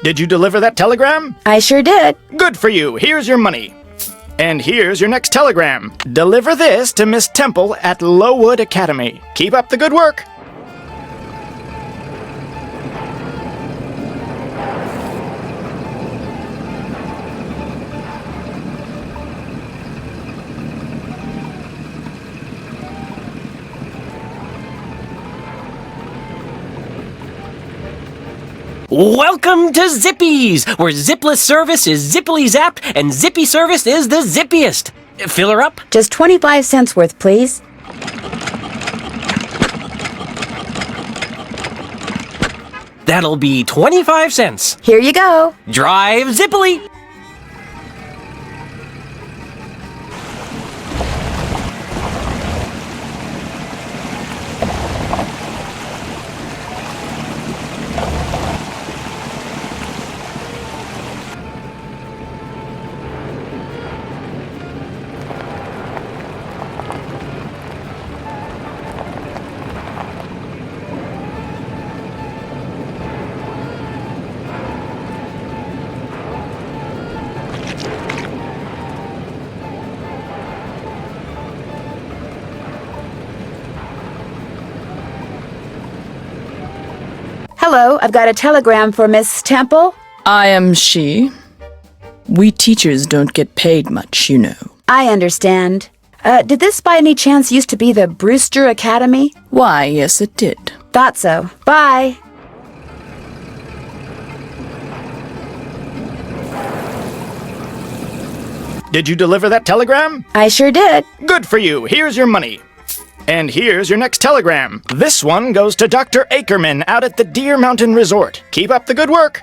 Did you deliver that telegram? I sure did. Good for you. Here's your money. And here's your next telegram. Deliver this to Miss Temple at Lowood Academy. Keep up the good work. Welcome to Zippy's, where zipless service is zippily zapped and zippy service is the zippiest. Fill her up? Just 25 cents worth, please. That'll be 25 cents. Here you go. Drive zippily. Hello, I've got a telegram for Miss Temple. I am she. We teachers don't get paid much, you know. I understand. Did this by any chance used to be the Brewster Academy? Why, yes it did. Thought so. Bye. Did you deliver that telegram? I sure did. Good for you. Here's your money. And here's your next telegram. This one goes to Dr. Ackerman out at the Deer Mountain Resort. Keep up the good work.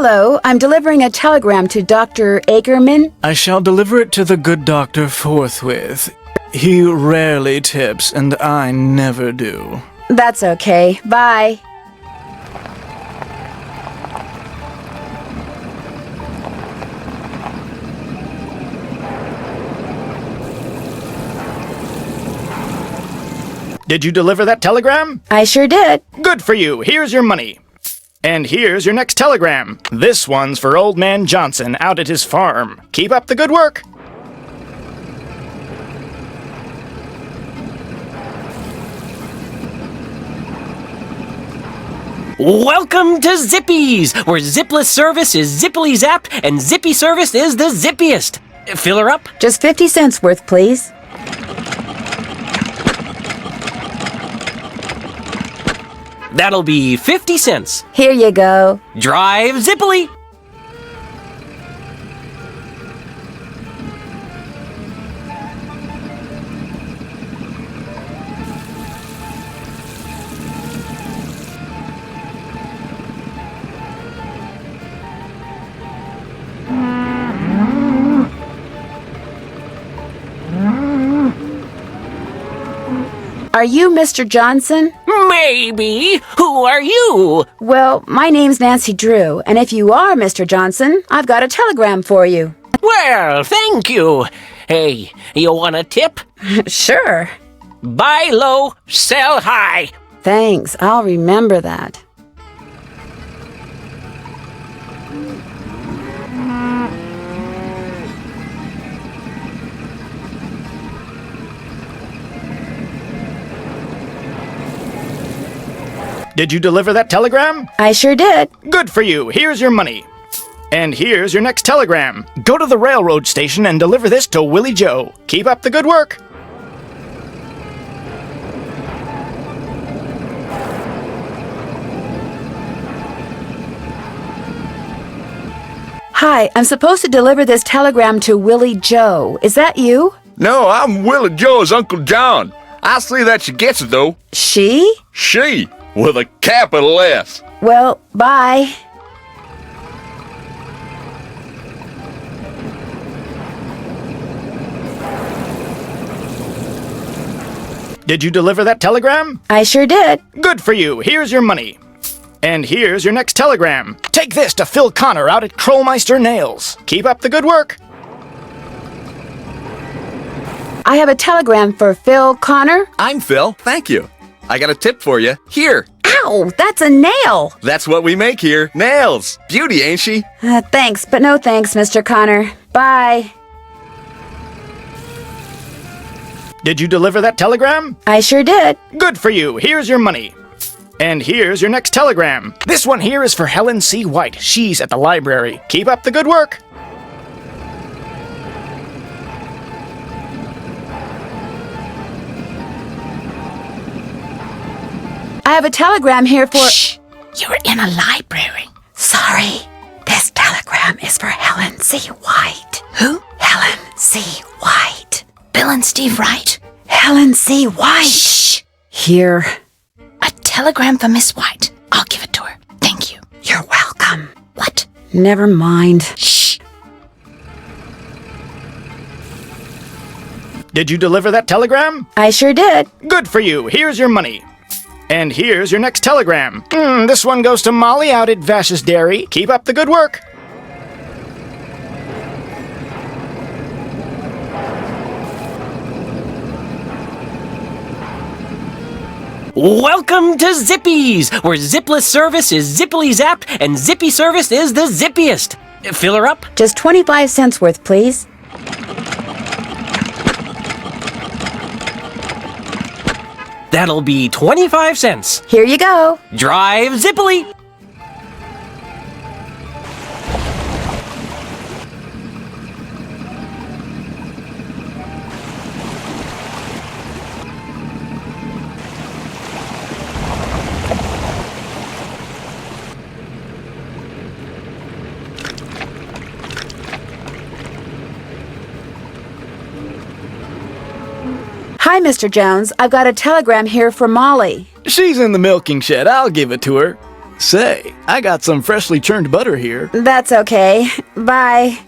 Hello, I'm delivering a telegram to Dr. Ackerman. I shall deliver it to the good doctor forthwith. He rarely tips, and I never do. That's okay. Bye. Did you deliver that telegram? I sure did. Good for you. Here's your money. And here's your next telegram. This one's for Old Man Johnson out at his farm. Keep up the good work. Welcome to Zippy's, where zipless service is zippily zapped and zippy service is the zippiest. Fill her up? Just 50 cents worth, please. That'll be 50 cents. Here you go. Drive zippily. Are you Mr. Johnson? Maybe. Who are you? Well, my name's Nancy Drew, and if you are Mr. Johnson, I've got a telegram for you. Well, thank you. Hey, you want a tip? Sure. Buy low, sell high. Thanks, I'll remember that. Did you deliver that telegram? I sure did. Good for you. Here's your money. And here's your next telegram. Go to the railroad station and deliver this to Willie Joe. Keep up the good work. Hi, I'm supposed to deliver this telegram to Willie Joe. Is that you? No, I'm Willie Joe's Uncle John. I see that she gets it, though. She? She, with a capital S. Well, bye. Did you deliver that telegram? I sure did. Good for you. Here's your money. And here's your next telegram. Take this to Phil Connor out at Krollmeister Nails. Keep up the good work. I have a telegram for Phil Connor. I'm Phil. Thank you. I got a tip for you. Here. Ow, that's a nail. That's what we make here. Nails. Beauty, ain't she? Thanks, but no thanks, Mr. Connor. Bye. Did you deliver that telegram? I sure did. Good for you. Here's your money. And here's your next telegram. This one here is for Helen C. White. She's at the library. Keep up the good work. I have a telegram here for... Shh! You're in a library. Sorry. This telegram is for Helen C. White. Who? Helen C. White. Bill and Steve Wright? Helen C. White. Shh! Here. A telegram for Miss White. I'll give it to her. Thank you. You're welcome. What? Never mind. Shh! Did you deliver that telegram? I sure did. Good for you. Here's your money. And here's your next telegram. This one goes to Molly out at Vash's Dairy. Keep up the good work. Welcome to Zippy's, where zipless service is zippily zapped and zippy service is the zippiest. Fill her up? Just 25 cents worth, please. That'll be 25 cents. Here you go. Drive zippily. Hi, Mr. Jones. I've got a telegram here for Molly. She's in the milking shed. I'll give it to her. Say, I got some freshly churned butter here. That's okay. Bye.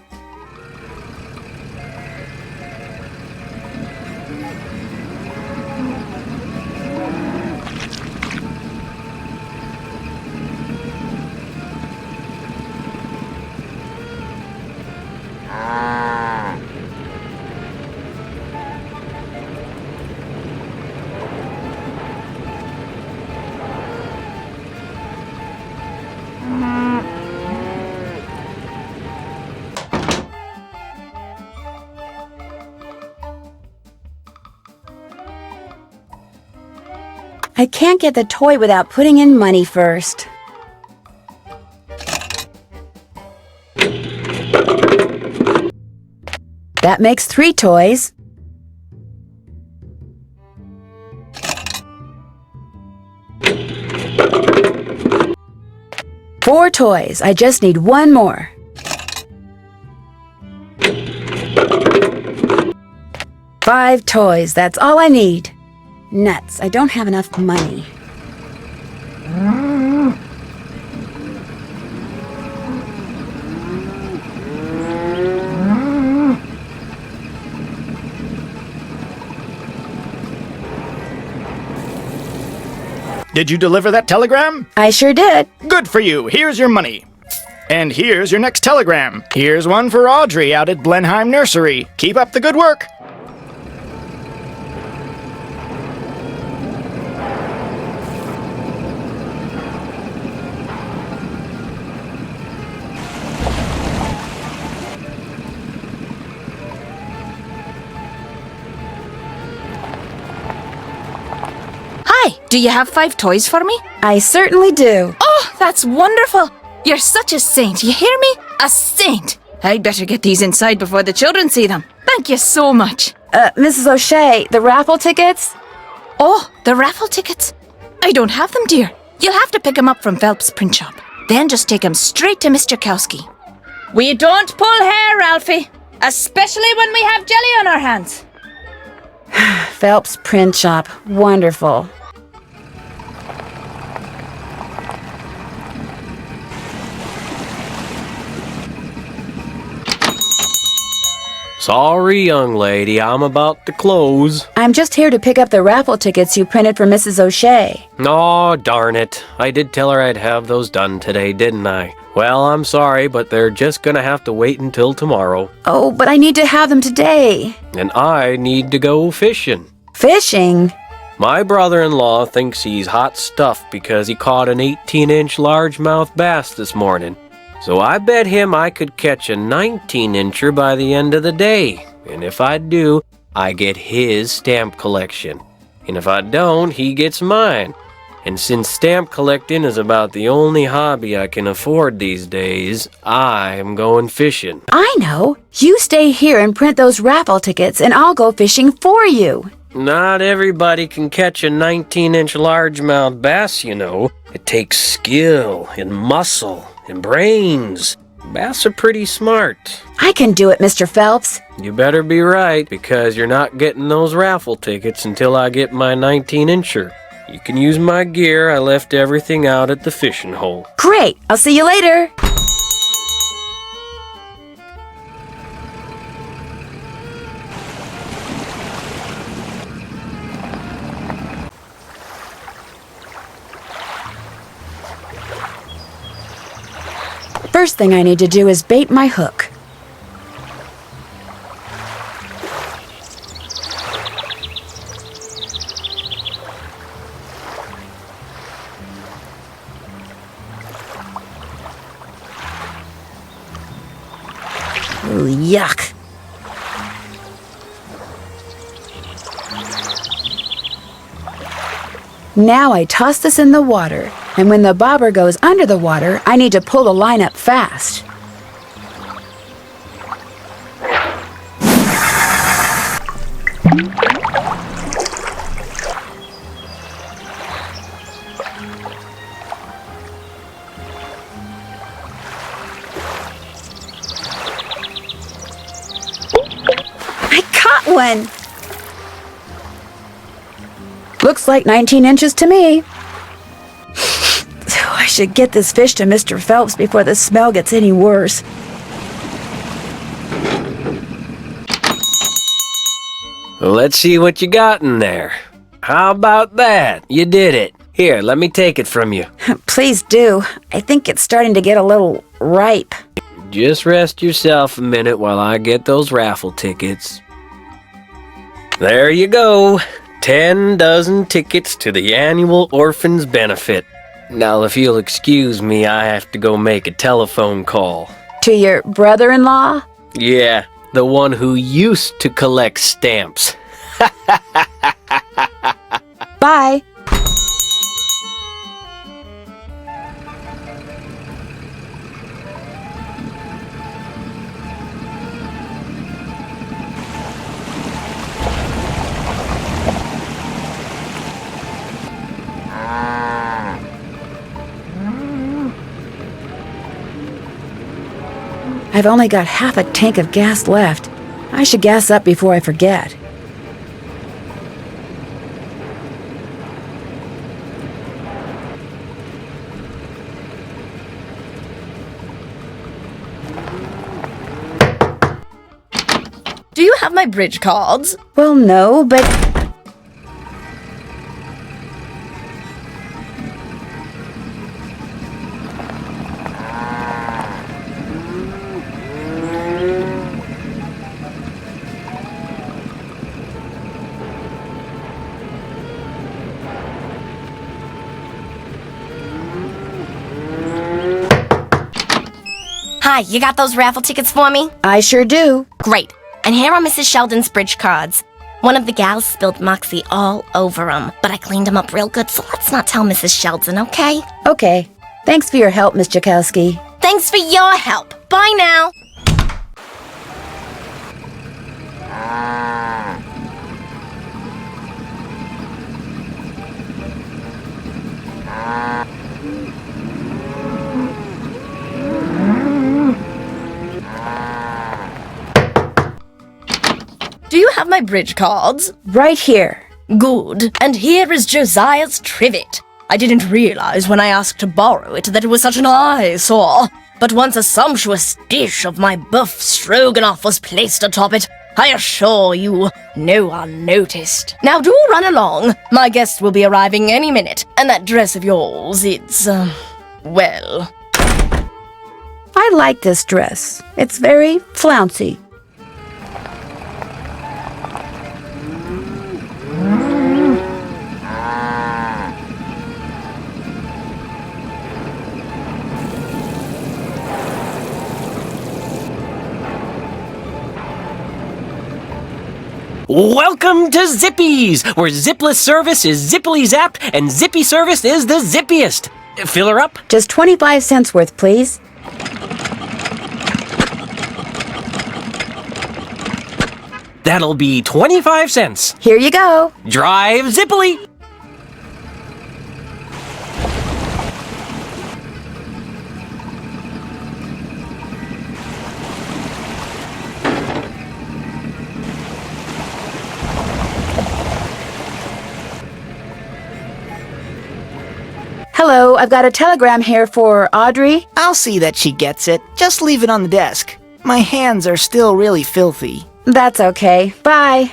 I can't get the toy without putting in money first. That makes 3 toys. Four toys. I just need 1 more. Five toys. That's all I need. Nuts. I don't have enough money. Did you deliver that telegram? I sure did. Good for you. Here's your money. And here's your next telegram. Here's one for Audrey out at Blenheim Nursery. Keep up the good work. Hi, do you have 5 toys for me? I certainly do. Oh, that's wonderful. You're such a saint, you hear me? A saint. I'd better get these inside before the children see them. Thank you so much. Mrs. O'Shea, the raffle tickets? Oh, the raffle tickets? I don't have them, dear. You'll have to pick them up from Phelps' print shop. Then just take them straight to Mr. Kowski. We don't pull hair, Ralphie. Especially when we have jelly on our hands. Phelps print shop. Wonderful. Sorry, young lady, I'm about to close. I'm just here to pick up the raffle tickets you printed for Mrs. O'Shea. Aw, darn it. I did tell her I'd have those done today, didn't I? Well, I'm sorry, but they're just gonna have to wait until tomorrow. Oh, but I need to have them today. And I need to go fishing. Fishing? My brother-in-law thinks he's hot stuff because he caught an 18-inch largemouth bass this morning. So I bet him I could catch a 19-incher by the end of the day. And if I do, I get his stamp collection. And if I don't, he gets mine. And since stamp collecting is about the only hobby I can afford these days, I'm going fishing. I know. You stay here and print those raffle tickets, and I'll go fishing for you. Not everybody can catch a 19-inch largemouth bass, you know. It takes skill and muscle and brains. Bass are pretty smart. I can do it, Mr. Phelps. You better be right, because you're not getting those raffle tickets until I get my 19-incher. You can use my gear. I left everything out at the fishing hole. Great. I'll see you later. First thing I need to do is bait my hook. Ooh, yuck. Now I toss this in the water, and when the bobber goes under the water, I need to pull the line up fast. I caught one! Looks like 19 inches to me. I should get this fish to Mr. Phelps before the smell gets any worse. Let's see what you got in there. How about that? You did it. Here, let me take it from you. Please do. I think it's starting to get a little ripe. Just rest yourself a minute while I get those raffle tickets. There you go. 10 dozen tickets to the annual Orphans Benefit. Now, if you'll excuse me, I have to go make a telephone call. To your brother-in-law? Yeah, the one who used to collect stamps. Bye. I've only got half a tank of gas left. I should gas up before I forget. Do you have my bridge cards? Well, no, but... Hi, you got those raffle tickets for me? I sure do. Great. And here are Mrs. Sheldon's bridge cards. One of the gals spilled Moxie all over them, but I cleaned them up real good, so let's not tell Mrs. Sheldon, okay? Okay. Thanks for your help, Miss Jakowski. Thanks for your help. Bye now. Do you have my bridge cards? Right here. Good. And here is Josiah's trivet. I didn't realize when I asked to borrow it that it was such an eyesore. But once a sumptuous dish of my buff stroganoff was placed atop it, I assure you, no one noticed. Now do run along. My guest will be arriving any minute. And that dress of yours, it's, well... I like this dress. It's very flouncy. Welcome to Zippy's, where zipless service is zippily zapped and zippy service is the zippiest. Fill her up? Just 25 cents worth, please. That'll be 25 cents. Here you go. Drive zippily. Hello, I've got a telegram here for Audrey. I'll see that she gets it. Just leave it on the desk. My hands are still really filthy. That's okay. Bye.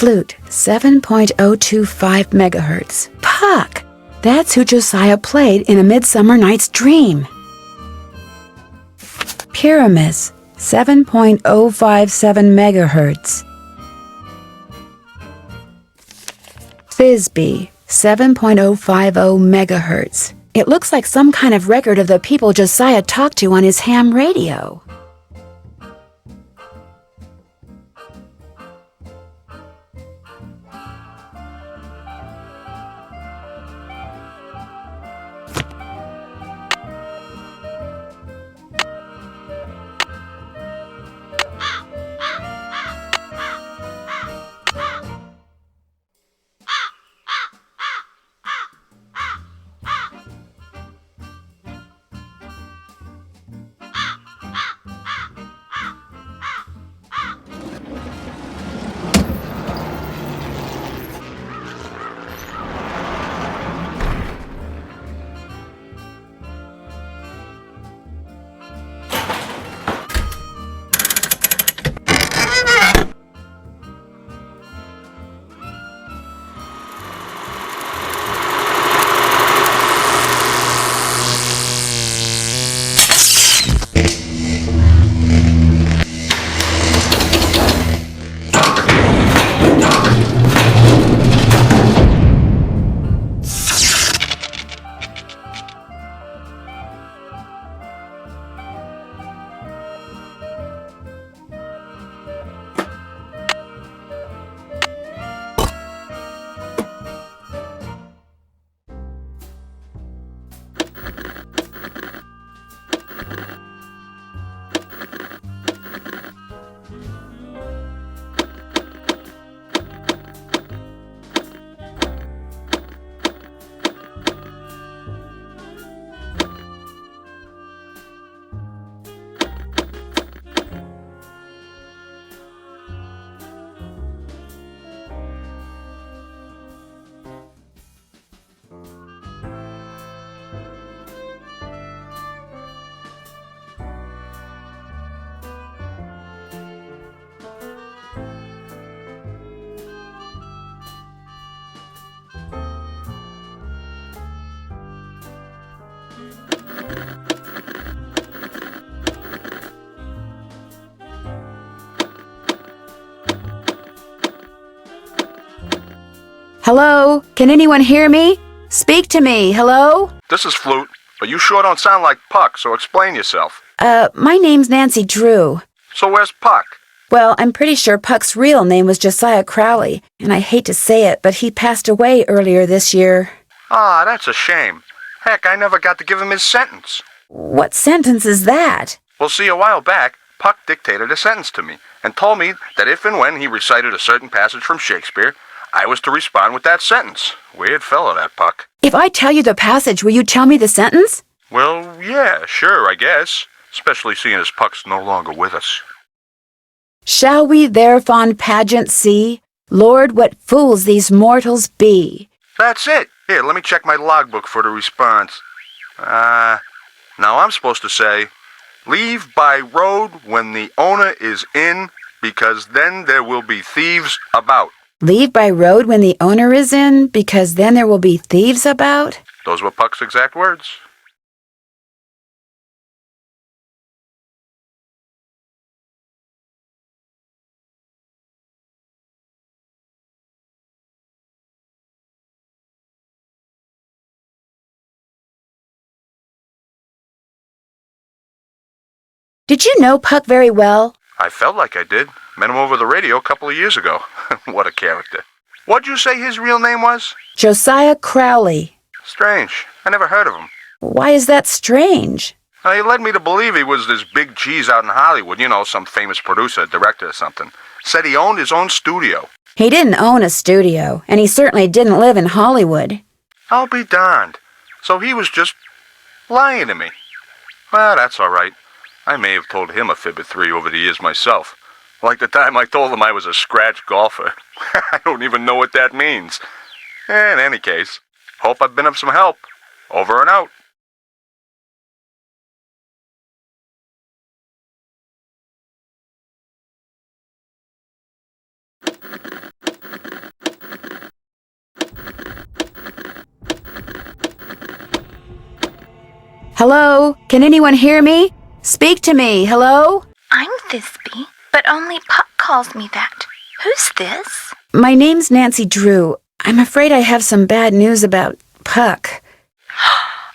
Flute, 7.025 megahertz. Puck! That's who Josiah played in A Midsummer Night's Dream. Pyramus, 7.057 megahertz. Thisbe, 7.050 megahertz. It looks like some kind of record of the people Josiah talked to on his ham radio. Hello? Can anyone hear me? Speak to me. Hello? This is Flute, but you sure don't sound like Puck, so explain yourself. My name's Nancy Drew. So where's Puck? Well, I'm pretty sure Puck's real name was Josiah Crowley, and I hate to say it, but he passed away earlier this year. Ah, that's a shame. Heck, I never got to give him his sentence. What sentence is that? Well, see, a while back, Puck dictated a sentence to me and told me that if and when he recited a certain passage from Shakespeare, I was to respond with that sentence. Weird fellow, that Puck. If I tell you the passage, will you tell me the sentence? Well, yeah, sure, I guess. Especially seeing as Puck's no longer with us. Shall we their fond pageant see? Lord, what fools these mortals be. That's it. Here, let me check my logbook for the response. Now I'm supposed to say, leave by road when the owner is in, because then there will be thieves about. Leave by road when the owner is in, because then there will be thieves about? Those were Puck's exact words. Did you know Puck very well? I felt like I did. Met him over the radio a couple of years ago. What a character. What'd you say his real name was? Josiah Crowley. Strange. I never heard of him. Why is that strange? He led me to believe he was this big cheese out in Hollywood. You know, some famous producer, director or something. Said he owned his own studio. He didn't own a studio, and he certainly didn't live in Hollywood. I'll be darned. So he was just lying to me. Well, that's all right. I may have told him a fib or three over the years myself. Like the time I told him I was a scratch golfer. I don't even know what that means. In any case, hope I've been of some help. Over and out. Hello? Can anyone hear me? Speak to me. Hello? I'm Thisbe, but only Puck calls me that. Who's this? My name's Nancy Drew. I'm afraid I have some bad news about Puck.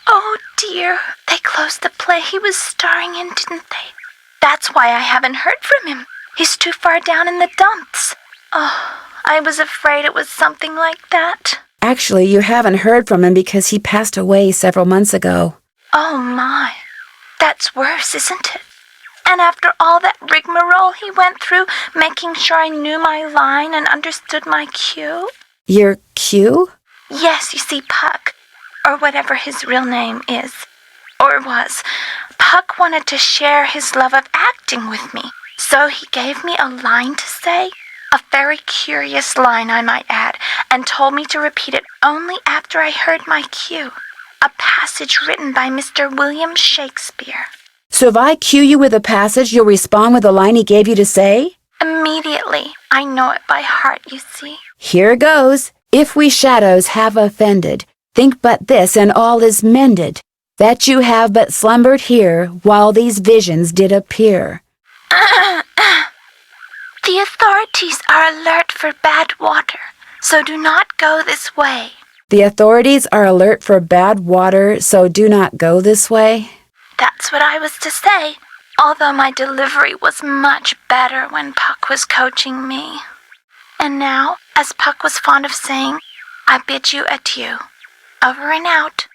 Oh dear, they closed the play he was starring in, didn't they? That's why I haven't heard from him. He's too far down in the dumps. Oh, I was afraid it was something like that. Actually, you haven't heard from him because he passed away several months ago. Oh my, that's worse, isn't it? And after all that rigmarole he went through, making sure I knew my line and understood my cue? Your cue? Yes, you see, Puck, or whatever his real name is, or was, Puck wanted to share his love of acting with me, so he gave me a line to say, a very curious line I might add, and told me to repeat it only after I heard my cue, a passage written by Mr. William Shakespeare. So if I cue you with a passage, you'll respond with the line he gave you to say? Immediately. I know it by heart, you see. Here goes. If we shadows have offended, think but this and all is mended, that you have but slumbered here while these visions did appear. The authorities are alert for bad water, so do not go this way. The authorities are alert for bad water, so do not go this way. That's what I was to say, although my delivery was much better when Puck was coaching me. And now, as Puck was fond of saying, I bid you adieu. Over and out.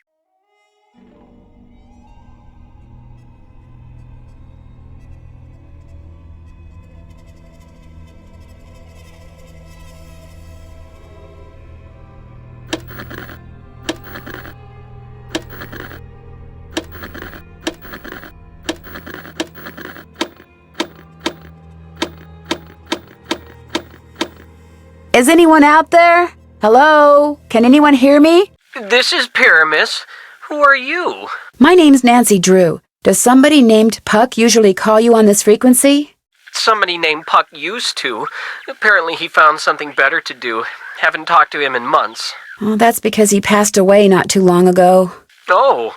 Is anyone out there? Hello? Can anyone hear me? This is Pyramus. Who are you? My name's Nancy Drew. Does somebody named Puck usually call you on this frequency? Somebody named Puck used to. Apparently he found something better to do. Haven't talked to him in months. Well, that's because he passed away not too long ago. Oh,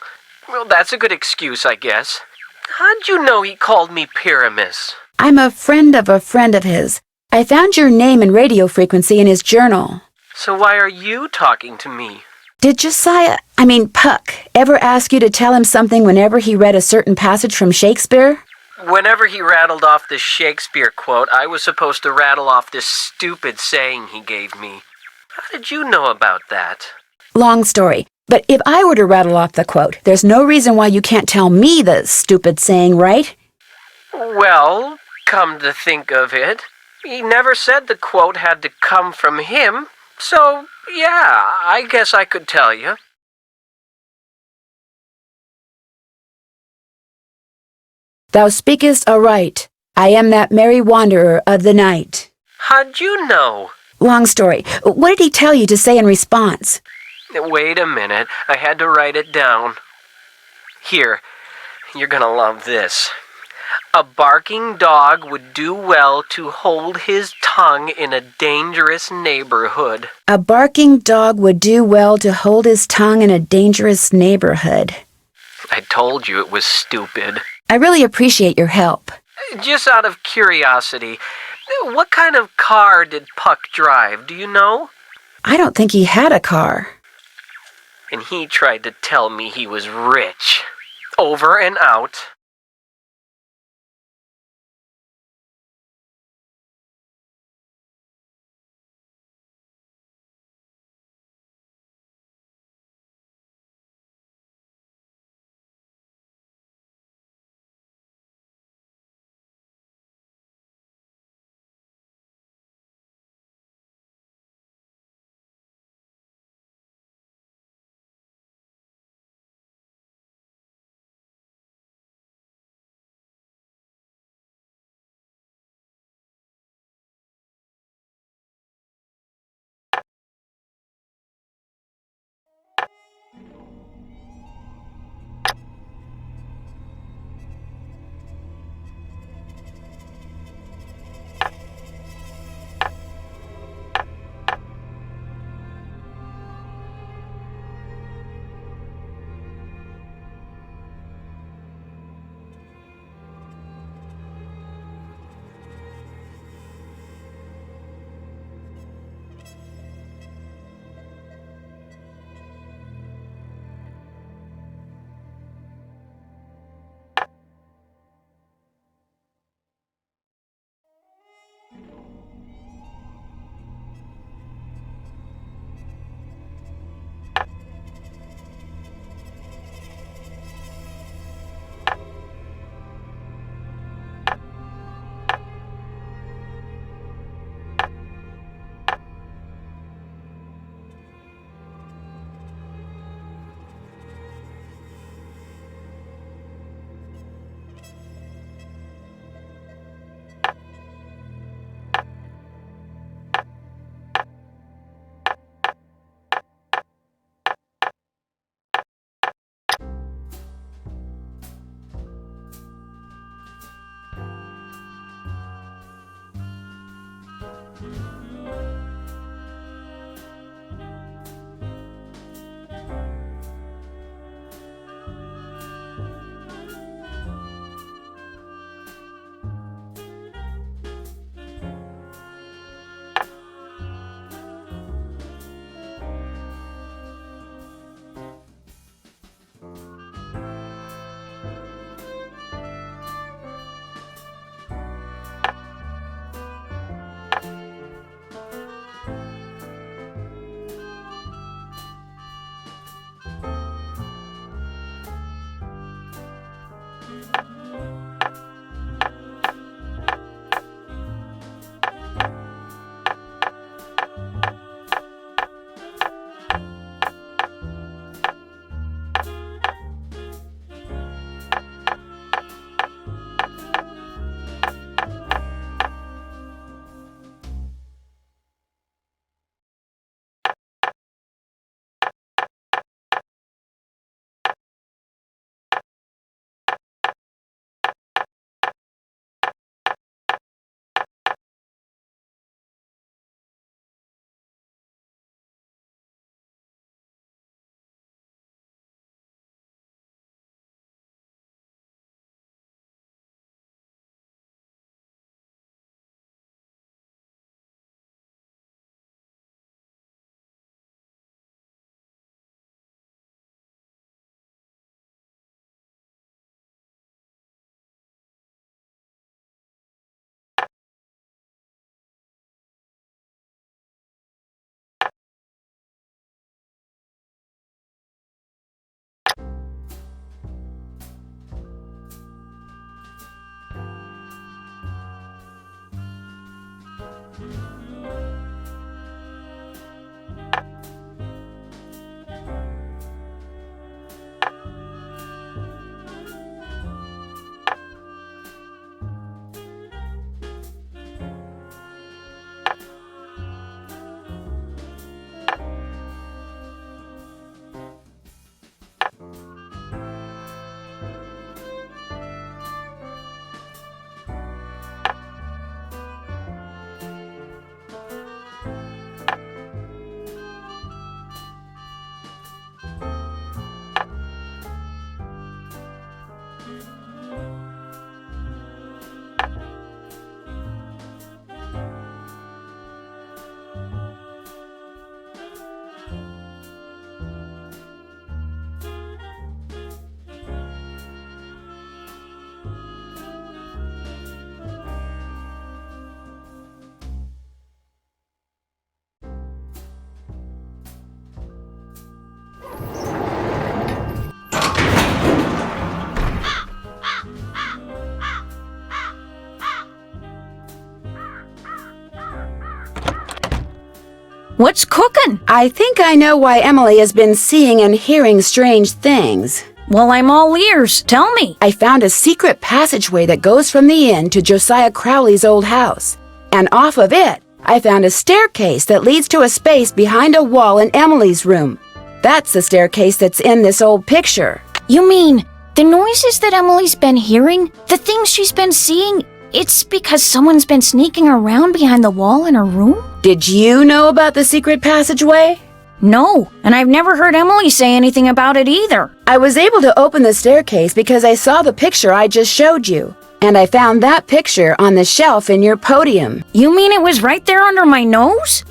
well, that's a good excuse, I guess. How'd you know he called me Pyramus? I'm a friend of his. I found your name and radio frequency in his journal. So why are you talking to me? Did Puck, ever ask you to tell him something whenever he read a certain passage from Shakespeare? Whenever he rattled off this Shakespeare quote, I was supposed to rattle off this stupid saying he gave me. How did you know about that? Long story, but if I were to rattle off the quote, there's no reason why you can't tell me the stupid saying, right? Well, come to think of it, he never said the quote had to come from him, so yeah, I guess I could tell you. Thou speakest aright. I am that merry wanderer of the night. How'd you know? Long story. What did he tell you to say in response? Wait a minute, I had to write it down. Here, you're gonna love this. A barking dog would do well to hold his tongue in a dangerous neighborhood. A barking dog would do well to hold his tongue in a dangerous neighborhood. I told you it was stupid. I really appreciate your help. Just out of curiosity, what kind of car did Puck drive, do you know? I don't think he had a car. And he tried to tell me he was rich. Over and out. What's cooking? I think I know why Emily has been seeing and hearing strange things. Well, I'm all ears. Tell me. I found a secret passageway that goes from the inn to Josiah Crowley's old house. And off of it, I found a staircase that leads to a space behind a wall in Emily's room. That's the staircase that's in this old picture. You mean the noises that Emily's been hearing? The things she's been seeing? It's because someone's been sneaking around behind the wall in her room? Did you know about the secret passageway? No, and I've never heard Emily say anything about it either. I was able to open the staircase because I saw the picture I just showed you. And I found that picture on the shelf in your podium. You mean it was right there under my nose?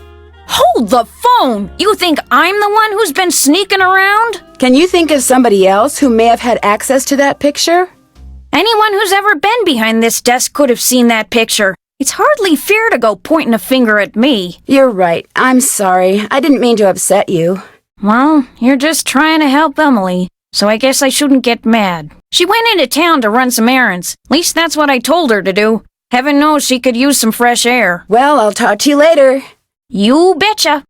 Hold the phone! You think I'm the one who's been sneaking around? Can you think of somebody else who may have had access to that picture? Anyone who's ever been behind this desk could have seen that picture. It's hardly fair to go pointing a finger at me. You're right. I'm sorry. I didn't mean to upset you. Well, you're just trying to help Emily, so I guess I shouldn't get mad. She went into town to run some errands. At least that's what I told her to do. Heaven knows she could use some fresh air. Well, I'll talk to you later. You betcha.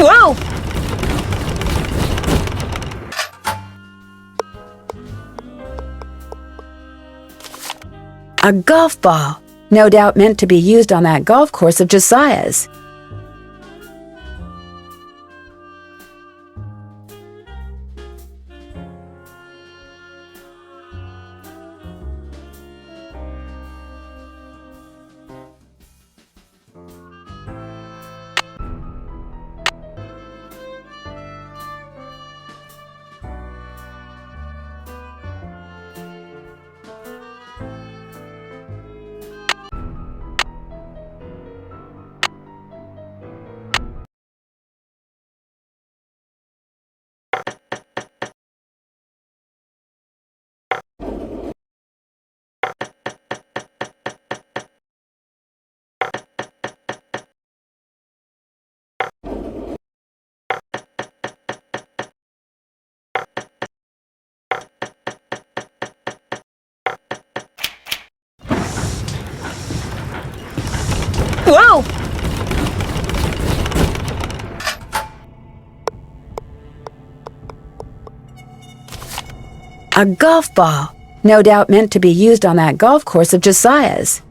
Whoa! A golf ball, no doubt meant to be used on that golf course of Josiah's. A golf ball, no doubt meant to be used on that golf course of Josiah's.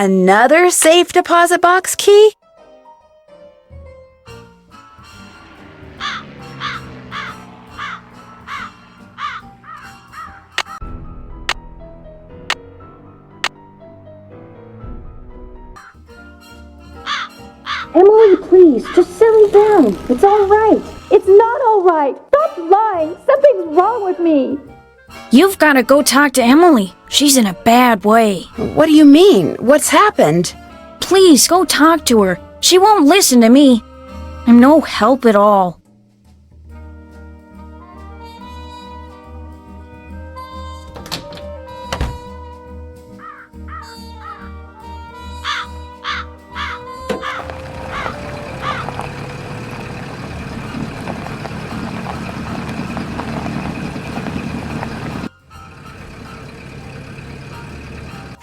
Another safe deposit box key? Emily, please, just settle down. It's all right. It's not all right. Stop lying. Something's wrong with me. You've got to go talk to Emily. She's in a bad way. What do you mean? What's happened? Please, go talk to her. She won't listen to me. I'm no help at all.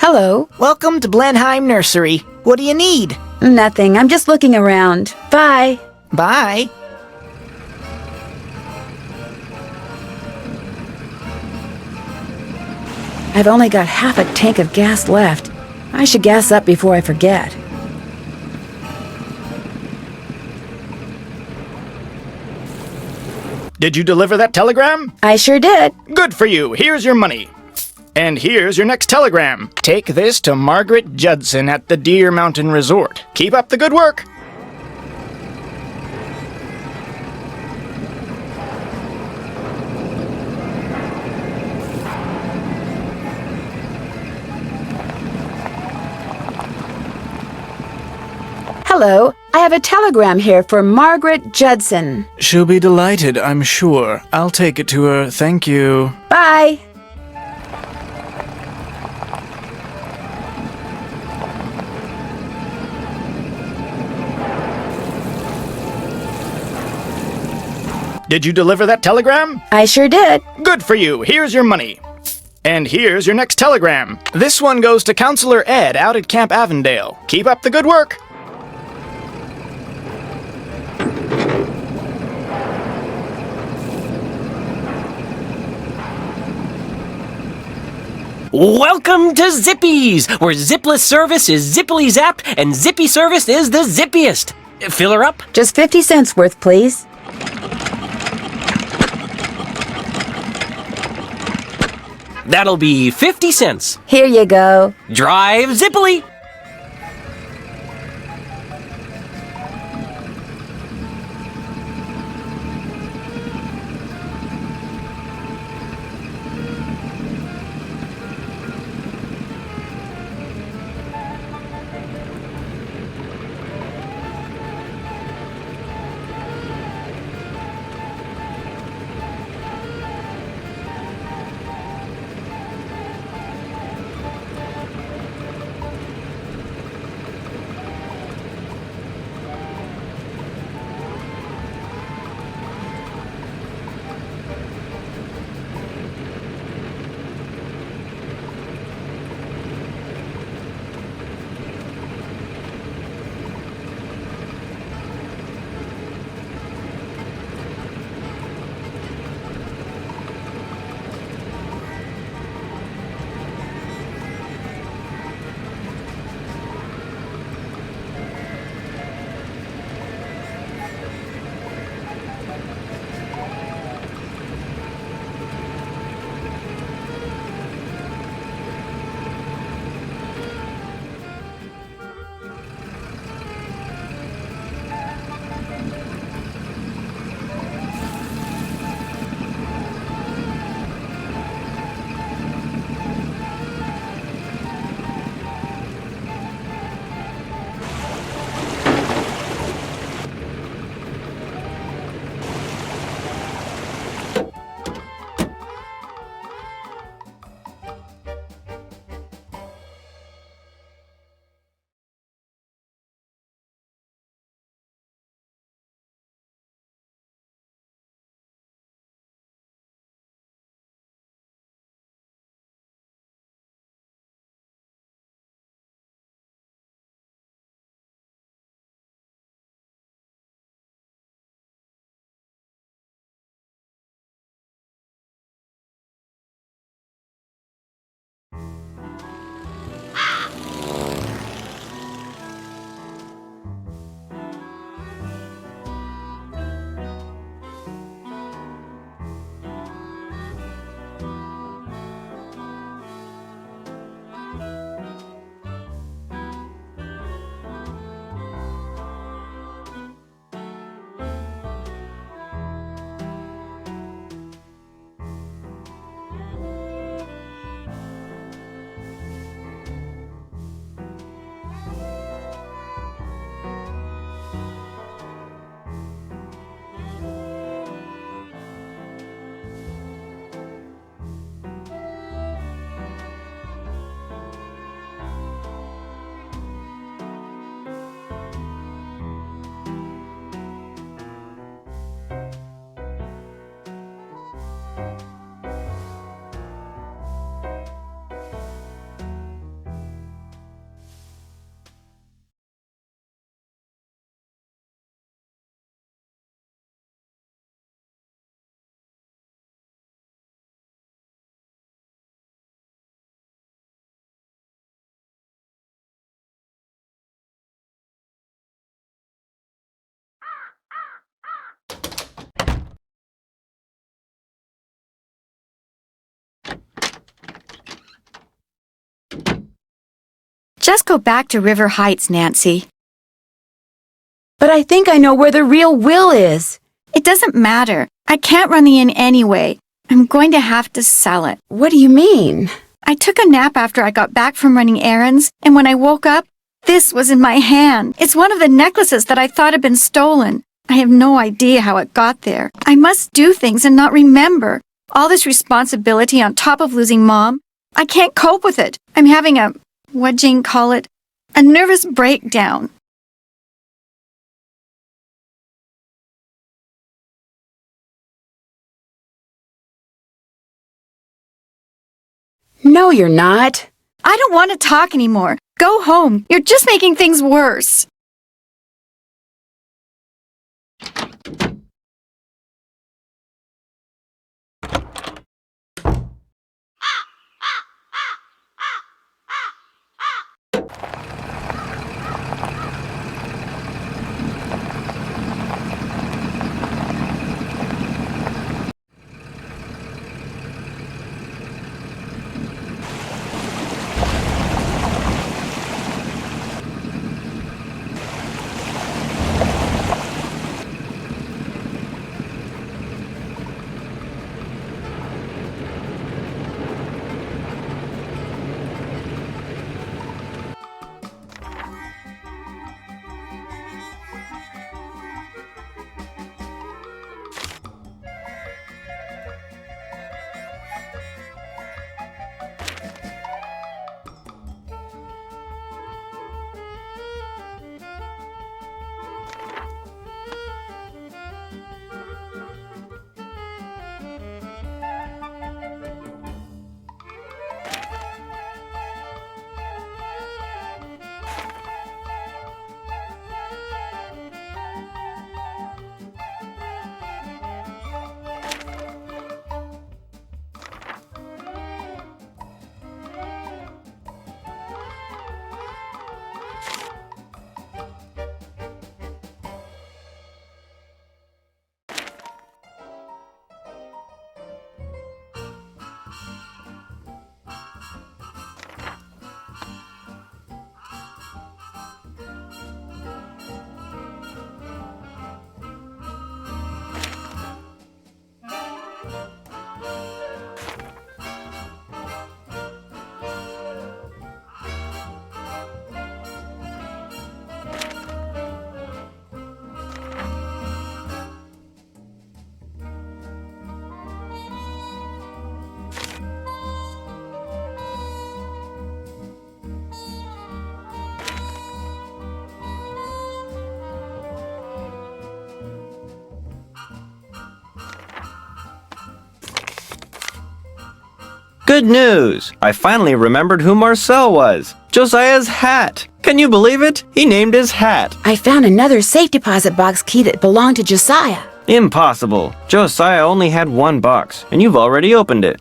Hello. Welcome to Blenheim Nursery. What do you need? Nothing. I'm just looking around. Bye. Bye. I've only got half a tank of gas left. I should gas up before I forget. Did you deliver that telegram? I sure did. Good for you. Here's your money. And here's your next telegram. Take this to Margaret Judson at the Deer Mountain Resort. Keep up the good work. Hello. I have a telegram here for Margaret Judson. She'll be delighted, I'm sure. I'll take it to her. Thank you. Bye. Did you deliver that telegram? I sure did. Good for you. Here's your money. And here's your next telegram. This one goes to Counselor Ed out at Camp Avondale. Keep up the good work. Welcome to Zippy's, where zipless service is zippily zapped and zippy service is the zippiest. Fill her up? Just 50 cents worth, please. That'll be 50 cents. Here you go. Drive zippily! Just go back to River Heights, Nancy. But I think I know where the real will is. It doesn't matter. I can't run the inn anyway. I'm going to have to sell it. What do you mean? I took a nap after I got back from running errands, and when I woke up, this was in my hand. It's one of the necklaces that I thought had been stolen. I have no idea how it got there. I must do things and not remember. All this responsibility on top of losing Mom. I can't cope with it. I'm having what'd Jane call it? A nervous breakdown. No, you're not. I don't want to talk anymore. Go home. You're just making things worse. Good news! I finally remembered who Marcel was. Josiah's hat. Can you believe it? He named his hat. I found another safe deposit box key that belonged to Josiah. Impossible. Josiah only had one box, and you've already opened it.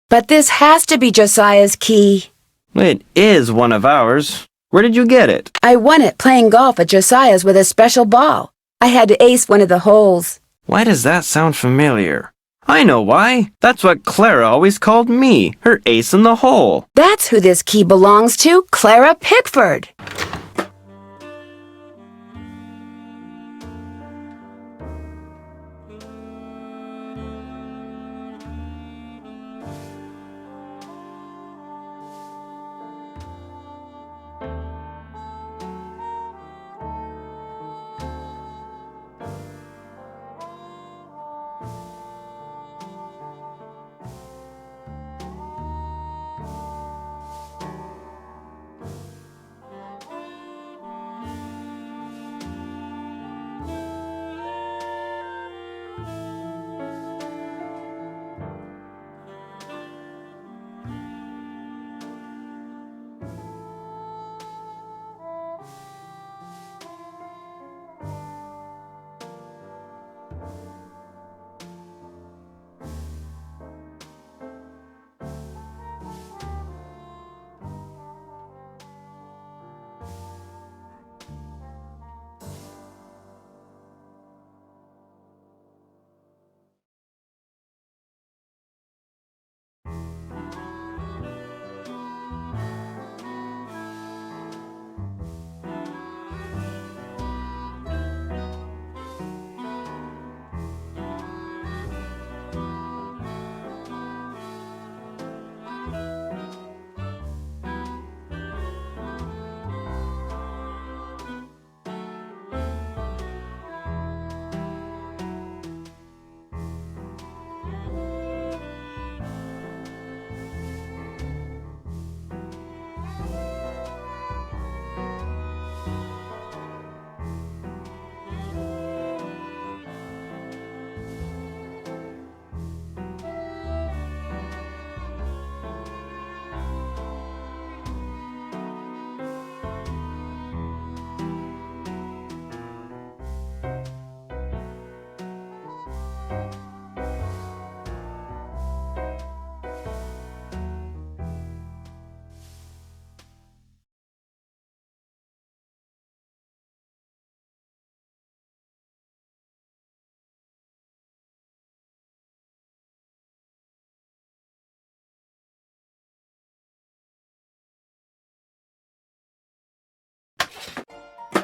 But this has to be Josiah's key. It is one of ours. Where did you get it? I won it playing golf at Josiah's with a special ball. I had to ace one of the holes. Why does that sound familiar? I know why. That's what Clara always called me, her ace in the hole. That's who this key belongs to, Clara Pickford.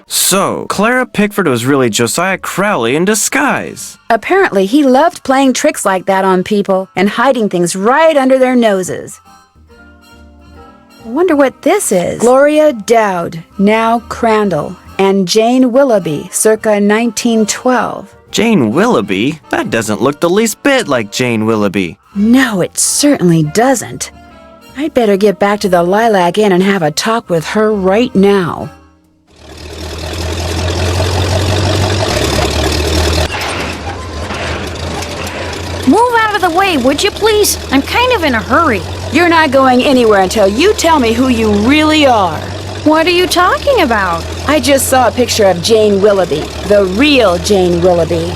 So, Clara Pickford was really Josiah Crowley in disguise. Apparently, he loved playing tricks like that on people and hiding things right under their noses. I wonder what this is. Gloria Dowd, now Crandall, and Jane Willoughby, circa 1912. Jane Willoughby? That doesn't look the least bit like Jane Willoughby. No, it certainly doesn't. I'd better get back to the Lilac Inn and have a talk with her right now. Move out of the way, would you please? I'm kind of in a hurry. You're not going anywhere until you tell me who you really are. What are you talking about? I just saw a picture of Jane Willoughby, the real Jane Willoughby.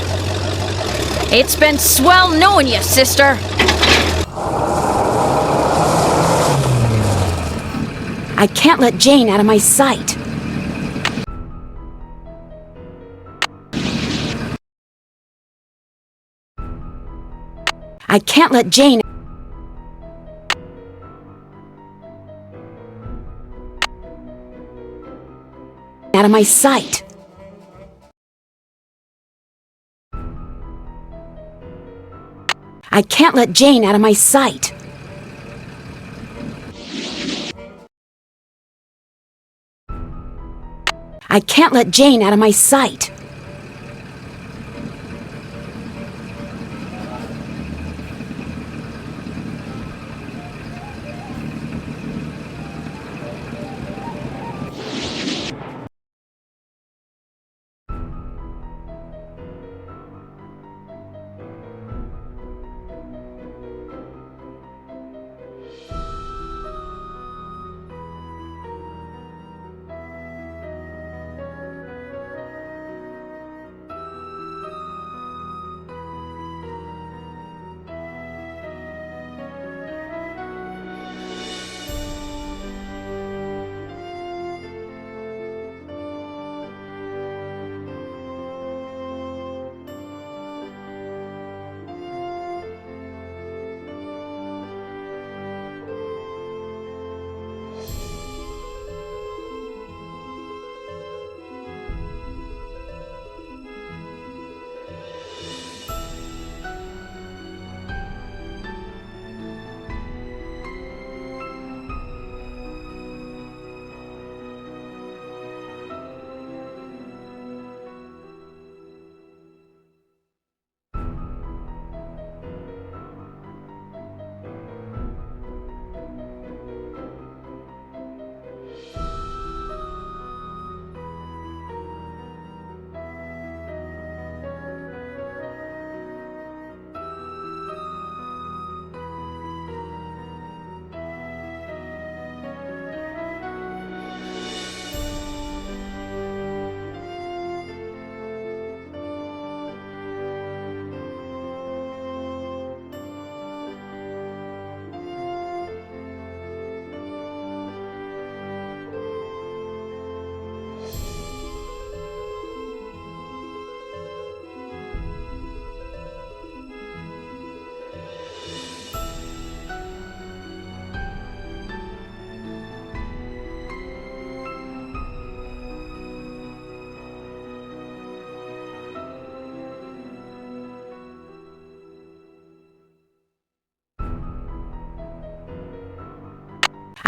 It's been swell knowing you, sister. I can't let Jane out of my sight. I can't let Jane out of my sight. I can't let Jane out of my sight. I can't let Jane out of my sight.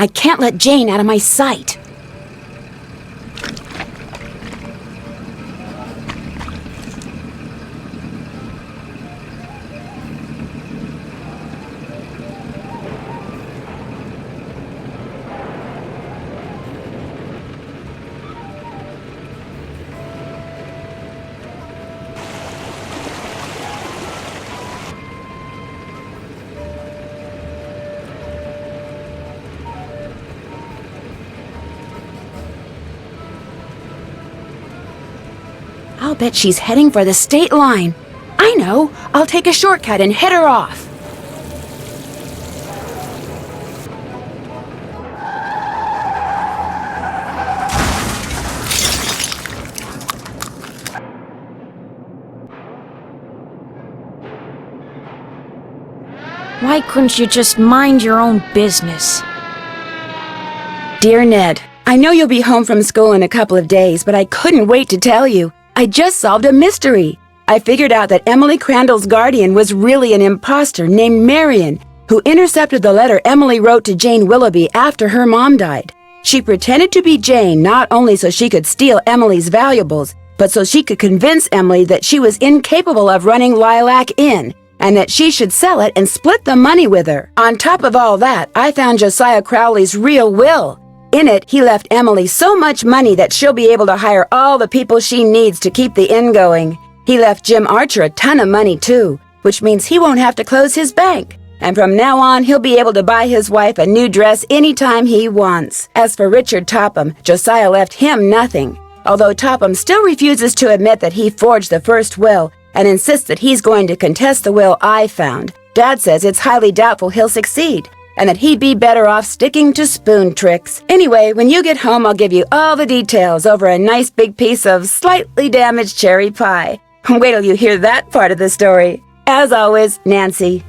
I can't let Jane out of my sight. I'll bet she's heading for the state line. I know. I'll take a shortcut and head her off. Why couldn't you just mind your own business? Dear Ned, I know you'll be home from school in a couple of days, but I couldn't wait to tell you. I just solved a mystery. I figured out that Emily Crandall's guardian was really an imposter named Marion, who intercepted the letter Emily wrote to Jane Willoughby after her mom died. She pretended to be Jane not only so she could steal Emily's valuables, but so she could convince Emily that she was incapable of running Lilac Inn, and that she should sell it and split the money with her. On top of all that, I found Josiah Crowley's real will. In it, he left Emily so much money that she'll be able to hire all the people she needs to keep the inn going. He left Jim Archer a ton of money too, which means he won't have to close his bank. And from now on, he'll be able to buy his wife a new dress anytime he wants. As for Richard Topham, Josiah left him nothing. Although Topham still refuses to admit that he forged the first will and insists that he's going to contest the will I found. Dad says it's highly doubtful he'll succeed, and that he'd be better off sticking to spoon tricks. Anyway, when you get home, I'll give you all the details over a nice big piece of slightly damaged cherry pie. Wait till you hear that part of the story. As always, Nancy.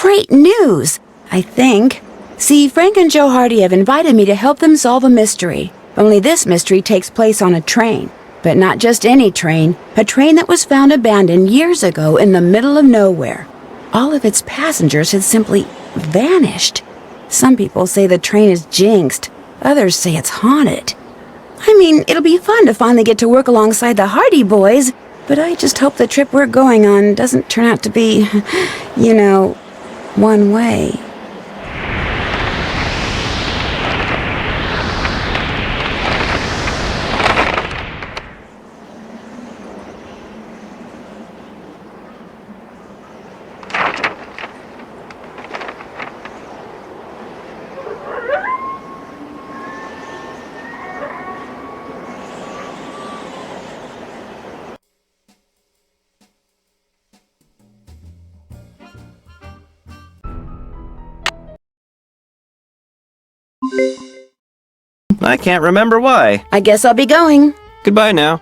Great news, I think. See, Frank and Joe Hardy have invited me to help them solve a mystery. Only this mystery takes place on a train. But not just any train, a train that was found abandoned years ago in the middle of nowhere. All of its passengers had simply vanished. Some people say the train is jinxed. Others say it's haunted. I mean, it'll be fun to finally get to work alongside the Hardy boys, but I just hope the trip we're going on doesn't turn out to be, you know, one way. I can't remember why. I guess I'll be going. Goodbye now.